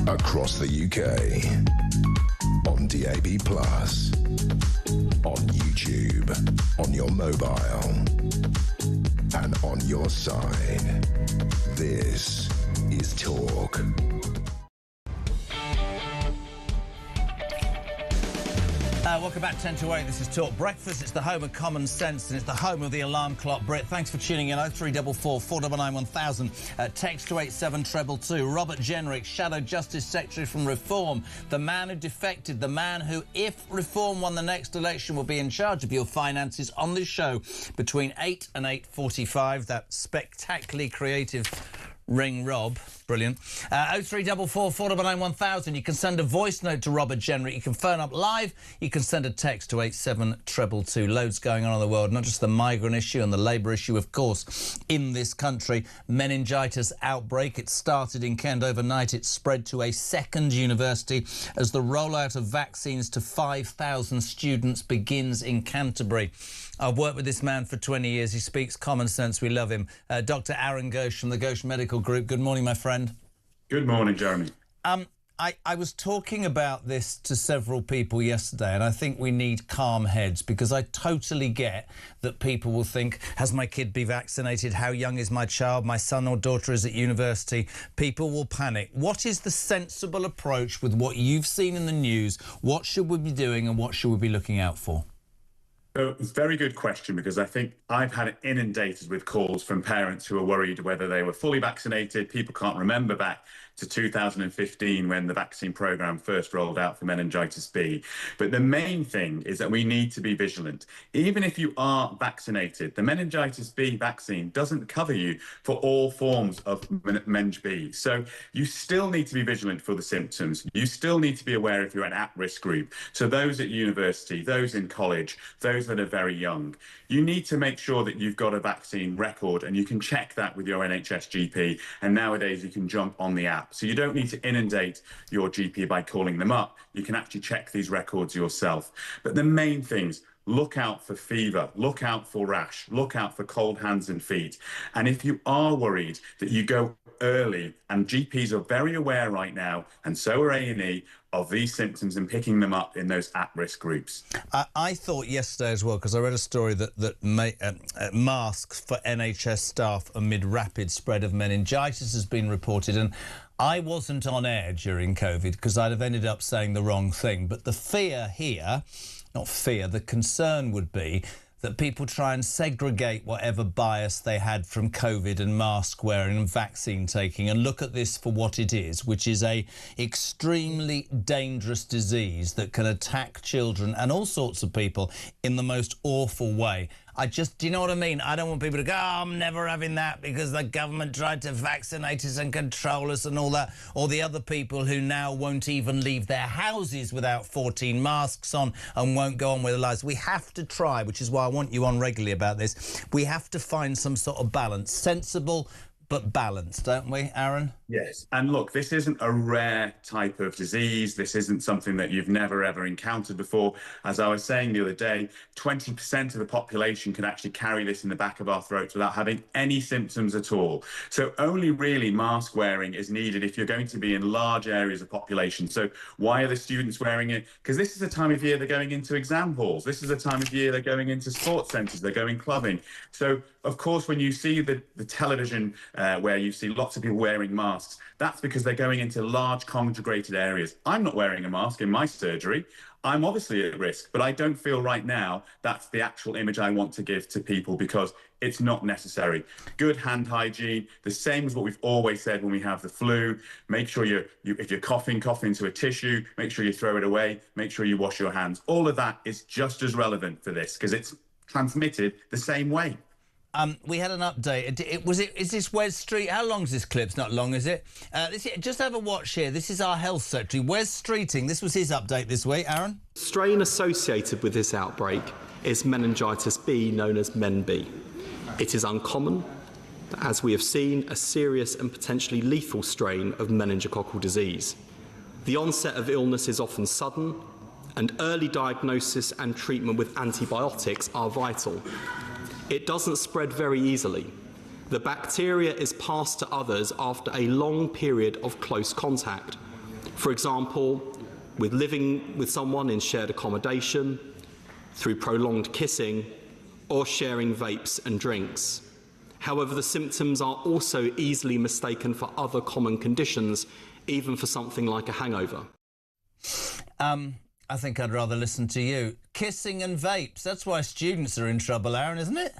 Across the UK, on DAB+, on YouTube, on your mobile, and on your side. This is Talk. Welcome back, 10 to 8. This is Talk Breakfast. It's the home of common sense, and it's the home of the alarm clock. Brit, thanks for tuning in. 0344 499 1000. Text to 87222. Robert Jenrick, Shadow Justice Secretary from Reform. The man who defected. The man who, if Reform won the next election, will be in charge of your finances on this show between 8 and 8:45. That spectacularly creative ring Rob. Brilliant. 0344 499 1000. You can send a voice note to Robert Jenrick. You can phone up live. You can send a text to 87222. Loads going on in the world, not just the migrant issue and the Labour issue, of course, in this country. Meningitis outbreak. It started in Kent overnight. It spread to a second university as the rollout of vaccines to 5,000 students begins in Canterbury. I've worked with this man for 20 years. He speaks common sense. We love him. Dr. Aaron Ghosh from the Ghosh Medical Group. Good morning, my friend. Good morning, Jeremy. I was talking about this to several people yesterday, and I think we need calm heads, because I totally get that people will think, has my kid been vaccinated? How young is my child? My son or daughter is at university. People will panic. What is the sensible approach with what you've seen in the news? What should we be doing and what should we be looking out for? So, very good question, because I think I've had it inundated with calls from parents who are worried whether they were fully vaccinated. People can't remember back to 2015 when the vaccine programme first rolled out for meningitis B. But the main thing is that we need to be vigilant. Even if you are vaccinated, the meningitis B vaccine doesn't cover you for all forms of Meng B. So you still need to be vigilant for the symptoms. You still need to be aware if you're an at-risk group. So those at university, those in college, those those that are very young. You need to make sure that you've got a vaccine record, and you can check that with your NHS GP. And nowadays you can jump on the app. So you don't need to inundate your GP by calling them up. You can actually check these records yourself. But the main things, look out for fever, look out for rash, look out for cold hands and feet. And if you are worried, that you go early, and GPs are very aware right now, and so are A&E, of these symptoms and picking them up in those at-risk groups. I thought yesterday as well, because I read a story that masks for NHS staff amid rapid spread of meningitis has been reported, and I wasn't on air during COVID because I'd have ended up saying the wrong thing. But the fear here, not fear, the concern would be that people try and segregate whatever bias they had from COVID and mask wearing and vaccine taking and look at this for what it is, which is a extremely dangerous disease that can attack children and all sorts of people in the most awful way. Do you know what I mean? I don't want people to go, oh, I'm never having that because the government tried to vaccinate us and control us and all that. Or the other people who now won't even leave their houses without 14 masks on and won't go on with their lives. We have to try, which is why I want you on regularly about this. We have to find some sort of balance, sensible but balanced, don't we, Aaron? Yes. And look, this isn't a rare type of disease. This isn't something that you've never, ever encountered before. As I was saying the other day, 20% of the population can actually carry this in the back of our throats without having any symptoms at all. So only really mask wearing is needed if you're going to be in large areas of population. So why are the students wearing it? Because this is the time of year they're going into exam halls. This is the time of year they're going into sports centres. They're going clubbing. So, of course, when you see the television where you see lots of people wearing masks, that's because they're going into large congregated areas. I'm not wearing a mask in my surgery. I'm obviously at risk, but I don't feel right now that's the actual image I want to give to people because it's not necessary. Good hand hygiene, the same as what we've always said when we have the flu. Make sure if you're coughing, cough into a tissue, make sure you throw it away, make sure you wash your hands. All of that is just as relevant for this because it's transmitted the same way. We had an update. Is this Wes Street? How long is this clip? It's not long, is it? Just have a watch here. This is our Health Secretary, Wes Streeting. This was his update this week. Aaron? Strain associated with this outbreak is meningitis B, known as Men-B. It is uncommon, as we have seen, a serious and potentially lethal strain of meningococcal disease. The onset of illness is often sudden, and early diagnosis and treatment with antibiotics are vital. It doesn't spread very easily. The bacteria is passed to others after a long period of close contact. For example, with living with someone in shared accommodation, through prolonged kissing, or sharing vapes and drinks. However, the symptoms are also easily mistaken for other common conditions, even for something like a hangover. I think I'd rather listen to you. Kissing and vapes, that's why students are in trouble, Aaron, isn't it?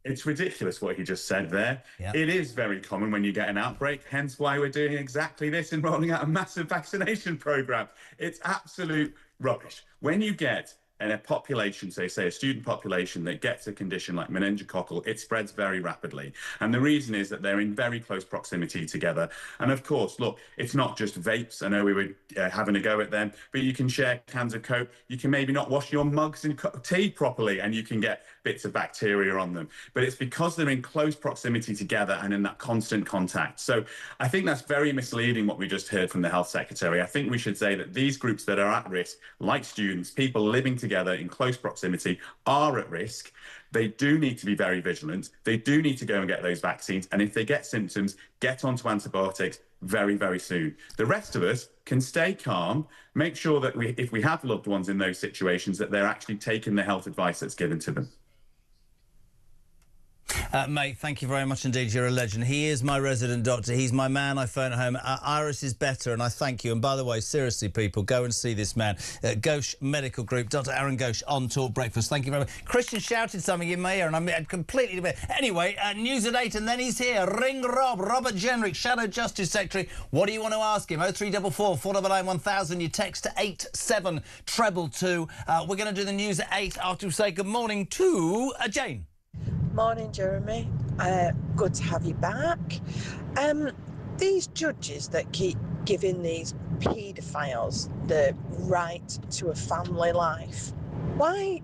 It's ridiculous what he just said there. Yeah. It is very common when you get an outbreak, hence why we're doing exactly this and rolling out a massive vaccination programme. It's absolute rubbish. When you get in a population, say a student population that gets a condition like meningococcal, it spreads very rapidly. And the reason is that they're in very close proximity together. And of course, look, it's not just vapes. I know we were having a go at them, but you can share cans of Coke. You can maybe not wash your mugs and tea properly and you can get bits of bacteria on them. But it's because they're in close proximity together and in that constant contact. So I think that's very misleading what we just heard from the Health Secretary. I think we should say that these groups that are at risk, like students, people living together in close proximity, are at risk. They do need to be very vigilant. They do need to go and get those vaccines. And if they get symptoms, get onto antibiotics very, very soon. The rest of us can stay calm, make sure that if we have loved ones in those situations, that they're actually taking the health advice that's given to them. Mate, thank you very much indeed. You're a legend. He is my resident doctor. He's my man. I phone at home. Iris is better, and I thank you. And by the way, seriously, people, go and see this man. Ghosh Medical Group, Dr. Aaron Ghosh on Talk Breakfast. Thank you very much. Christian shouted something in my ear, and I'm completely... Anyway, news at 8, and then he's here. Ring Robert Jenrick, Shadow Justice Secretary. What do you want to ask him? 0344 499 1000. You text to 87222. We're going to do the news at 8 after we say good morning to Jane. Morning, Jeremy. Good to have you back. These judges that keep giving these paedophiles the right to a family life, why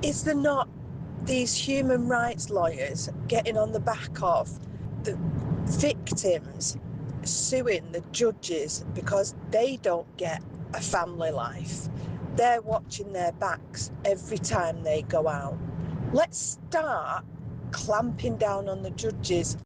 is there not these human rights lawyers getting on the back of the victims suing the judges because they don't get a family life? They're watching their backs every time they go out. Let's start clamping down on the judges.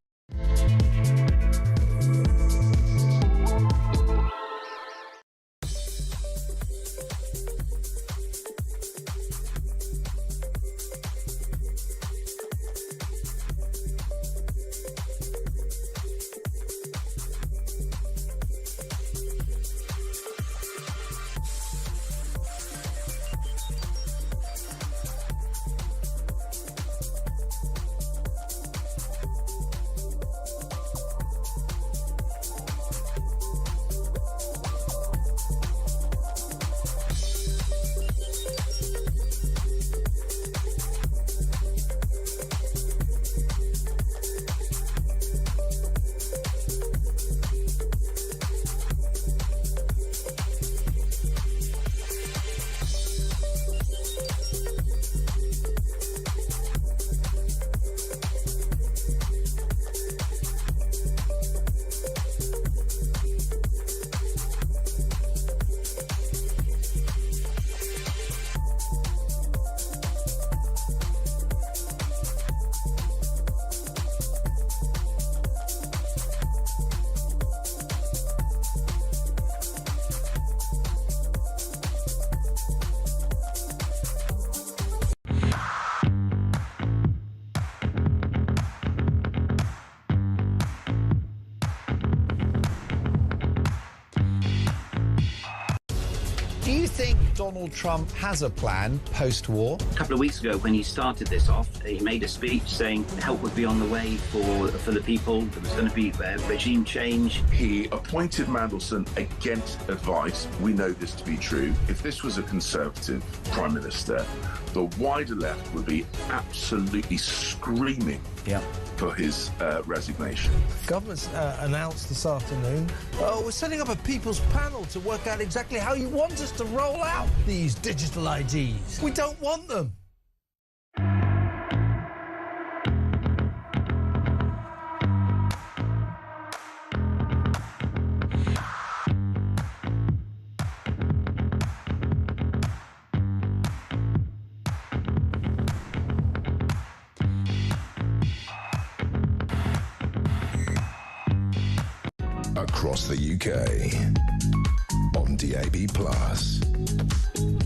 Do you think Donald Trump has a plan post-war? A couple of weeks ago, when he started this off, he made a speech saying help would be on the way for the people. There was going to be regime change. He appointed Mandelson against advice. We know this to be true. If this was a Conservative Prime Minister, the wider left would be absolutely screaming for his resignation. Government's announced this afternoon, we're setting up a people's panel to work out exactly how you want us to roll out these digital IDs. We don't want them. Across the UK, on DAB+,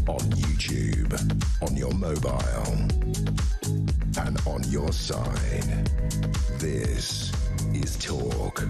on YouTube, on your mobile, and on your side. This is Talk.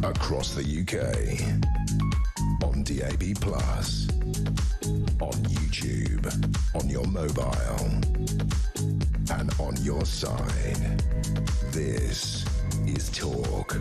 Across the UK, on DAB+, on YouTube, on your mobile, and on your side. This is Talk.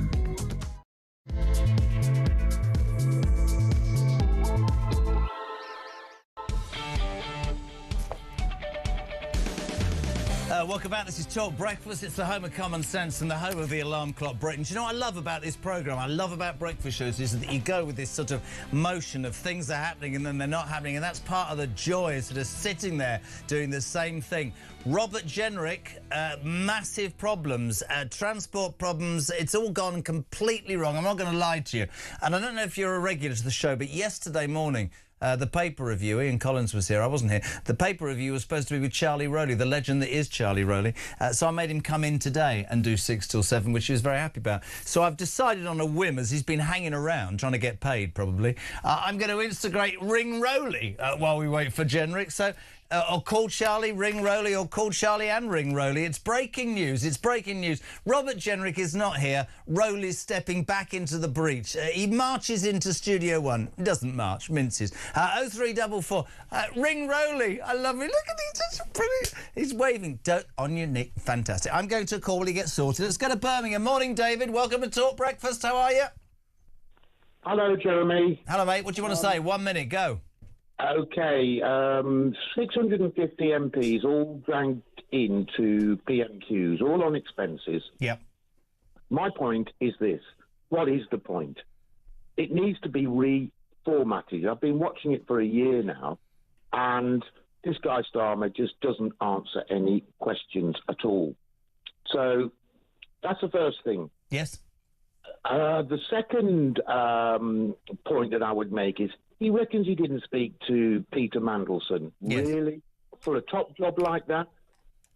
Welcome back. This is Talk Breakfast. It's the home of common sense and the home of the alarm clock Britain. Do you know what I love about this programme? I love about breakfast shows is that you go with this sort of motion of things are happening and then they're not happening, and that's part of the joy, sort of sitting there doing the same thing. Robert Jenrick, massive problems, transport problems. It's all gone completely wrong. I'm not going to lie to you. And I don't know if you're a regular to the show, but yesterday morning, the paper review, Ian Collins was here, I wasn't here. The paper review was supposed to be with Charlie Rowley, the legend that is Charlie Rowley. So I made him come in today and do 6 till 7, which he was very happy about. So I've decided on a whim, as he's been hanging around, trying to get paid probably, I'm going to instigate Ring Rowley while we wait for Jenrick. So or call Charlie, ring Rowley, or call Charlie and ring Rowley. It's breaking news. It's breaking news. Robert Jenrick is not here. Rowley's stepping back into the breach. He marches into Studio 1. Doesn't march, minces. 0344. Ring Rowley. I love him. Look at him. Such a brilliant. He's waving. On your nick. Fantastic. I'm going to call. He gets sorted. Let's go to Birmingham. Morning, David. Welcome to Talk Breakfast. How are you? Hello, Jeremy. Hello, mate. What do you want to say? 1 minute. Go. Okay, 650 MPs all dragged into PMQs, all on expenses. Yep. My point is this. What is the point? It needs to be reformatted. I've been watching it for a year now, and this guy Starmer just doesn't answer any questions at all. So that's the first thing. Yes. The second point that I would make is he reckons he didn't speak to Peter Mandelson. Yes. Really? For a top job like that?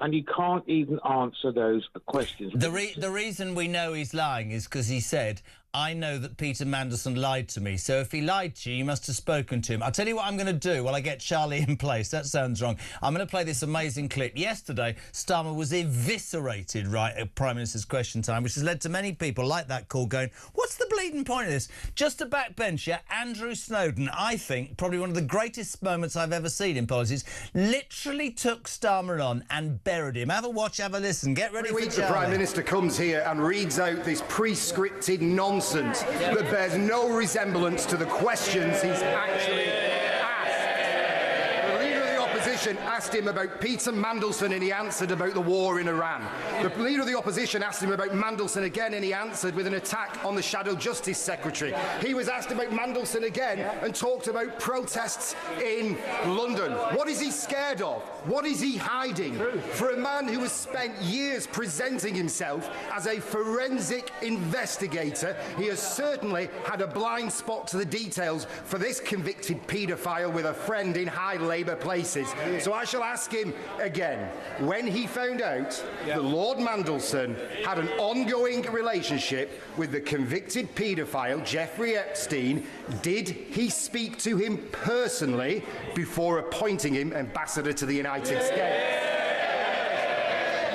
And he can't even answer those questions. The reason we know he's lying is because he said, I know that Peter Mandelson lied to me. So if he lied to you, you must have spoken to him. I'll tell you what I'm going to do while I get Charlie in place. That sounds wrong. I'm going to play this amazing clip. Yesterday, Starmer was eviscerated right at Prime Minister's Question Time, which has led to many people like that call going, what's the bleeding point of this? Just a backbencher, Andrew Snowden, I think, probably one of the greatest moments I've ever seen in politics, literally took Starmer on and buried him. Have a watch, have a listen. Get ready for Charlie. The Prime Minister comes here and reads out this pre-scripted nonsense that bears no resemblance to the questions he's actually asked. The Leader of the Opposition asked him about Peter Mandelson and he answered about the war in Iran. The Leader of the Opposition asked him about Mandelson again and he answered with an attack on the Shadow Justice Secretary. He was asked about Mandelson again and talked about protests in London. What is he scared of? What is he hiding? For a man who has spent years presenting himself as a forensic investigator, he has certainly had a blind spot to the details for this convicted paedophile with a friend in high Labour places. So I shall ask him again, when he found out that Lord Mandelson had an ongoing relationship with the convicted paedophile Jeffrey Epstein, did he speak to him personally before appointing him ambassador to the United States?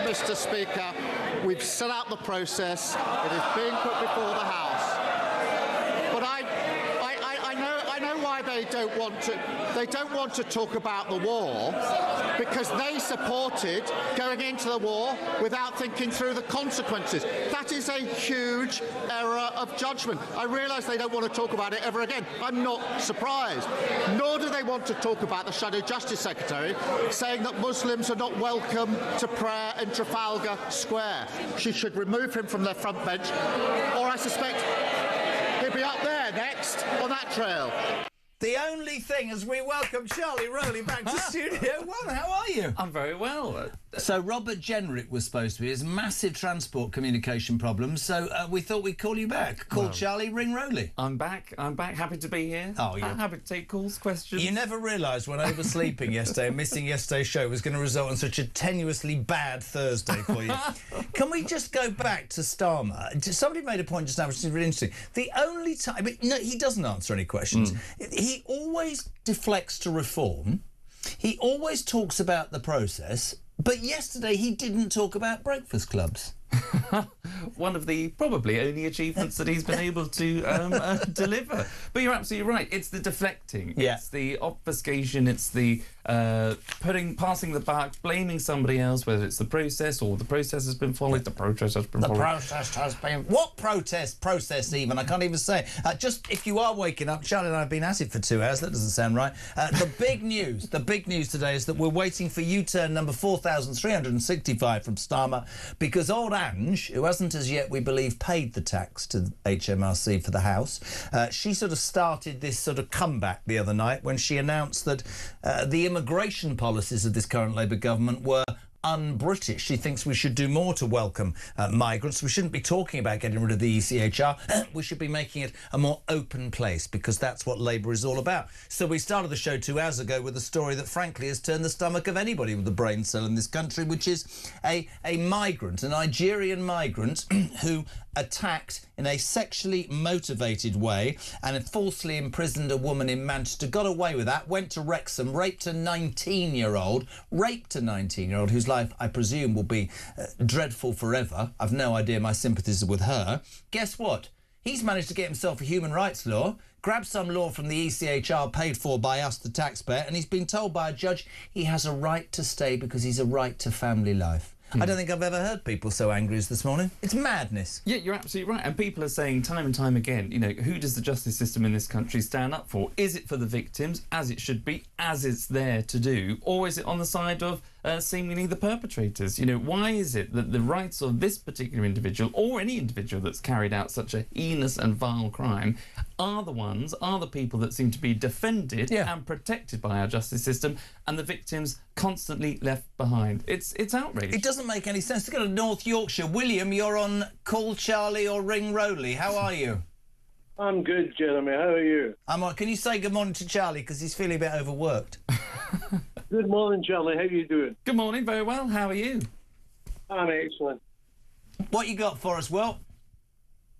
Mr. Speaker, we've set out the process. It is being put before the House. But I know why they don't want to. They don't want to talk about the war because they supported going into the war without thinking through the consequences. That is a huge error of judgment. I realise they don't want to talk about it ever again. I'm not surprised. Nor do they want to talk about the Shadow Justice Secretary saying that Muslims are not welcome to prayer in Trafalgar Square. She should remove him from their front bench, or I suspect he'll be up there next on that trail. The only thing as we welcome Charlie Rowley back to Studio One. How are you? I'm very well. So Robert Jenrick was supposed to be. There's massive transport communication problems, so we thought we'd call you back. Call Charlie, ring Rowley. I'm back. Happy to be here. Oh, yeah. Happy to take calls, questions. You never realised when oversleeping yesterday and missing yesterday's show was going to result in such a tenuously bad Thursday for you. Can we just go back to Starmer? Somebody made a point just now, which is really interesting. The only time... I mean, no, he doesn't answer any questions. He always deflects to reform. He always talks about the process. But yesterday he didn't talk about breakfast clubs. One of the probably only achievements that he's been able to deliver. But you're absolutely right. It's the deflecting. Yeah. It's the obfuscation. It's the passing the buck, blaming somebody else, whether it's the process or the process has been followed. The process has been followed. The process has been... What protest? Process even? I can't even say. Just if you are waking up, Charlie and I have been at it for 2 hours. That doesn't sound right. The big news today is that we're waiting for U-turn number 4,365 from Starmer because old Ange, who hasn't as yet, we believe, paid the tax to HMRC for the house, she sort of started this sort of comeback the other night when she announced that the immigration policies of this current Labour government were un-British. She thinks we should do more to welcome migrants. We shouldn't be talking about getting rid of the ECHR. We should be making it a more open place because that's what Labour is all about. So we started the show 2 hours ago with a story that frankly has turned the stomach of anybody with a brain cell in this country, which is a migrant, a Nigerian migrant who attacked in a sexually motivated way and falsely imprisoned a woman in Manchester, got away with that, went to Wrexham, raped a 19-year-old whose life, I presume, will be dreadful forever. I've no idea, my sympathies are with her. Guess what? He's managed to get himself a human rights law, grabbed some law from the ECHR paid for by us, the taxpayer, and he's been told by a judge he has a right to stay because he's a right to family life. I don't think I've ever heard people so angry as this morning. It's madness. Yeah, you're absolutely right. And people are saying time and time again, you know, who does the justice system in this country stand up for? Is it for the victims, as it should be, as it's there to do, or is it on the side of seemingly the perpetrators? You know, why is it that the rights of this particular individual, or any individual that's carried out such a heinous and vile crime, are the people that seem to be defended and protected by our justice system, and the victims constantly left behind? It's outrageous. It doesn't make any sense. To go to North Yorkshire. William, you're on Call Charlie or Ring Rowley. How are you? I'm good, Jeremy. How are you? I'm all right. Can you say good morning to Charlie, because he's feeling a bit overworked? Good morning, Charlie. How are you doing? Good morning. Very well. How are you? I'm excellent. What you got for us, Will?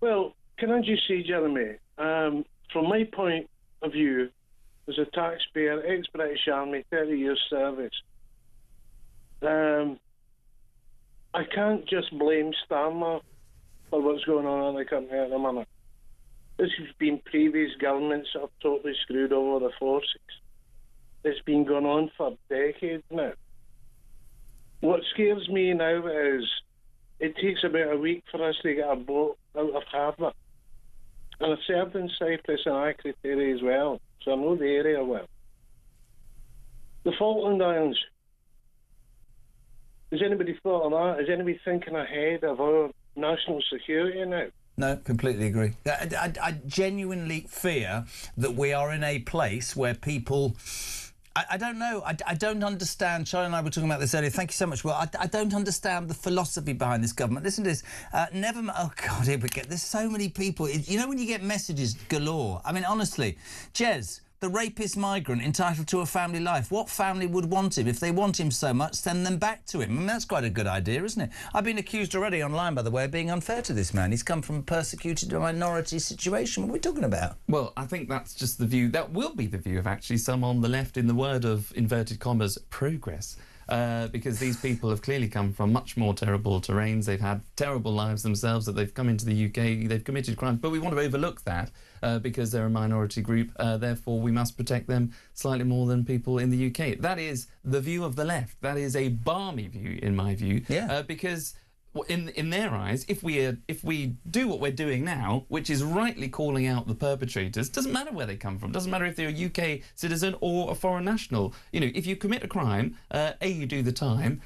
Well, can I just say, Jeremy, from my point of view, as a taxpayer, ex-British Army, 30 years service, I can't just blame Starmer for what's going on in the country at the minute. This has been previous governments that have totally screwed over the forces. It's been going on for decades now. What scares me now is it takes about a week for us to get a boat out of harbour. And I've served in Cyprus and Akrotiri as well, so I know the area well. The Falkland Islands. Has anybody thought of that? Is anybody thinking ahead of our national security now? No, completely agree. I genuinely fear that we are in a place where people... I don't know. I don't understand. Charlie and I were talking about this earlier. Thank you so much, Will. I don't understand the philosophy behind this government. Listen to this. Oh, God, here we go. There's so many people. You know when you get messages galore? I mean, honestly, Jez, the rapist migrant entitled to a family life. What family would want him? If they want him so much, send them back to him. I mean, that's quite a good idea, isn't it? I've been accused already online, by the way, of being unfair to this man. He's come from a persecuted minority situation. What are we talking about? Well, I think that's just the view. That will be the view of actually some on the left, in the word of inverted commas, progress. Because these people have clearly come from much more terrible terrains. They've had terrible lives themselves, that they've come into the UK, they've committed crimes, but we want to overlook that because they're a minority group, therefore we must protect them slightly more than people in the UK. That is the view of the left. That is a balmy view, in my view, because... In their eyes, if we do what we're doing now, which is rightly calling out the perpetrators, doesn't matter where they come from, doesn't matter if they're a UK citizen or a foreign national. You know, if you commit a crime, you do the time,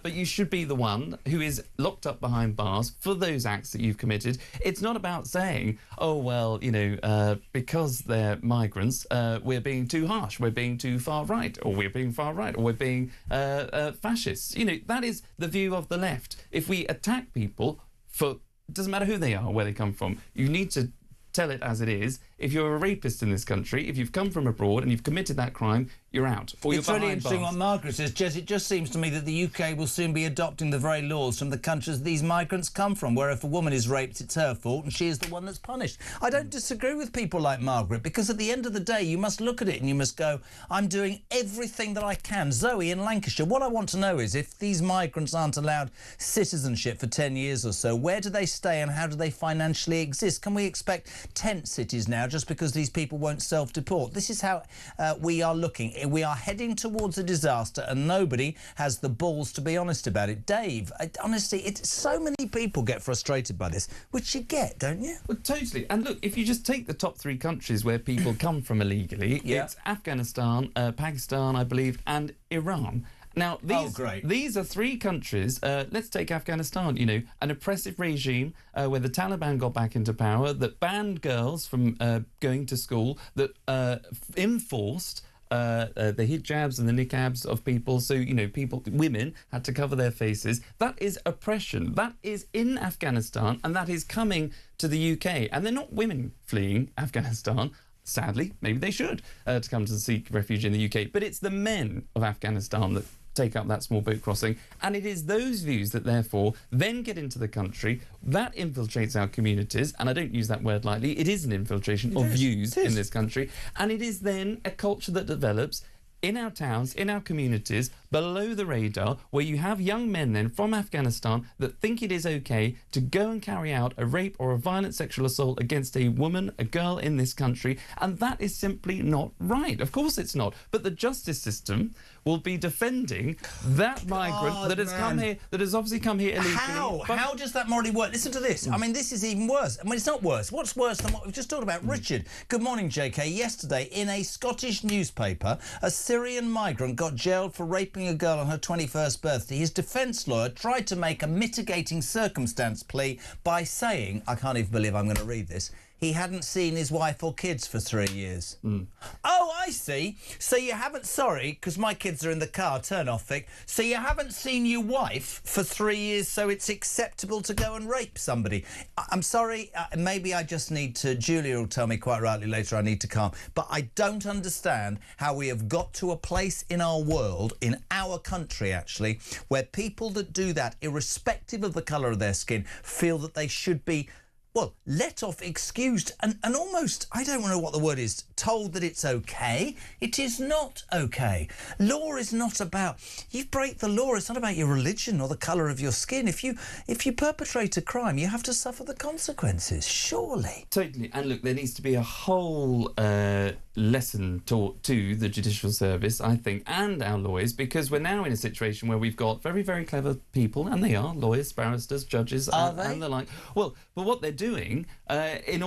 but you should be the one who is locked up behind bars for those acts that you've committed. It's not about saying, oh, well, you know, because they're migrants, we're being too harsh, we're being too far right, or we're being far right, or we're being fascists. You know, that is the view of the left. If we attack people for, doesn't matter who they are or where they come from, you need to tell it as it is. If you're a rapist in this country, if you've come from abroad and you've committed that crime, you're out. Or it's you're really behind interesting bars. what Margaret says. Jess, it just seems to me that the UK will soon be adopting the very laws from the countries these migrants come from, where if a woman is raped, it's her fault and she is the one that's punished. I don't disagree with people like Margaret, because at the end of the day, you must look at it and you must go, I'm doing everything that I can. Zoe in Lancashire, what I want to know is if these migrants aren't allowed citizenship for 10 years or so, where do they stay and how do they financially exist? Can we expect tent cities now just because these people won't self-deport? This is how we are looking. We are heading towards a disaster and nobody has the balls to be honest about it. Dave, honestly, so many people get frustrated by this, which you get, don't you? Well, totally. And look, if you just take the top 3 countries where people come from illegally, it's Afghanistan, Pakistan, I believe, and Iran. Now, these are 3 countries. Let's take Afghanistan, you know, an oppressive regime where the Taliban got back into power, that banned girls from going to school, that enforced the hijabs and the niqabs of people. So, you know, women had to cover their faces. That is oppression. That is in Afghanistan, and that is coming to the UK. And they're not women fleeing Afghanistan. Sadly, maybe they should, to come to seek refuge in the UK. But it's the men of Afghanistan that take up that small boat crossing. And it is those views that, therefore, then get into the country. That infiltrates our communities. And I don't use that word lightly. It is an infiltration of views in this country. And it is then a culture that develops in our towns, in our communities, below the radar, where you have young men then from Afghanistan that think it is okay to go and carry out a rape or a violent sexual assault against a woman, a girl in this country, and that is simply not right. Of course it's not. But the justice system will be defending that migrant that has come here, that has obviously come here illegally. How does that morally work? Listen to this. I mean, this is even worse. I mean, it's not worse. What's worse than what we've just talked about? Richard, good morning, JK. Yesterday, in a Scottish newspaper, a Syrian migrant got jailed for raping a girl on her 21st birthday. His defence lawyer tried to make a mitigating circumstance plea by saying, I can't even believe I'm going to read this, he hadn't seen his wife or kids for 3 years. Oh, I see. So you haven't, sorry, because my kids are in the car, turn off, Vic. So you haven't seen your wife for 3 years, so it's acceptable to go and rape somebody. I'm sorry, maybe I just need to, Julia will tell me quite rightly later I need to calm, but I don't understand how we have got to a place in our world, in our country actually, where people that do that, irrespective of the colour of their skin, feel that they should be, well, let off, excused, and almost, I don't know what the word is, told that it's okay. It is not okay. Law is not about, you break the law, it's not about your religion or the colour of your skin. If you perpetrate a crime, you have to suffer the consequences, surely. Totally. And look, there needs to be a whole lesson taught to the judicial service, I think, and our lawyers, because we're now in a situation where we've got very, very clever people, and they are lawyers, barristers, judges, and the like. Well, but what they're doing, in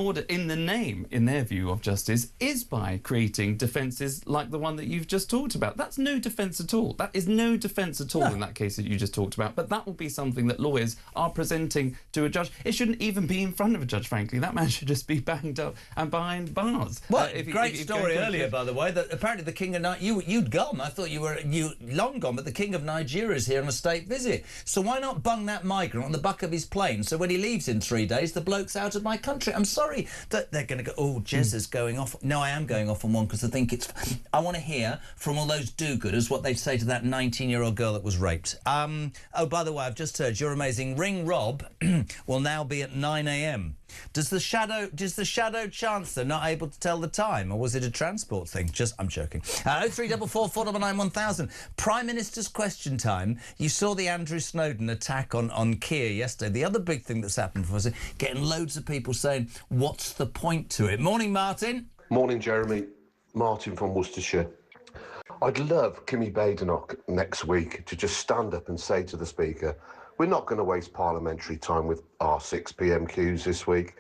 the name, in their view, of justice, is by creating defences like the one that you've just talked about. That's no defence at all. That is no defence at all in that case that you just talked about. But that will be something that lawyers are presenting to a judge. It shouldn't even be in front of a judge, frankly. That man should just be banged up and behind bars. Well, great story earlier, by the way, that apparently the King of you'd gone. I thought you long gone, but the King of Nigeria is here on a state visit. So why not bung that migrant on the back of his plane? So when he leaves in 3 days, the bloke's out of my country. I'm sorry that they're going to go, oh, Jez is going off. No, I am going off on one because I think it's... I want to hear from all those do-gooders what they'd say to that 19-year-old girl that was raped. Oh, by the way, I've just heard you're amazing. Ring Rob will now be at 9 a.m. Does the Shadow Chancellor not able to tell the time, or was it a transport thing? I'm joking. 0344 499 1000. Prime Minister's question time. You saw the Andrew Snowden attack on Keir yesterday. The other big thing that's happened for us is getting loads of people saying, what's the point to it? Morning, Martin. Morning, Jeremy. Martin from Worcestershire. I'd love Kimmy Badenoch next week to just stand up and say to the Speaker, we're not going to waste parliamentary time with our 6 PMQs this week,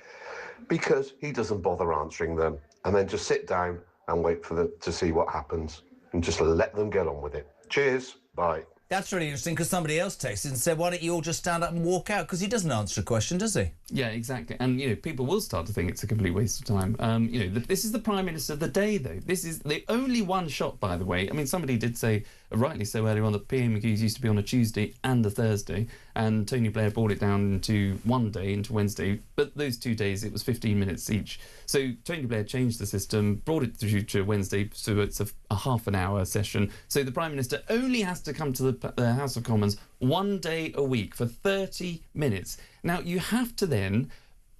because he doesn't bother answering them, and then just sit down and wait to see what happens and just let them get on with it. Cheers. Bye. That's really interesting because somebody else texted and said, why don't you all just stand up and walk out? Because he doesn't answer a question, does he? Yeah, exactly. And, people will start to think it's a complete waste of time. This is the Prime Minister of the day, though. This is the only one shot, by the way. I mean, somebody did say, rightly so earlier on, that PMQs used to be on a Tuesday and a Thursday, and Tony Blair brought it down to one day, into Wednesday. But those 2 days, it was 15 minutes each. So Tony Blair changed the system, brought it through to Wednesday, so it's a half-an-hour session. So the Prime Minister only has to come to the House of Commons 1 day a week for 30 minutes. Now, you have to then,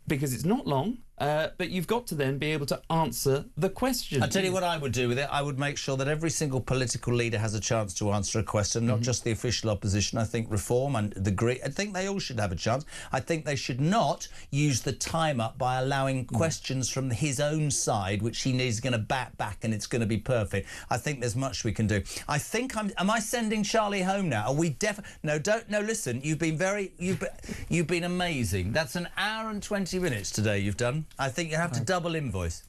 because it's not long, but you've got to then be able to answer the question. I'll tell you what I would do with it. I would make sure that every single political leader has a chance to answer a question, not just the official opposition. I think Reform and the Green, I think they all should have a chance. I think they should not use the time up by allowing questions from his own side, which he is going to bat back and it's going to be perfect. I think there's much we can do. I think am I sending Charlie home now? Are we no, listen, you've been amazing. That's an hour and 20 minutes today you've done. I think you have to double invoice.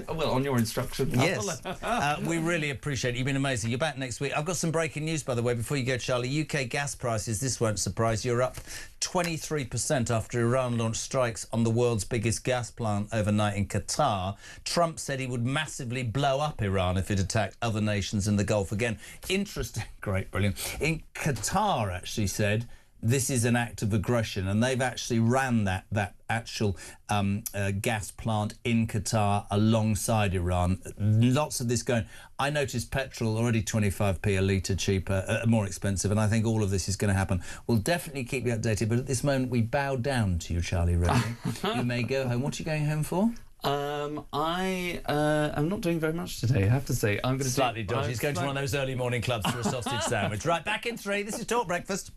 Well, on your instruction. Yes. We really appreciate it. You've been amazing. You're back next week. I've got some breaking news, by the way, before you go, Charlie. UK gas prices, this won't surprise you, are up 23% after Iran launched strikes on the world's biggest gas plant overnight in Qatar. Trump said he would massively blow up Iran if it attacked other nations in the Gulf again. Interesting. Great, brilliant. In Qatar, actually said, this is an act of aggression, and they've actually ran that actual gas plant in Qatar alongside Iran. Lots of this going. I noticed petrol already 25p a litre cheaper, more expensive, and I think all of this is going to happen. We'll definitely keep you updated, but at this moment we bow down to you, Charlie Rowley. You may go home. What are you going home for? I am not doing very much today, I have to say. I'm going to slightly dodgy. He's going to one of those early morning clubs for a sausage sandwich. Right, back in 3. This is Talk Breakfast.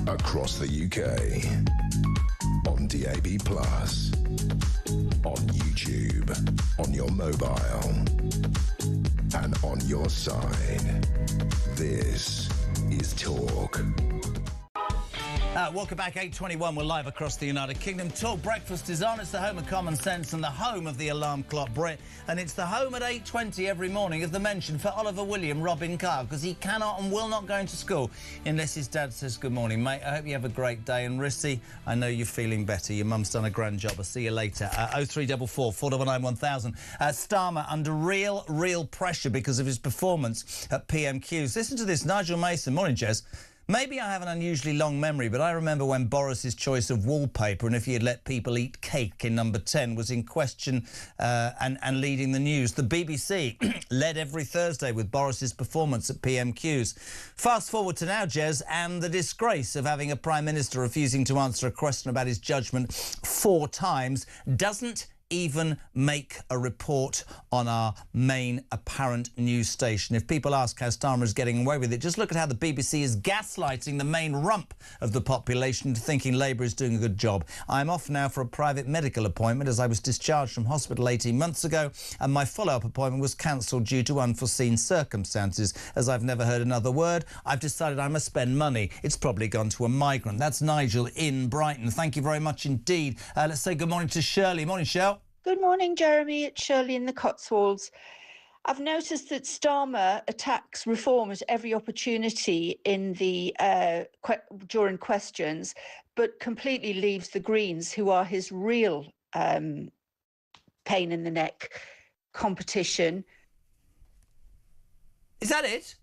Across the UK, on DAB+, on YouTube, on your mobile, and on your side. This is Talk. Welcome back, 8:21. We're live across the United Kingdom. Talk Breakfast is on. It's the home of common sense and the home of the alarm clock Brit. And it's the home at 8:20 every morning of the mention for Oliver William Robin Carr, because he cannot and will not go into school unless his dad says good morning, mate. I hope you have a great day. And Rissy, I know you're feeling better. Your mum's done a grand job. I'll see you later. 0344 499 1000. Starmer under real pressure because of his performance at PMQs. Listen to this. Nigel Mason. Morning, Jez. Maybe I have an unusually long memory, but I remember when Boris's choice of wallpaper and if he had let people eat cake in number 10 was in question and leading the news. The BBC led every Thursday with Boris's performance at PMQs. Fast forward to now, Jez, and the disgrace of having a Prime Minister refusing to answer a question about his judgment 4 times doesn't even make a report on our main apparent news station. If people ask how Starmer is getting away with it, just look at how the BBC is gaslighting the main rump of the population into thinking Labour is doing a good job. I'm off now for a private medical appointment as I was discharged from hospital 18 months ago and my follow-up appointment was cancelled due to unforeseen circumstances. As I've never heard another word, I've decided I must spend money. It's probably gone to a migrant. That's Nigel in Brighton. Thank you very much indeed. Let's say good morning to Shirley. Morning, Shirley. Good morning, Jeremy. It's Shirley in the Cotswolds. I've noticed that Starmer attacks reform at every opportunity in the during questions, but completely leaves the Greens, who are his real pain in the neck competition. Is that it?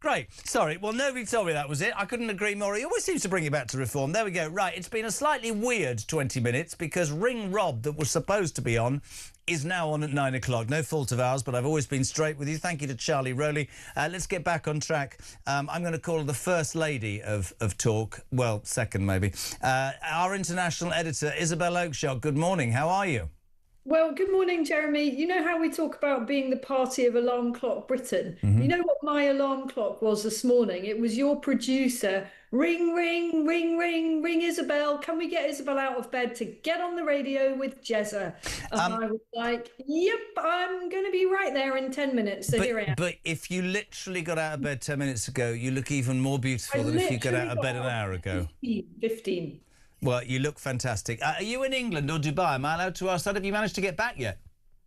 Great. Sorry. Well, nobody told me that was it. I couldn't agree more. He always seems to bring it back to reform. There we go. Right. It's been a slightly weird 20 minutes because Ring Rob, that was supposed to be on, is now on at 9 o'clock. No fault of ours, but I've always been straight with you. Thank you to Charlie Rowley. Let's get back on track. I'm going to call her the First Lady of Talk. Well, second, maybe. Our international editor, Isabel Oakeshott. Good morning. How are you? Well, good morning, Jeremy. You know how we talk about being the party of Alarm Clock Britain? Mm-hmm. You know what my alarm clock was this morning? It was your producer. Ring, ring, ring, ring, ring, Isabel. Can we get Isabel out of bed to get on the radio with Jezza? And I was like, yep, I'm going to be right there in 10 minutes. So here I am. But if you literally got out of bed 10 minutes ago, you look even more beautiful than if you got out of bed an hour ago. 15. Well, you look fantastic. Are you in England or Dubai? Am I allowed to ask that? Have you managed to get back yet?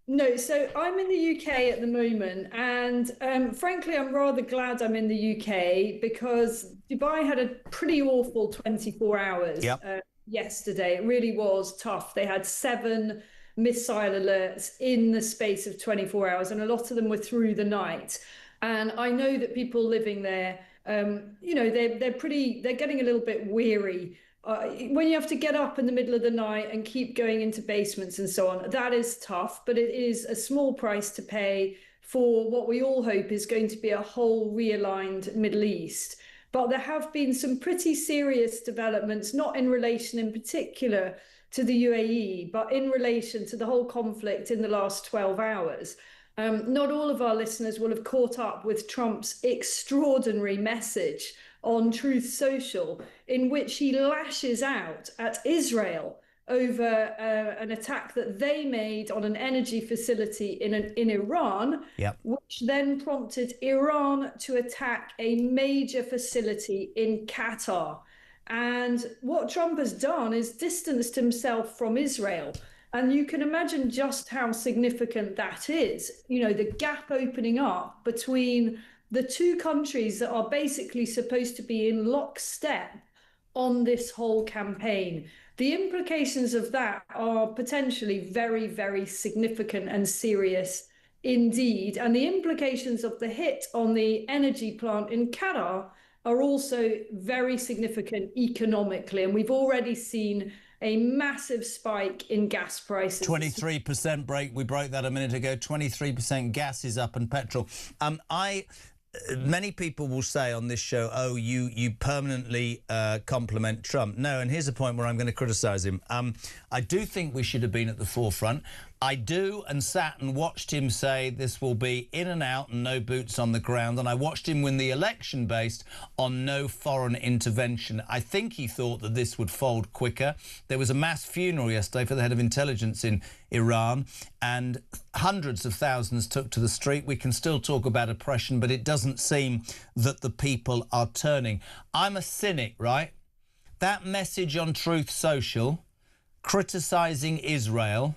No, so I'm in the UK at the moment, and frankly, I'm rather glad I'm in the UK because Dubai had a pretty awful 24 hours yesterday. It really was tough. They had 7 missile alerts in the space of 24 hours, and a lot of them were through the night. And I know that people living there, you know, they're getting a little bit weary. When you have to get up in the middle of the night and keep going into basements and so on, that is tough, but it is a small price to pay for what we all hope is going to be a whole realigned Middle East. But there have been some pretty serious developments, not in relation in particular to the UAE, but in relation to the whole conflict in the last 12 hours. Not all of our listeners will have caught up with Trump's extraordinary message on Truth Social, in which he lashes out at Israel over an attack that they made on an energy facility in Iran, which then prompted Iran to attack a major facility in Qatar. And what Trump has done is distanced himself from Israel. And you can imagine just how significant that is. You know, the gap opening up between the two countries that are basically supposed to be in lockstep on this whole campaign. The implications of that are potentially very, very significant and serious indeed. And the implications of the hit on the energy plant in Qatar are also very significant economically. And we've already seen a massive spike in gas prices. 23% break. We broke that a minute ago. 23% gas is up and petrol. Many people will say on this show, oh, you permanently compliment Trump. No, and here's a point where I'm going to criticise him. I do think we should have been at the forefront. I do, and sat and watched him say this will be in and out and no boots on the ground. And I watched him win the election based on no foreign intervention. I think he thought that this would fold quicker. There was a mass funeral yesterday for the head of intelligence in Iran, and hundreds of thousands took to the street. We can still talk about oppression, but it doesn't seem that the people are turning. I'm a cynic, right? that message on Truth Social, criticising Israel,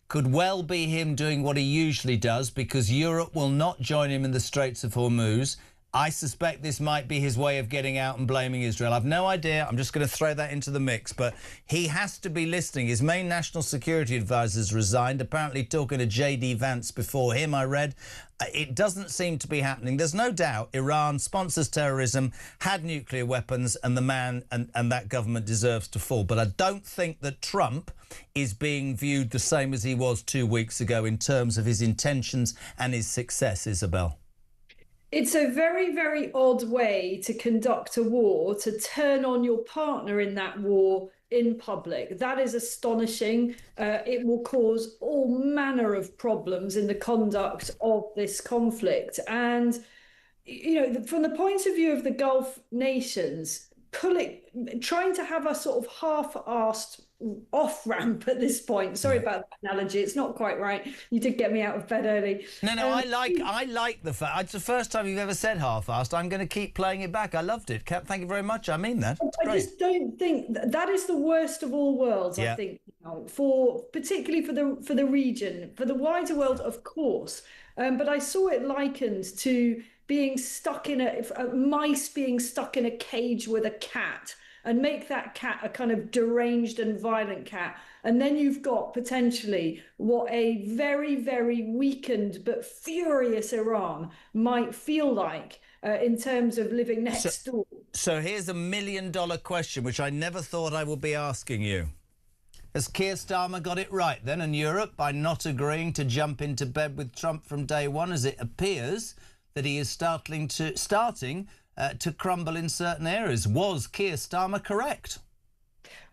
could well be him doing what he usually does, because Europe will not join him in the Straits of Hormuz. I suspect this might be his way of getting out and blaming Israel. I've no idea. I'm just going to throw that into the mix. But he has to be listening. His main national security advisor's resigned, apparently talking to J.D. Vance before him, I read. It doesn't seem to be happening. There's no doubt Iran sponsors terrorism, had nuclear weapons, and the man and that government deserves to fall. But I don't think that Trump is being viewed the same as he was 2 weeks ago in terms of his intentions and his success, Isabel. It's a very, very odd way to conduct a war, to turn on your partner in that war in public. That is astonishing. It will cause all manner of problems in the conduct of this conflict. And, you know, from the point of view of the Gulf nations, trying to have a sort of half-assed off-ramp at this point. Sorry about that analogy. It's not quite right. You did get me out of bed early. No, I like the fact. It's the first time you've ever said half-assed. I'm going to keep playing it back. I loved it. Thank you very much. I mean that. It's I great. just don't think that is the worst of all worlds. Yeah. I think, you know, particularly for the region, for the wider world, of course. But I saw it likened to being stuck in mice being stuck in a cage with a cat, and make that cat a kind of deranged and violent cat. And then you've got potentially what a very, very weakened but furious Iran might feel like in terms of living next door. So here's $1 million question, which I never thought I would be asking you. Has Keir Starmer got it right then in Europe by not agreeing to jump into bed with Trump from day one, as it appears that he is starting to crumble in certain areas? Was Keir Starmer correct?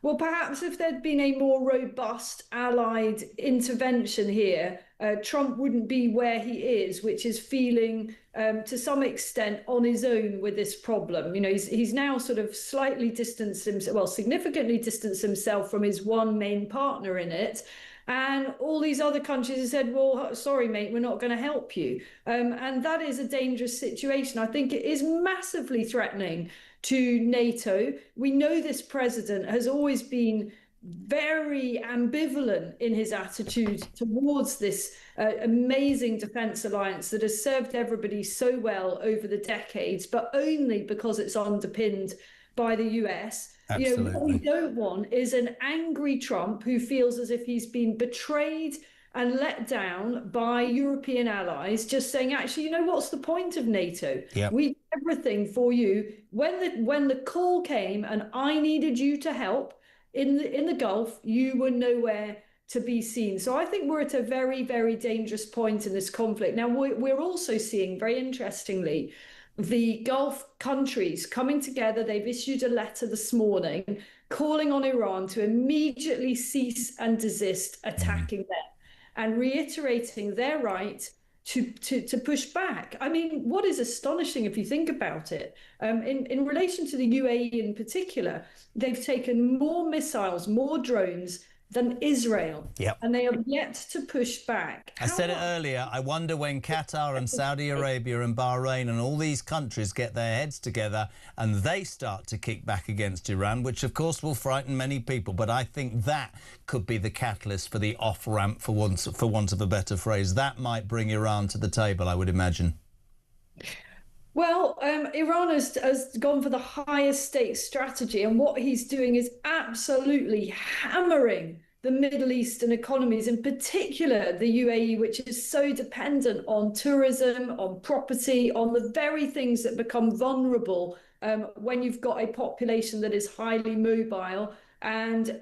Well, perhaps if there'd been a more robust allied intervention here, Trump wouldn't be where he is, which is feeling to some extent on his own with this problem. You know, he's now sort of slightly distanced himself, well, significantly distanced himself from his one main partner in it. And all these other countries have said, well, sorry, mate, we're not going to help you. And that is a dangerous situation. I think it is massively threatening to NATO. We know this president has always been very ambivalent in his attitude towards this amazing defence alliance that has served everybody so well over the decades, but only because it's underpinned by the US. Absolutely. You know, what we don't want is an angry Trump who feels as if he's been betrayed and let down by European allies, just saying, actually, you know, what's the point of NATO? Yep. We did everything for you. When the call came and I needed you to help in the Gulf, you were nowhere to be seen. So I think we're at a very, very dangerous point in this conflict. Now, we're also seeing, very interestingly, the Gulf countries coming together. They've issued a letter this morning calling on Iran to immediately cease and desist attacking them and reiterating their right to push back. I mean, what is astonishing if you think about it, in relation to the UAE in particular, they've taken more missiles, more drones than Israel. Yep. And they have yet to push back. I said it earlier, I wonder when Qatar and Saudi Arabia and Bahrain and all these countries get their heads together and they start to kick back against Iran, which of course will frighten many people. But I think that could be the catalyst for the off-ramp, for want of a better phrase. That might bring Iran to the table, I would imagine. Well, Iran has gone for the highest stakes strategy, and what he's doing is absolutely hammering the Middle Eastern economies, in particular the UAE, which is so dependent on tourism, on property, on the very things that become vulnerable when you've got a population that is highly mobile and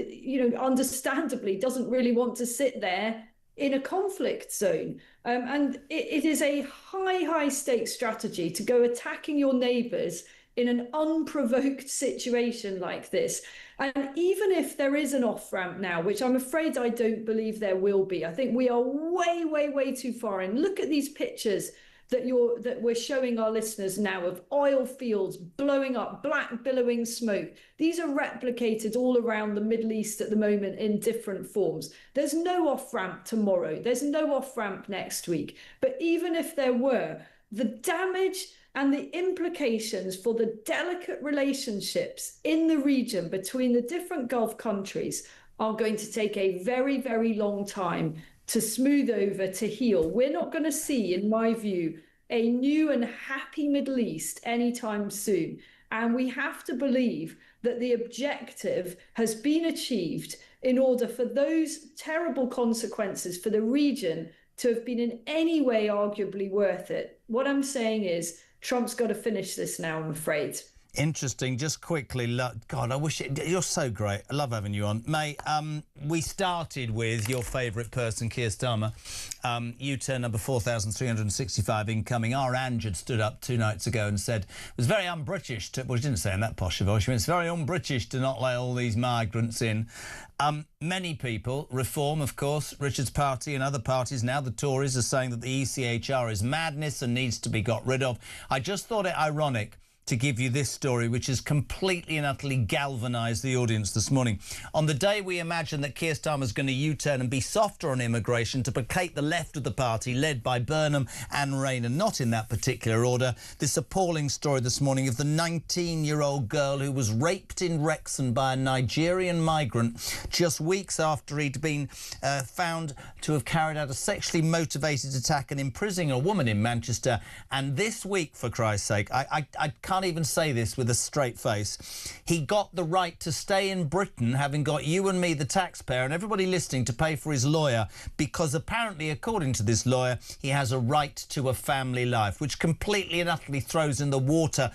you know, understandably doesn't really want to sit there in a conflict zone. And it is a high stakes strategy to go attacking your neighbours in an unprovoked situation like this. And even if there is an off-ramp now, which I'm afraid I don't believe there will be, I think we are way too far in. Look at these pictures that we're showing our listeners now of oil fields blowing up, black billowing smoke. These are replicated all around the Middle East at the moment in different forms. There's no off-ramp tomorrow. There's no off-ramp next week. But even if there were, the damage and the implications for the delicate relationships in the region between the different Gulf countries are going to take a very, very long time to smooth over, to heal. We're not going to see, in my view, a new and happy Middle East anytime soon. And we have to believe that the objective has been achieved in order for those terrible consequences for the region to have been in any way arguably worth it. What I'm saying is Trump's got to finish this now, I'm afraid. Interesting. Just quickly, God, I wish you're so great. I love having you on, mate. We started with your favourite person, Keir Starmer. U-turn number 4,365 incoming. Our Ange had stood up 2 nights ago and said it was very un-British to. Well, she didn't say in that posh voice. She meant it's very un-British to not let all these migrants in. Many people, Reform, of course, Richard's party and other parties, now the Tories, are saying that the ECHR is madness and needs to be got rid of. I just thought it ironic to give you this story, which has completely and utterly galvanised the audience this morning. On the day we imagine that Keir Starmer's going to U-turn and be softer on immigration to placate the left of the party, led by Burnham and Rayner, not in that particular order, this appalling story this morning of the 19-year-old girl who was raped in Wrexham by a Nigerian migrant just weeks after he'd been found to have carried out a sexually motivated attack and imprisoning a woman in Manchester. And this week, for Christ's sake, I can't even say this with a straight face, he got the right to stay in Britain, having got you and me, the taxpayer, and everybody listening, to pay for his lawyer, because apparently, according to this lawyer, he has a right to a family life, which completely and utterly throws in the water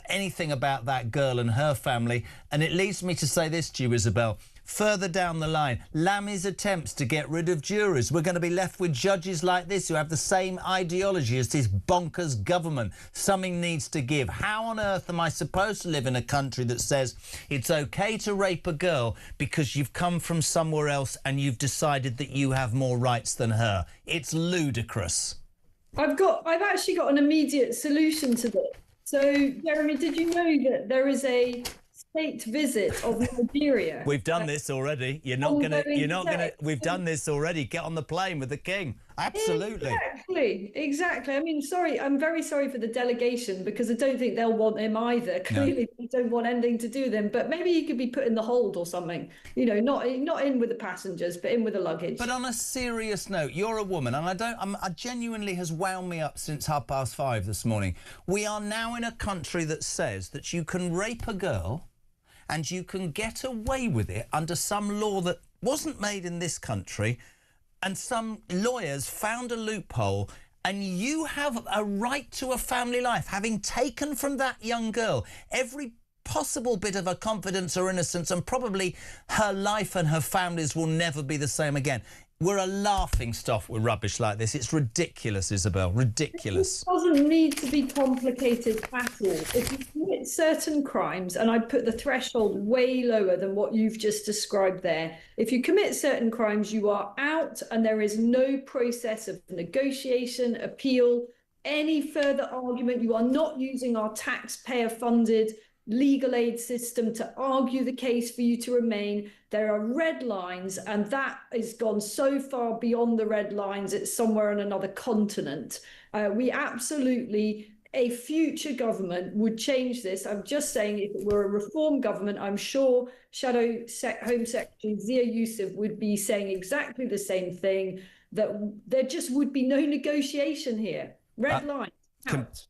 anything about that girl and her family. And it leads me to say this to you, Isabel. Further down the line, Lammy's attempts to get rid of jurors. We're going to be left with judges like this who have the same ideology as this bonkers government. Something needs to give. How on earth am I supposed to live in a country that says it's OK to rape a girl because you've come from somewhere else and you've decided that you have more rights than her? It's ludicrous. I've actually got an immediate solution to this. So, Jeremy, did you know that there is a state visit of Nigeria? We've done this already. We've done this already. Get on the plane with the king. Absolutely. Exactly. I mean, sorry, I'm very sorry for the delegation, because I don't think they'll want him either. Clearly, they don't want anything to do with him. But maybe he could be put in the hold or something. You know, not in with the passengers, but in with the luggage. But on a serious note, you're a woman, and I genuinely has wound me up since 5:30 this morning. We are now in a country that says that you can rape a girl and you can get away with it under some law that wasn't made in this country, and some lawyers found a loophole, and you have a right to a family life, having taken from that young girl every possible bit of her confidence or innocence, and probably her life and her family's will never be the same again. We're a laughing stock with rubbish like this. It's ridiculous, Isabel, ridiculous. It doesn't need to be complicated at all. If you commit certain crimes, and I'd put the threshold way lower than what you've just described there, if you commit certain crimes, you are out, and there is no process of negotiation, appeal, any further argument. You are not using our taxpayer-funded legal aid system to argue the case for you to remain. There are red lines, and that has gone so far beyond the red lines, it's somewhere on another continent. We absolutely, a future government would change this. I'm just saying, if it were a reform government, I'm sure Shadow Home Secretary Zia Youssef would be saying exactly the same thing, that there just would be no negotiation here. Red line.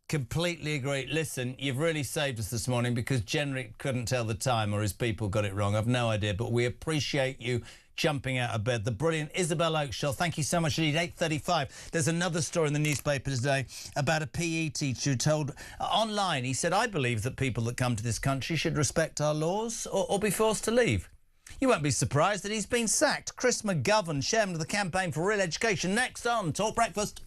Completely agree. Listen, you've really saved us this morning, because Jenrick couldn't tell the time, or his people got it wrong. I've no idea, but we appreciate you jumping out of bed. The brilliant Isabel Oakeshott, thank you so much indeed. 8:35. There's another story in the newspaper today about a PE teacher who told online, he said, I believe that people that come to this country should respect our laws or be forced to leave. You won't be surprised that he's been sacked. Chris McGovern, chairman of the Campaign for Real Education, next on Talk Breakfast.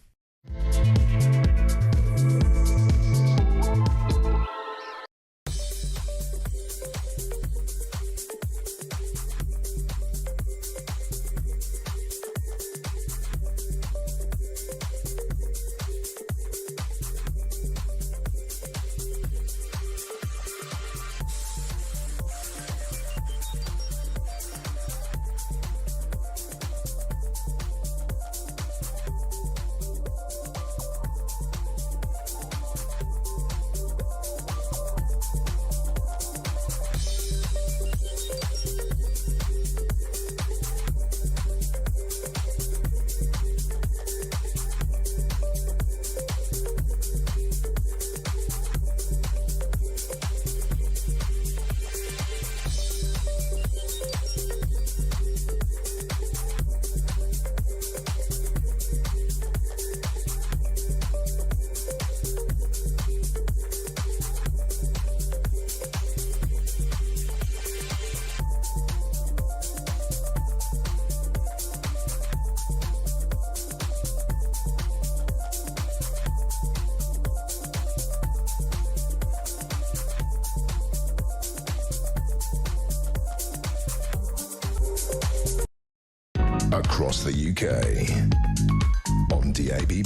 across the UK, on DAB+,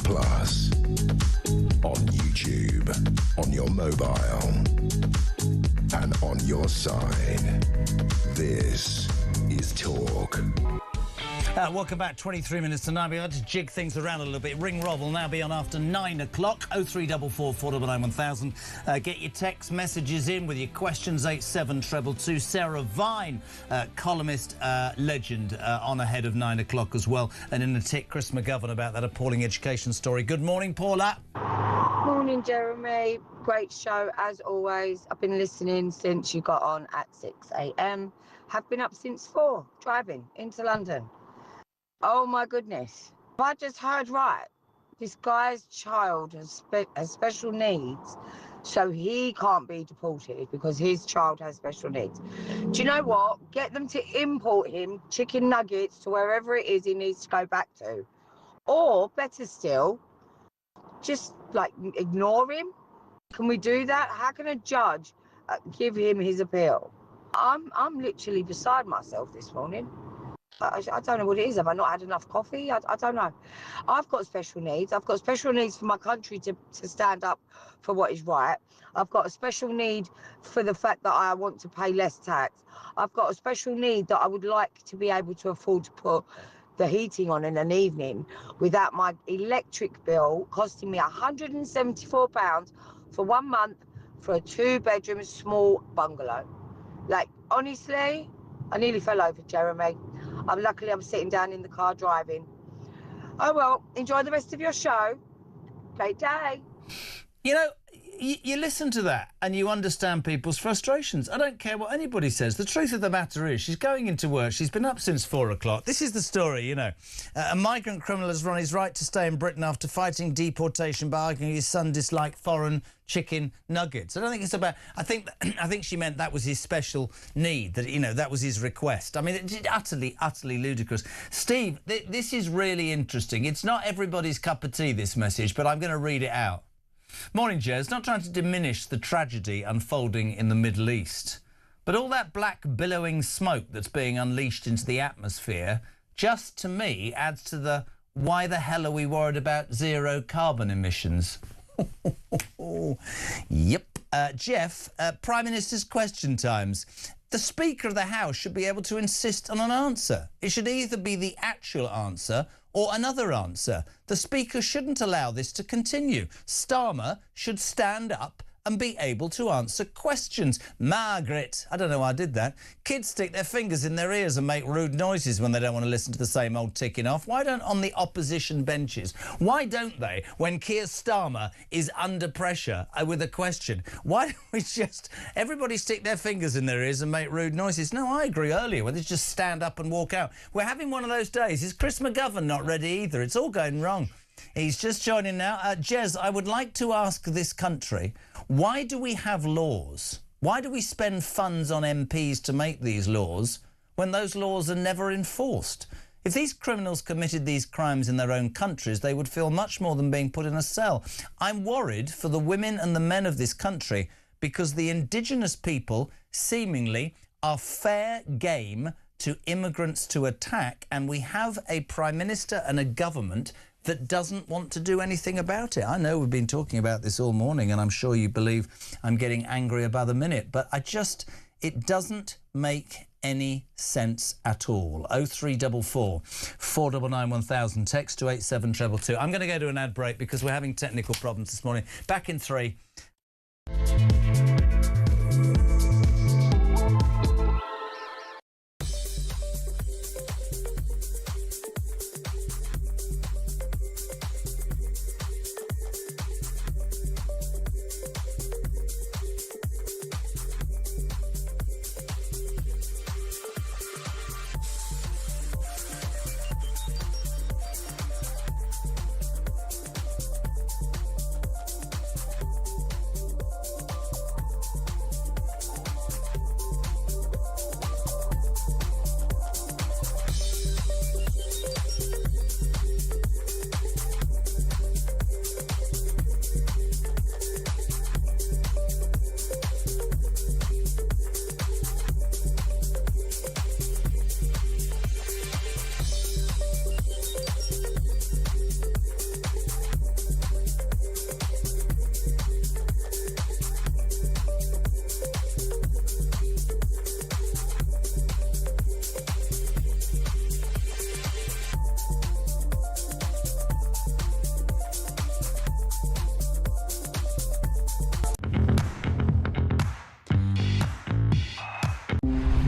on YouTube, on your mobile, and on your side. This is Talk. Welcome back. 23 minutes to 9. We've had to jig things around a little bit. Ring Rob will now be on after 9 o'clock. 0344 499 1000. Get your text messages in with your questions. 87222. Sarah Vine, columnist, legend, on ahead of 9 o'clock as well. And in the tick, Chris McGovern about that appalling education story. Good morning, Paula. Morning, Jeremy. Great show as always. I've been listening since you got on at 6 a.m. Have been up since 4, driving into London. Oh my goodness. I just heard right. This guy's child has special needs, so he can't be deported because his child has special needs. Do you know what? Get them to import him chicken nuggets to wherever it is he needs to go back to. Or, better still, just, like, ignore him. Can we do that? How can a judge give him his appeal? I'm literally beside myself this morning. I don't know what it is. Have I not had enough coffee? I don't know. I've got special needs. I've got special needs for my country to stand up for what is right. I've got a special need for the fact that I want to pay less tax. I've got a special need that I would like to be able to afford to put the heating on in an evening without my electric bill costing me £174 for 1 month for a 2-bedroom small bungalow. Like, honestly, I nearly fell over, Jeremy. Luckily I'm sitting down in the car driving. Oh well, enjoy the rest of your show. Great day. You know, you listen to that and you understand people's frustrations. I don't care what anybody says. The truth of the matter is she's going into work. She's been up since 4 o'clock. This is the story, you know. A migrant criminal has run his right to stay in Britain after fighting deportation by arguing his son disliked foreign chicken nuggets. I don't think it's about... I think she meant that was his special need, that, you know, that was his request. I mean, it's utterly ludicrous. Steve, this is really interesting. It's not everybody's cup of tea, this message, but I'm going to read it out. Morning, Jez. Not trying to diminish the tragedy unfolding in the Middle East, but all that black billowing smoke that's being unleashed into the atmosphere just, to me, adds to the why the hell are we worried about zero carbon emissions? Yep. Jeff, Prime Minister's question times. The Speaker of the House should be able to insist on an answer. It should either be the actual answer or another answer. The Speaker shouldn't allow this to continue. Starmer should stand up and be able to answer questions. Margaret, I don't know why I did that. Kids stick their fingers in their ears and make rude noises when they don't want to listen to the same old ticking off. Why don't on the opposition benches? Why don't they, when Keir Starmer is under pressure with a question? Why don't we just, everybody stick their fingers in their ears and make rude noises? No, I agree earlier, where they just stand up and walk out. We're having one of those days. Is Chris McGovern not ready either? It's all going wrong. He's just joining now. Jez, I would like to ask this country, why do we have laws? Why do we spend funds on MPs to make these laws when those laws are never enforced? If these criminals committed these crimes in their own countries, they would feel much more than being put in a cell. I'm worried for the women and the men of this country because the indigenous people seemingly are fair game to immigrants to attack, and we have a Prime Minister and a government that doesn't want to do anything about it. I know we've been talking about this all morning, and I'm sure you believe I'm getting angrier by the minute, but it doesn't make any sense at all. 0344 499 1000. Text to 87222. I'm going to go to an ad break because we're having technical problems this morning. Back in 3.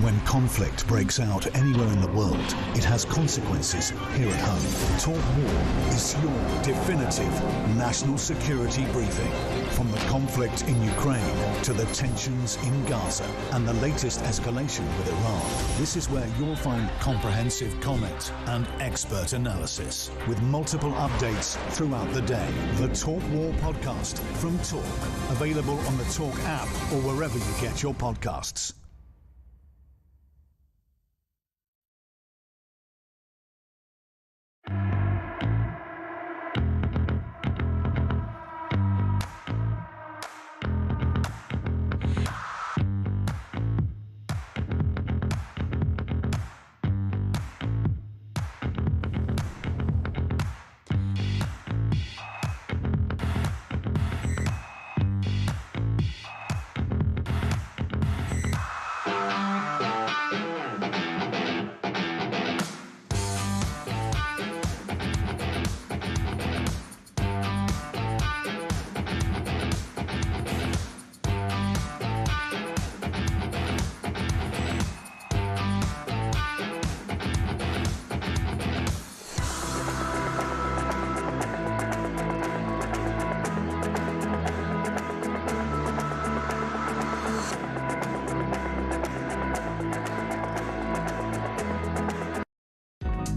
When conflict breaks out anywhere in the world, it has consequences here at home. Talk War is your definitive national security briefing. From the conflict in Ukraine to the tensions in Gaza and the latest escalation with Iran, this is where you'll find comprehensive comment and expert analysis with multiple updates throughout the day. The Talk War podcast from Talk, available on the Talk app or wherever you get your podcasts.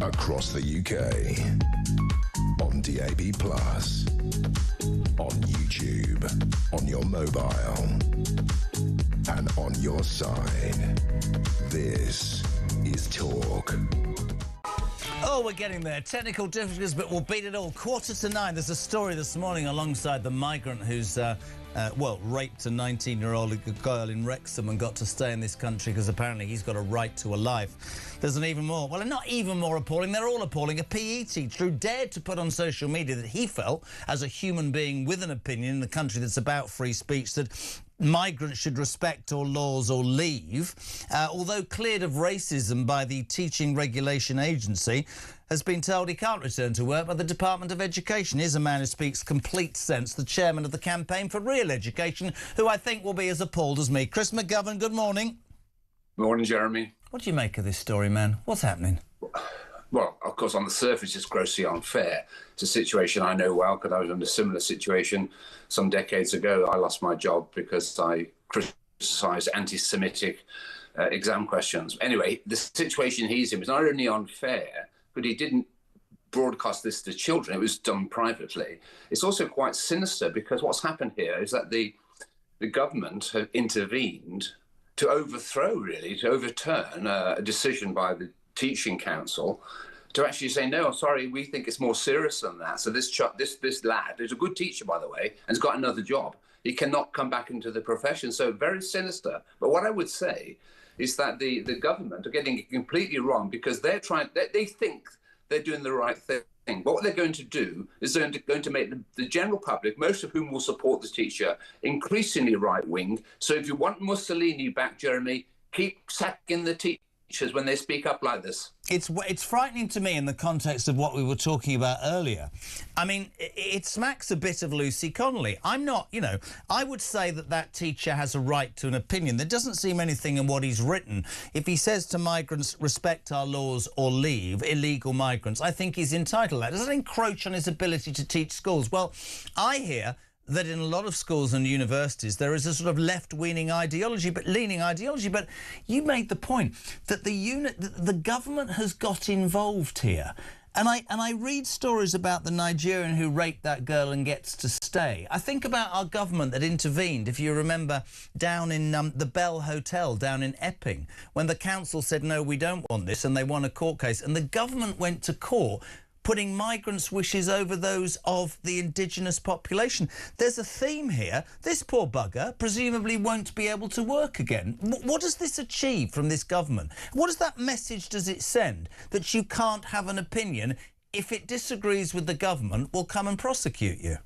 Across the UK, on DAB+, on YouTube, on your mobile, and on your side. This is Talk. Oh, we're getting there. Technical difficulties, but we'll beat it all. 9:15. There's a story this morning alongside the migrant who's, raped a 19-year-old girl in Wrexham and got to stay in this country because apparently he's got a right to a life. There's an even more, well, not even more appalling, they're all appalling. A PE teacher who dared to put on social media that he felt, as a human being with an opinion in a country that's about free speech, that migrants should respect our laws or leave, although cleared of racism by the Teaching Regulation Agency, has been told he can't return to work by the Department of Education. Here's a man who speaks complete sense, the chairman of the Campaign for Real Education, who I think will be as appalled as me. Chris McGovern, good morning. Morning, Jeremy. What do you make of this story, man? What's happening? Well, of course, on the surface, it's grossly unfair. It's a situation I know well because I was in a similar situation some decades ago. I lost my job because I criticised anti-Semitic exam questions. Anyway, the situation he's in was not only unfair, but he didn't broadcast this to children. It was done privately. It's also quite sinister because what's happened here is that the government have intervened to overturn a decision by the Teaching Council to actually say, no, sorry, we think it's more serious than that. So this lad, who's a good teacher, by the way, and has got another job, he cannot come back into the profession. So very sinister. But what I would say is that the government are getting it completely wrong because they think they're doing the right thing. But what they're going to do is they're going to make the general public, most of whom will support the teacher, increasingly right-wing. So if you want Mussolini back, Jeremy, keep sacking the teachers when they speak up like this. It's frightening to me in the context of what we were talking about earlier. I mean, it smacks a bit of Lucy Connolly. I'm not, I would say that teacher has a right to an opinion. There doesn't seem anything in what he's written. If he says to migrants, respect our laws or leave, illegal migrants, I think he's entitled to that. Does that encroach on his ability to teach schools? Well, I hear that in a lot of schools and universities there is a sort of left-leaning ideology, but you made the point that the government has got involved here. And I read stories about the Nigerian who raped that girl and gets to stay. I think about our government that intervened, if you remember, down in the Bell Hotel down in Epping, when the council said, no, we don't want this, and they won a court case, and the government went to court putting migrants' wishes over those of the indigenous population. There's a theme here. This poor bugger presumably won't be able to work again. What does this achieve from this government? What message does it send? That you can't have an opinion. If it disagrees with the government, we'll come and prosecute you.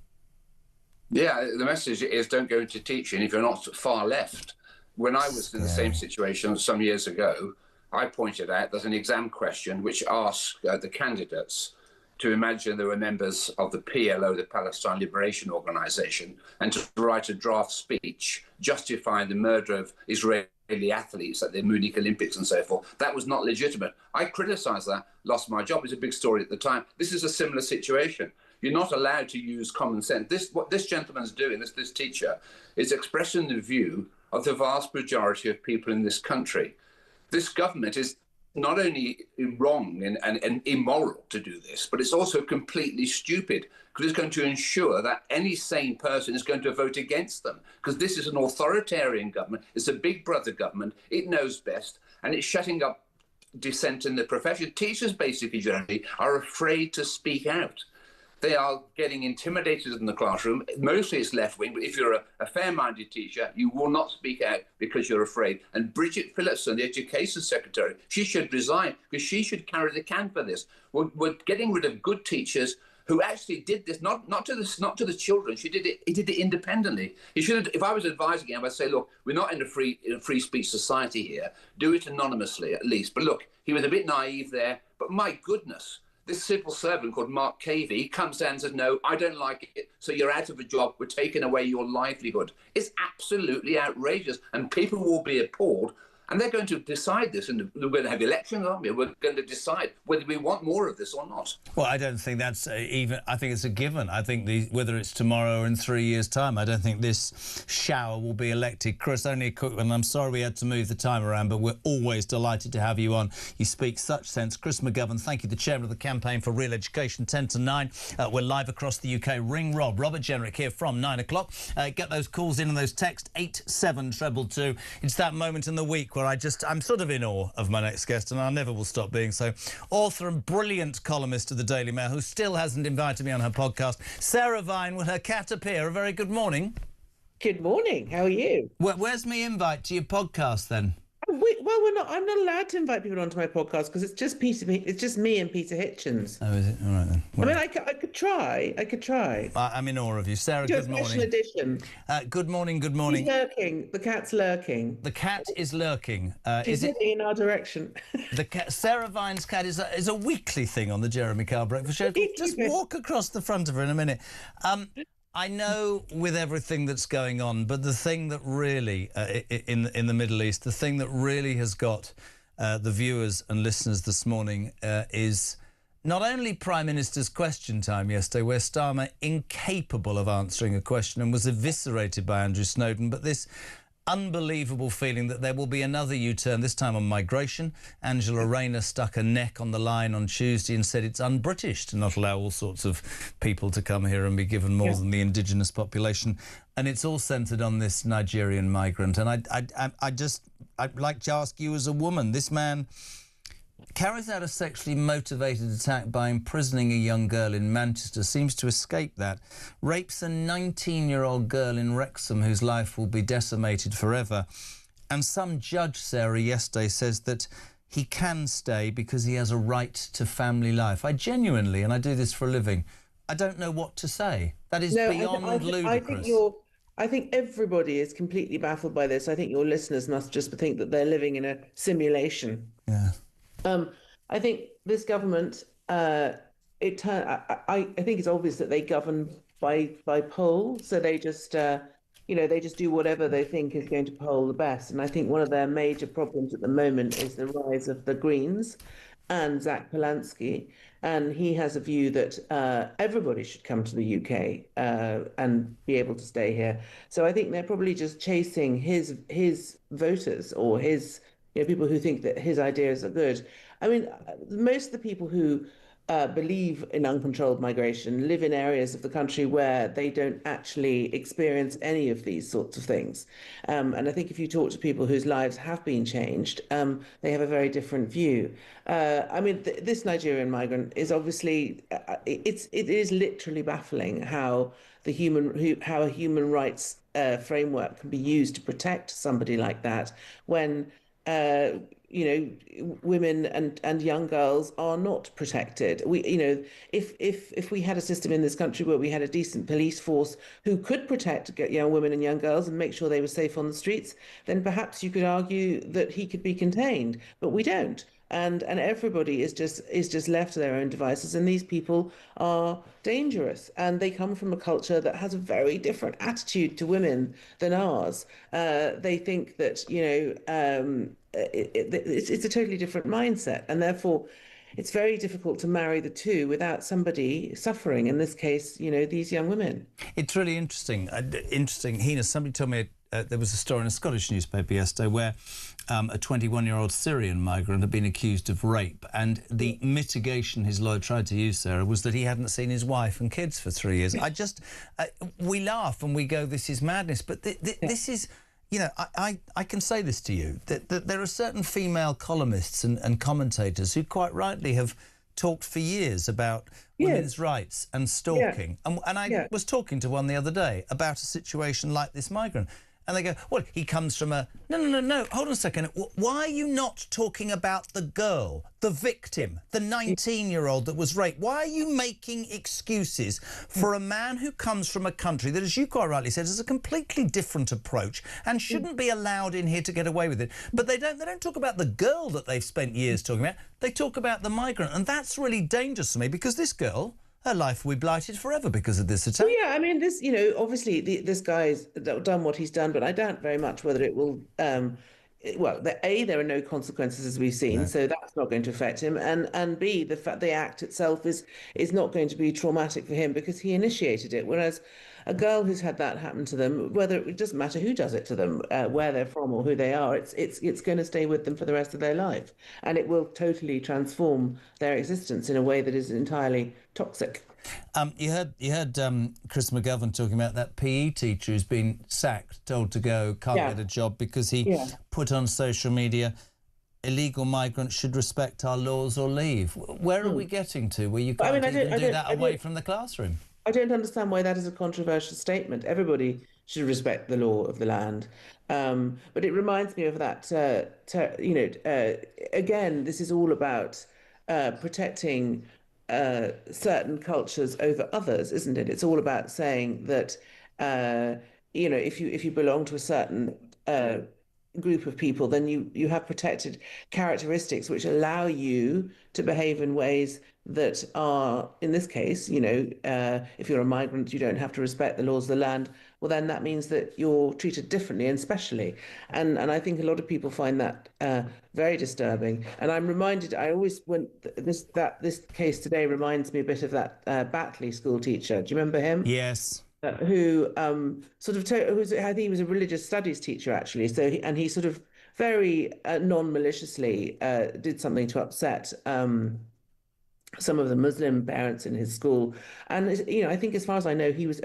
Yeah, the message is don't go into teaching if you're not far left. When I was in the same situation some years ago, I pointed out there's an exam question which asks the candidates, to imagine there were members of the PLO, the Palestine Liberation Organization, and to write a draft speech justifying the murder of Israeli athletes at the Munich Olympics and so forth. That was not legitimate. I criticised that, lost my job. It was a big story at the time. This is a similar situation. You're not allowed to use common sense. What this gentleman's doing, this teacher, is expressing the view of the vast majority of people in this country. This government is not only wrong and immoral to do this, but it's also completely stupid, because it's going to ensure that any sane person is going to vote against them, because this is an authoritarian government. It's a big brother government. It knows best, and it's shutting up dissent in the profession. Teachers, basically, generally, are afraid to speak out. They are getting intimidated in the classroom. Mostly it's left-wing, but if you're a fair-minded teacher, you will not speak out because you're afraid. And Bridget Phillipson, the Education Secretary, she should resign, because she should carry the can for this. We're getting rid of good teachers who actually did this, not to the children. He did it independently. He should. If I was advising him, I'd say, look, we're not in a free speech society here. Do it anonymously, at least. But look, he was a bit naive there. But my goodness, this civil servant called Mark Cavey comes down and says, no, I don't like it, so you're out of a job, we're taking away your livelihood. It's absolutely outrageous, and people will be appalled. And they're going to decide this, and we're going to have elections, aren't we? We're going to decide whether we want more of this or not. Well, I don't think that's even... I think it's a given. I think whether it's tomorrow or in 3 years' time, I don't think this shower will be elected. Chris, only a quick one. I'm sorry we had to move the time around, but we're always delighted to have you on. You speak such sense. Chris McGovern, thank you, the chairman of the Campaign for Real Education, 10 to 9. We're live across the UK. Ring Rob. Robert Jenrick here from 9 o'clock. Get those calls in and those texts, 87222. It's that moment in the week where I'm sort of in awe of my next guest, and I never will stop being so. Author and brilliant columnist of the Daily Mail, who still hasn't invited me on her podcast, Sarah Vine. Will her cat appear? A very good morning. Good morning. How are you? Where's my invite to your podcast then? Well, we're not. I'm not allowed to invite people onto my podcast because it's just me and Peter Hitchens. Oh, is it? All right then. Well, I mean, I could try. I'm in awe of you, Sarah. Good morning. Special edition. Good morning. Good morning. He's lurking. The cat's lurking. The cat is lurking. She's heading in our direction. The cat, Sarah Vine's cat, is a weekly thing on the Jeremy Kyle Breakfast Show. Just walk across the front of her in a minute. I know with everything that's going on, but the thing that really, in the Middle East, the thing that really has got the viewers and listeners this morning is not only Prime Minister's question time yesterday, where Starmer, incapable of answering a question and was eviscerated by Andrew Snowden, but this unbelievable feeling that there will be another U-turn, this time on migration. Angela Rayner stuck her neck on the line on Tuesday and said it's un-British to not allow all sorts of people to come here and be given more than the indigenous population. And it's all centred on this Nigerian migrant. And I'd like to ask you as a woman, this man carries out a sexually motivated attack by imprisoning a young girl in Manchester, seems to escape that, rapes a 19-year-old girl in Wrexham whose life will be decimated forever. And some judge, Sarah, yesterday says that he can stay because he has a right to family life. I genuinely, and I do this for a living, I don't know what to say. That is beyond ludicrous. I think everybody is completely baffled by this. I think your listeners must just think that they're living in a simulation. Yeah. I think this government, I think it's obvious that they govern by poll. So they just, they just do whatever they think is going to poll the best. And I think one of their major problems at the moment is the rise of the Greens and Zach Polanski. And he has a view that everybody should come to the UK and be able to stay here. So I think they're probably just chasing his voters or his people who think that his ideas are good. I mean, most of the people who believe in uncontrolled migration live in areas of the country where they don't actually experience any of these sorts of things. And I think if you talk to people whose lives have been changed, they have a very different view. I mean, this Nigerian migrant is obviously, it is literally baffling how a human rights framework can be used to protect somebody like that when women and young girls are not protected. If we had a system in this country where we had a decent police force who could protect young women and young girls and make sure they were safe on the streets, then perhaps you could argue that he could be contained. But we don't. and everybody is just left to their own devices. And these people are dangerous, and they come from a culture that has a very different attitude to women than ours. They think that it's a totally different mindset, and therefore it's very difficult to marry the two without somebody suffering, in this case, these young women. It's really interesting. Hina, somebody told me there was a story in a Scottish newspaper yesterday where a 21-year-old Syrian migrant had been accused of rape, and the mitigation his lawyer tried to use, Sarah, was that he hadn't seen his wife and kids for 3 years. We laugh and we go, this is madness, but this is... I can say this to you, that there are certain female columnists and commentators who quite rightly have talked for years about women's rights and stalking. And I was talking to one the other day about a situation like this migrant. And they go, well, he comes from a... No, hold on a second. Why are you not talking about the girl, the victim, the 19-year-old that was raped? Why are you making excuses for a man who comes from a country that, as you quite rightly said, has a completely different approach and shouldn't be allowed in here to get away with it? But they don't talk about the girl that they've spent years talking about. They talk about the migrant. And that's really dangerous to me, because this girl... her life will be blighted forever because of this attack. Well, yeah, I mean, this, obviously this guy's done what he's done, but I doubt very much whether it will. There are no consequences, as we've seen, so that's not going to affect him, and B, the fact the act itself is not going to be traumatic for him because he initiated it. Whereas a girl who's had that happen to them, whether it doesn't matter who does it to them, where they're from or who they are, it's going to stay with them for the rest of their life, and it will totally transform their existence in a way that is entirely toxic. You heard Chris McGovern talking about that PE teacher who's been sacked, told to go, can't get a job because he put on social media, illegal migrants should respect our laws or leave. Where are we getting to where you can't even do that away from the classroom? I don't understand why that is a controversial statement. Everybody should respect the law of the land. But it reminds me of that, again, this is all about protecting certain cultures over others, isn't it? It's all about saying that, if you belong to a certain group of people, then you have protected characteristics which allow you to behave in ways that are, in this case, if you're a migrant, you don't have to respect the laws of the land. Well, then that means that you're treated differently and specially. And I think a lot of people find that very disturbing. And I'm reminded, this case today reminds me a bit of that Batley school teacher. Do you remember him? Yes. Who I think he was a religious studies teacher, actually. He sort of very non-maliciously did something to upset some of the Muslim parents in his school, and I think, as far as I know, he was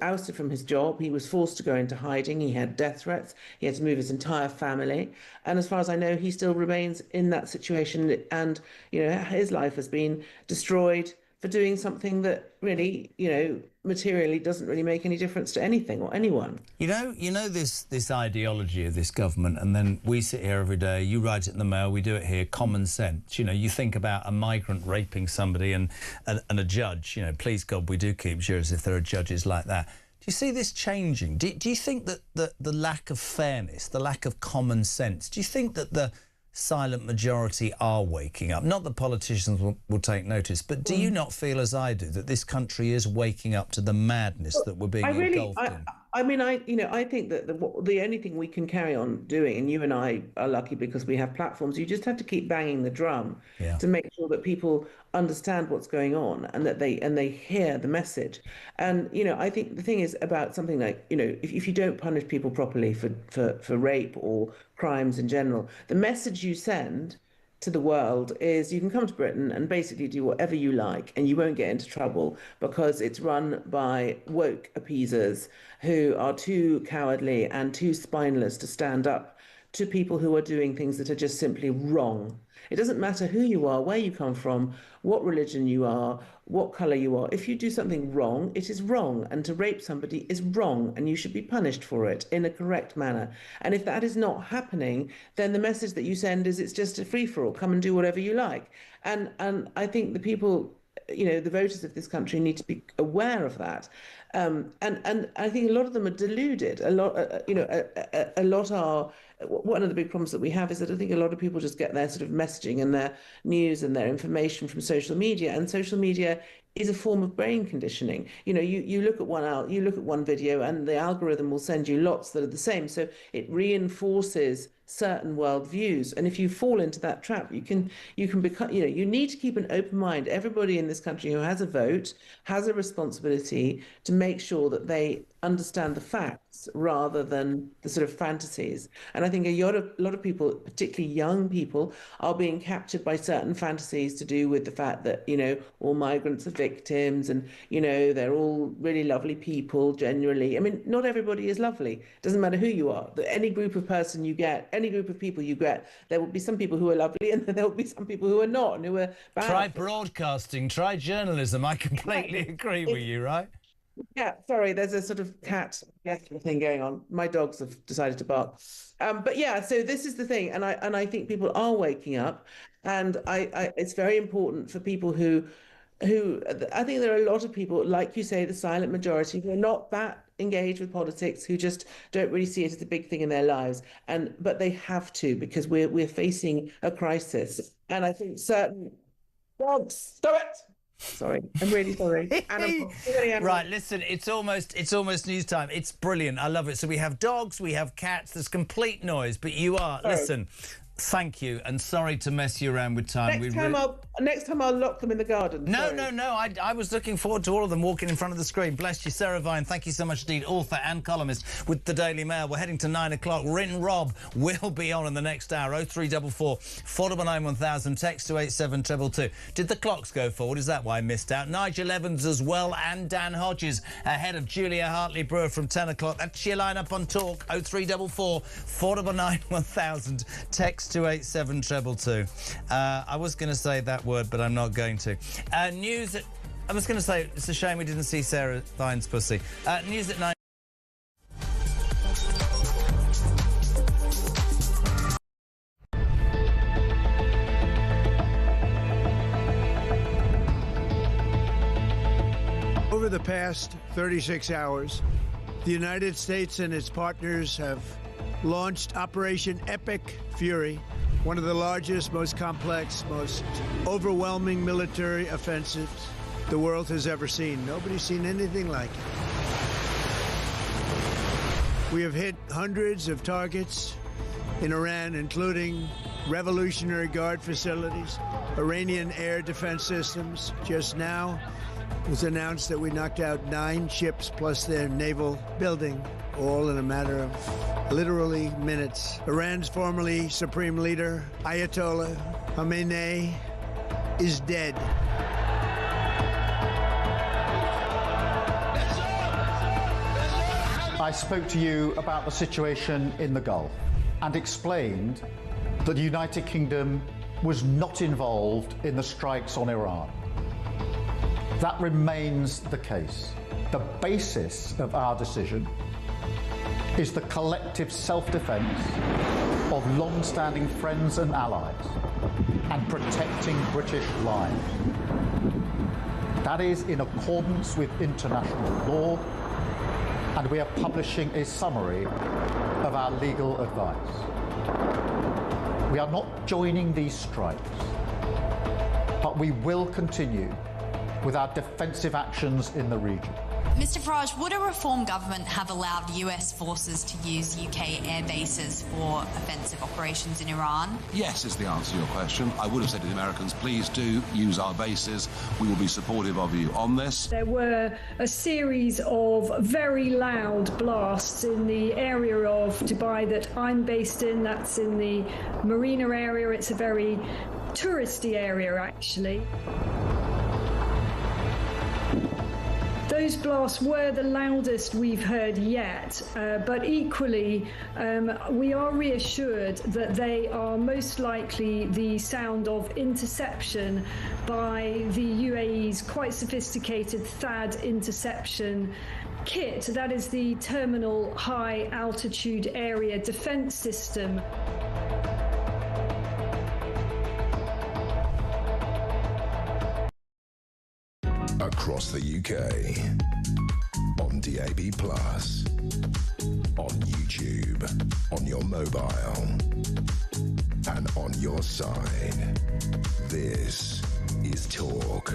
ousted from his job. He was forced to go into hiding. He had death threats. He had to move his entire family, and as far as I know, he still remains in that situation. And his life has been destroyed for doing something that really, materially doesn't really make any difference to anything or anyone. This ideology of this government, and then we sit here every day, you write it in the Mail, we do it here, common sense. You think about a migrant raping somebody and a judge, please God, we do keep jurors if there are judges like that. Do you see this changing? Do you think that the lack of fairness, the lack of common sense, do you think that the silent majority are waking up? Not that politicians will take notice, but do you not feel, as I do, that this country is waking up to the madness that we're being engulfed in? I think that the only thing we can carry on doing, and you and I are lucky because we have platforms, you just have to keep banging the drum to make sure that people understand what's going on and that they hear the message. And I think the thing is about something like, if you don't punish people properly for rape or crimes in general, the message you send to the world is you can come to Britain and basically do whatever you like and you won't get into trouble because it's run by woke appeasers who are too cowardly and too spineless to stand up to people who are doing things that are just simply wrong. It doesn't matter who you are, where you come from, what religion you are, what colour you are. If you do something wrong, it is wrong. And to rape somebody is wrong, and you should be punished for it in a correct manner. And if that is not happening, then the message that you send is it's just a free-for-all. Come and do whatever you like. And I think the people, the voters of this country need to be aware of that. And I think a lot of them are deluded. A lot are. One of the big problems that we have is that I think a lot of people just get their sort of messaging and their news and their information from social media, and social media is a form of brain conditioning. You look at one video and the algorithm will send you lots that are the same, so it reinforces certain worldviews, and if you fall into that trap, you can become. You need to keep an open mind. Everybody in this country who has a vote has a responsibility to make sure that they understand the facts rather than the sort of fantasies. And I think a lot of people, particularly young people, are being captured by certain fantasies to do with the fact that all migrants are victims, and they're all really lovely people generally. I mean, not everybody is lovely. It doesn't matter who you are. Any group of person you get, any group of people you get, there will be some people who are lovely, and there will be some people who are not, and who are bad. Try broadcasting, try journalism. I completely agree with you, right? Yeah, sorry, there's a sort of cat thing going on. My dogs have decided to bark. But yeah, so this is the thing, and I think people are waking up, and it's very important for people who I think there are a lot of people, like you say, the silent majority, who are not that engaged with politics, who just don't really see it as a big thing in their lives, but they have to, because we're facing a crisis, and I think certain dogs. Stop it. Sorry, I'm really sorry. Right, listen, it's almost news time. It's brilliant. I love it. So we have dogs, we have cats. There's complete noise, but you are. Sorry. Listen, thank you, and sorry to mess you around with time. Next time I'll lock them in the garden. No. I was looking forward to all of them walking in front of the screen. Bless you, Sarah Vine. Thank you so much indeed, author and columnist with the Daily Mail. We're heading to 9 o'clock. Rin Rob will be on in the next hour. 0344 499 1000. Text to 87222. Did the clocks go forward? Is that why I missed out? Nigel Evans as well, and Dan Hodges ahead of Julia Hartley-Brewer from 10 o'clock. That's your line-up on Talk. 0344 499 1000. Text to 87222. I was going to say that word, but I'm not going to. News at... I was going to say, it's a shame we didn't see Sarah Vine's pussy. News at 9... Over the past 36 hours, the United States and its partners have launched Operation Epic Fury, one of the largest, most complex, most overwhelming military offensives the world has ever seen. Nobody's seen anything like it. We have hit hundreds of targets in Iran, including Revolutionary Guard facilities, Iranian air defense systems. Just now, it was announced that we knocked out 9 ships plus their naval building, all in a matter of literally minutes. Iran's formerly supreme leader, Ayatollah Khamenei, is dead. I spoke to you about the situation in the Gulf and explained that the United Kingdom was not involved in the strikes on Iran. That remains the case. The basis of our decision is the collective self-defence of long-standing friends and allies and protecting British lives. That is in accordance with international law, and we are publishing a summary of our legal advice. We are not joining these strikes, but we will continue with our defensive actions in the region. Mr Farage, would a reform government have allowed US forces to use UK air bases for offensive operations in Iran? Yes, is the answer to your question. I would have said to the Americans, please do use our bases. We will be supportive of you on this. There were a series of very loud blasts in the area of Dubai that I'm based in. That's in the Marina area. It's a very touristy area, actually. Those blasts were the loudest we've heard yet, but equally we are reassured that they are most likely the sound of interception by the UAE's quite sophisticated THAAD interception kit. That is the Terminal High Altitude Area Defence System. Across the UK, DAB+, on YouTube, on your mobile, and on your side. This is Talk.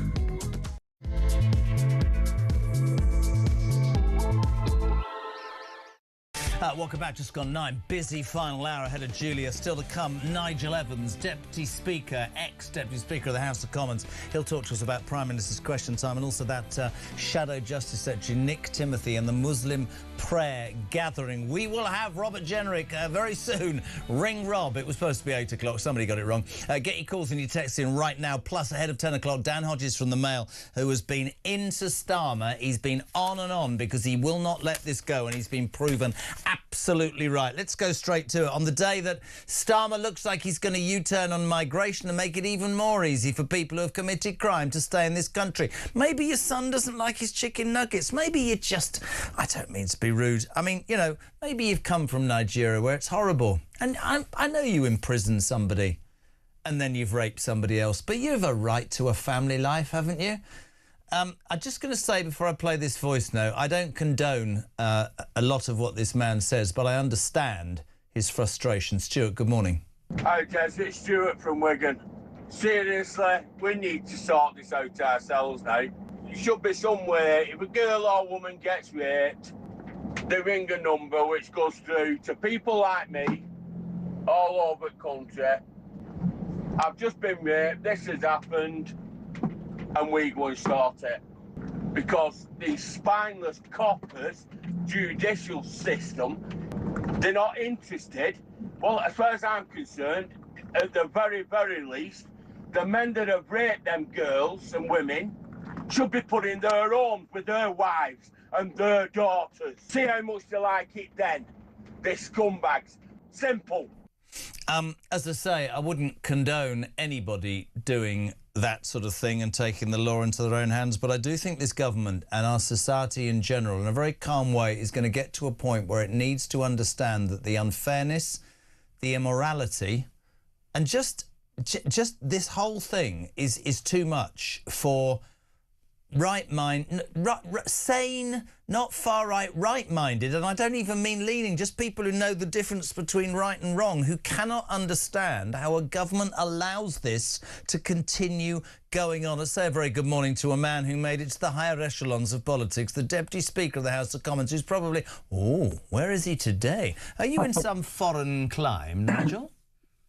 Welcome back. Just gone 9. Busy final hour ahead of Julia. Still to come, Nigel Evans, Deputy Speaker, ex-Deputy Speaker of the House of Commons. He'll talk to us about Prime Minister's Question Time and also that Shadow Justice Secretary, Nick Timothy, and the Muslim prayer gathering. We will have Robert Jenrick very soon. Ring Rob. It was supposed to be 8 o'clock. Somebody got it wrong. Get your calls and your texts in right now. Plus, ahead of 10 o'clock, Dan Hodges from the Mail, who has been into Starmer. He's been on and on because he will not let this go, and he's been proven absolutely right. Let's go straight to it. On the day that Starmer looks like he's going to U-turn on migration and make it even more easy for people who have committed crime to stay in this country. Maybe your son doesn't like his chicken nuggets. Maybe you just... I don't mean to be rude. I mean, you know, maybe you've come from Nigeria where it's horrible. And I know you imprison somebody and then you've raped somebody else, but you have a right to a family life, haven't you? I'm just going to say before I play this voice note, I don't condone a lot of what this man says, but I understand his frustration. Stuart, good morning. Hi, Jez. It's Stuart from Wigan. Seriously, we need to sort this out ourselves now. It should be somewhere, if a girl or woman gets raped, they ring a number which goes through to people like me all over the country. I've just been raped, this has happened, and we go and sort it. Because these spineless coppers, judicial system, they're not interested. Well, as far as I'm concerned, at the very, very least, the men that have raped them girls and women should be put in their homes with their wives and their daughters. See how much they like it then. They're scumbags. Simple. As I say, I wouldn't condone anybody doing that sort of thing and taking the law into their own hands, but I do think this government and our society in general, in a very calm way, is going to get to a point where it needs to understand that the unfairness, the immorality, and just this whole thing is too much for sane, not far-right, right-minded, and I don't even mean leaning, just people who know the difference between right and wrong, who cannot understand how a government allows this to continue going on. I say a very good morning to a man who made it to the higher echelons of politics, the Deputy Speaker of the House of Commons, who's probably... Oh, where is he today? Are you in some foreign clime, Nigel?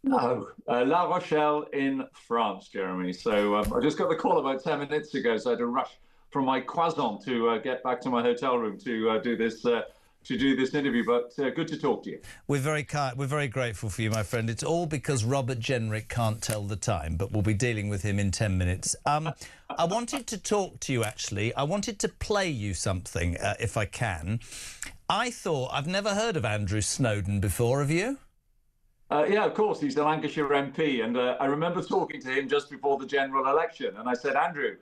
No, La Rochelle in France, Jeremy. So I just got the call about 10 minutes ago, so I had to rush from my croissant to get back to my hotel room to do this interview. But good to talk to you. We're very grateful for you, my friend. It's all because Robert Jenrick can't tell the time, but we'll be dealing with him in 10 minutes. I wanted to talk to you, actually. I wanted to play you something, if I can. I've never heard of Andrew Snowden before, have you? Yeah, of course. He's the Lancashire MP. And I remember talking to him just before the general election. And I said, Andrew,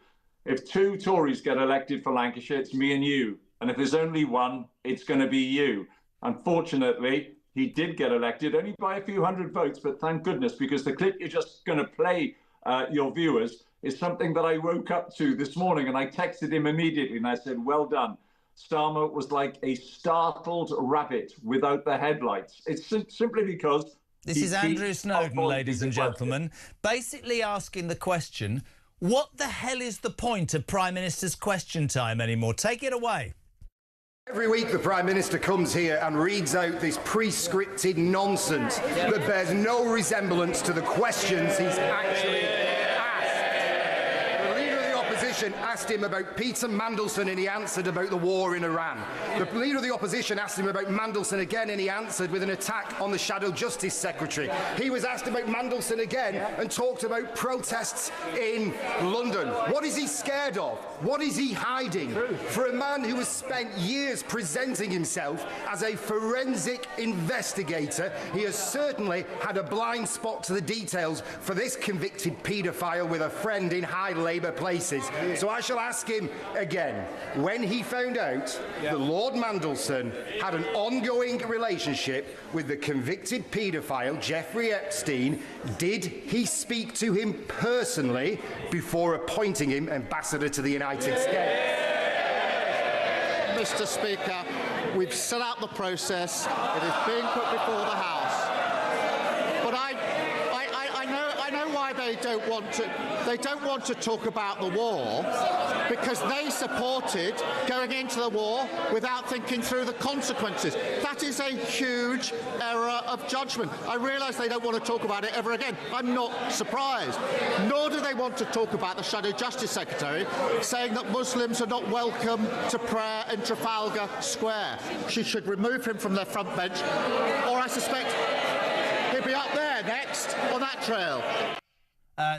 if 2 Tories get elected for Lancashire, it's me and you. And if there's only one, it's going to be you. Unfortunately, he did get elected, only by a few hundred votes. But thank goodness, because the clip you're just going to play your viewers is something that I woke up to this morning. And I texted him immediately and I said, well done. Starmer was like a startled rabbit without the headlights. It's simply because... This is Andrew Snowden, ladies and gentlemen, basically asking the question, what the hell is the point of Prime Minister's Question Time anymore? Take it away. Every week the Prime Minister comes here and reads out this pre-scripted nonsense that bears no resemblance to the questions he's actually asked. The Leader of the Opposition asked him about Peter Mandelson and he answered about the war in Iran. The Leader of the Opposition asked him about Mandelson again and he answered with an attack on the Shadow Justice Secretary. He was asked about Mandelson again and talked about protests in London. What is he scared of? What is he hiding? For a man who has spent years presenting himself as a forensic investigator, he has certainly had a blind spot to the details for this convicted paedophile with a friend in high Labour places. So I shall ask him again, when he found out that Lord Mandelson had an ongoing relationship with the convicted paedophile Jeffrey Epstein, did he speak to him personally before appointing him ambassador to the United States? Mr. Speaker, we've set out the process. It is being put before the House. But I know why they don't want to. They don't want to talk about the war because they supported going into the war without thinking through the consequences. That is a huge error of judgment. I realise they don't want to talk about it ever again. I'm not surprised. Nor do they want to talk about the Shadow Justice Secretary saying that Muslims are not welcome to prayer in Trafalgar Square. She should remove him from their front bench, or I suspect he'll be up there next on that trail.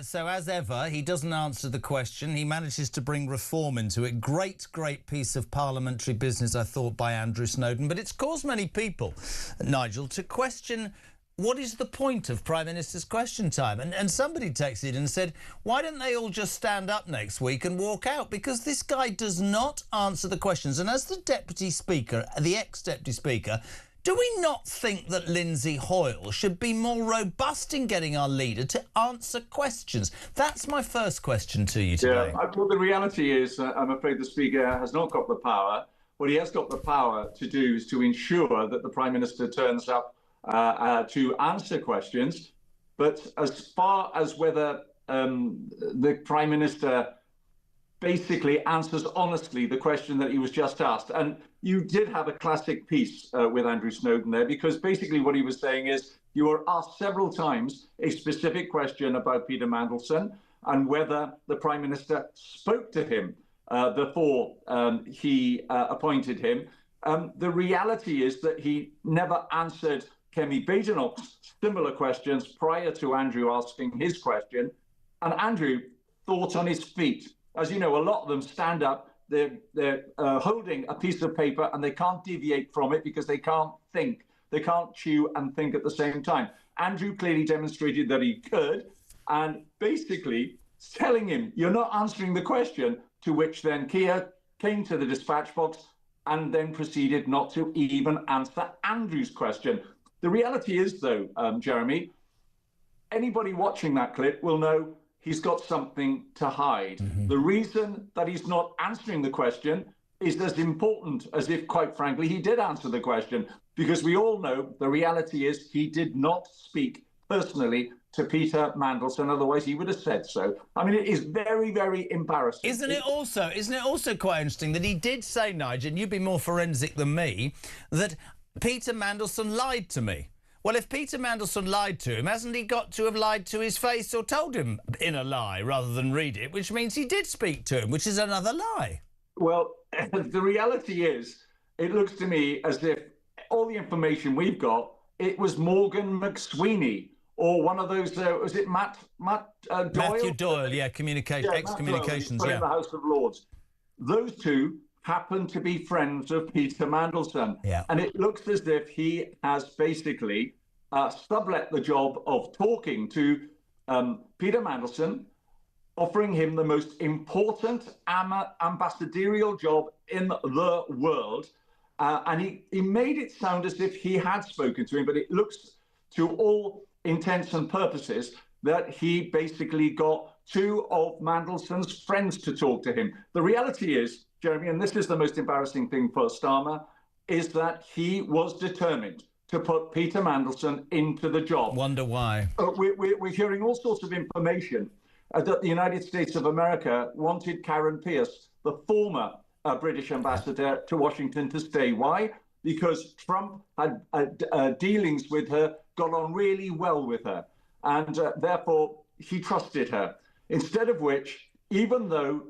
So, as ever, he doesn't answer the question. He manages to bring reform into it. Great piece of parliamentary business, I thought, by Andrew Snowden. But it's caused many people, Nigel, to question what is the point of Prime Minister's Question Time. And somebody texted and said, why don't they all just stand up next week and walk out? Because this guy does not answer the questions. And as the Deputy Speaker, the ex-Deputy Speaker, do we not think that Lindsay Hoyle should be more robust in getting our leader to answer questions? That's my first question to you today. Yeah, well, the reality is, I'm afraid the Speaker has not got the power. What he has got the power to do is to ensure that the Prime Minister turns up to answer questions. But as far as whether the Prime Minister basically answers honestly the question that he was just asked. And you did have a classic piece with Andrew Snowden there, because basically what he was saying is you were asked several times a specific question about Peter Mandelson and whether the Prime Minister spoke to him before he appointed him. The reality is that he never answered Kemi Badenoch's similar questions prior to Andrew asking his question. And Andrew thought on his feet. As you know, a lot of them stand up, they're holding a piece of paper and they can't deviate from it because they can't think. They can't chew and think at the same time. Andrew clearly demonstrated that he could, and basically telling him, you're not answering the question, to which then Keir came to the dispatch box and then proceeded not to even answer Andrew's question. The reality is, though, Jeremy, anybody watching that clip will know he's got something to hide. Mm-hmm. The reason that he's not answering the question is as important as if, quite frankly, he did answer the question, because we all know the reality is he did not speak personally to Peter Mandelson, otherwise he would have said so. I mean, it is very, very embarrassing. Isn't it also quite interesting that he did say, Nigel, and you'd be more forensic than me, that Peter Mandelson lied to me? Well, if Peter Mandelson lied to him, hasn't he got to have lied to his face or told him in a lie rather than read it, which means he did speak to him, which is another lie? Well, the reality is, it looks to me as if all the information we've got, it was Morgan McSweeney or one of those, was it Matt Doyle? Matthew Doyle, yeah, ex-communications, in the House of Lords. Those two happen to be friends of Peter Mandelson. Yeah. And it looks as if he has basically sublet the job of talking to Peter Mandelson, offering him the most important ambassadorial job in the world. And he made it sound as if he had spoken to him, but it looks to all intents and purposes that he basically got two of Mandelson's friends to talk to him. The reality is, Jeremy, and this is the most embarrassing thing for Starmer, is that he was determined to put Peter Mandelson into the job. Wonder why. We're hearing all sorts of information that the United States of America wanted Karen Pierce, the former British ambassador to Washington, to stay. Why? Because Trump had dealings with her, got on really well with her, and therefore he trusted her. Instead of which, even though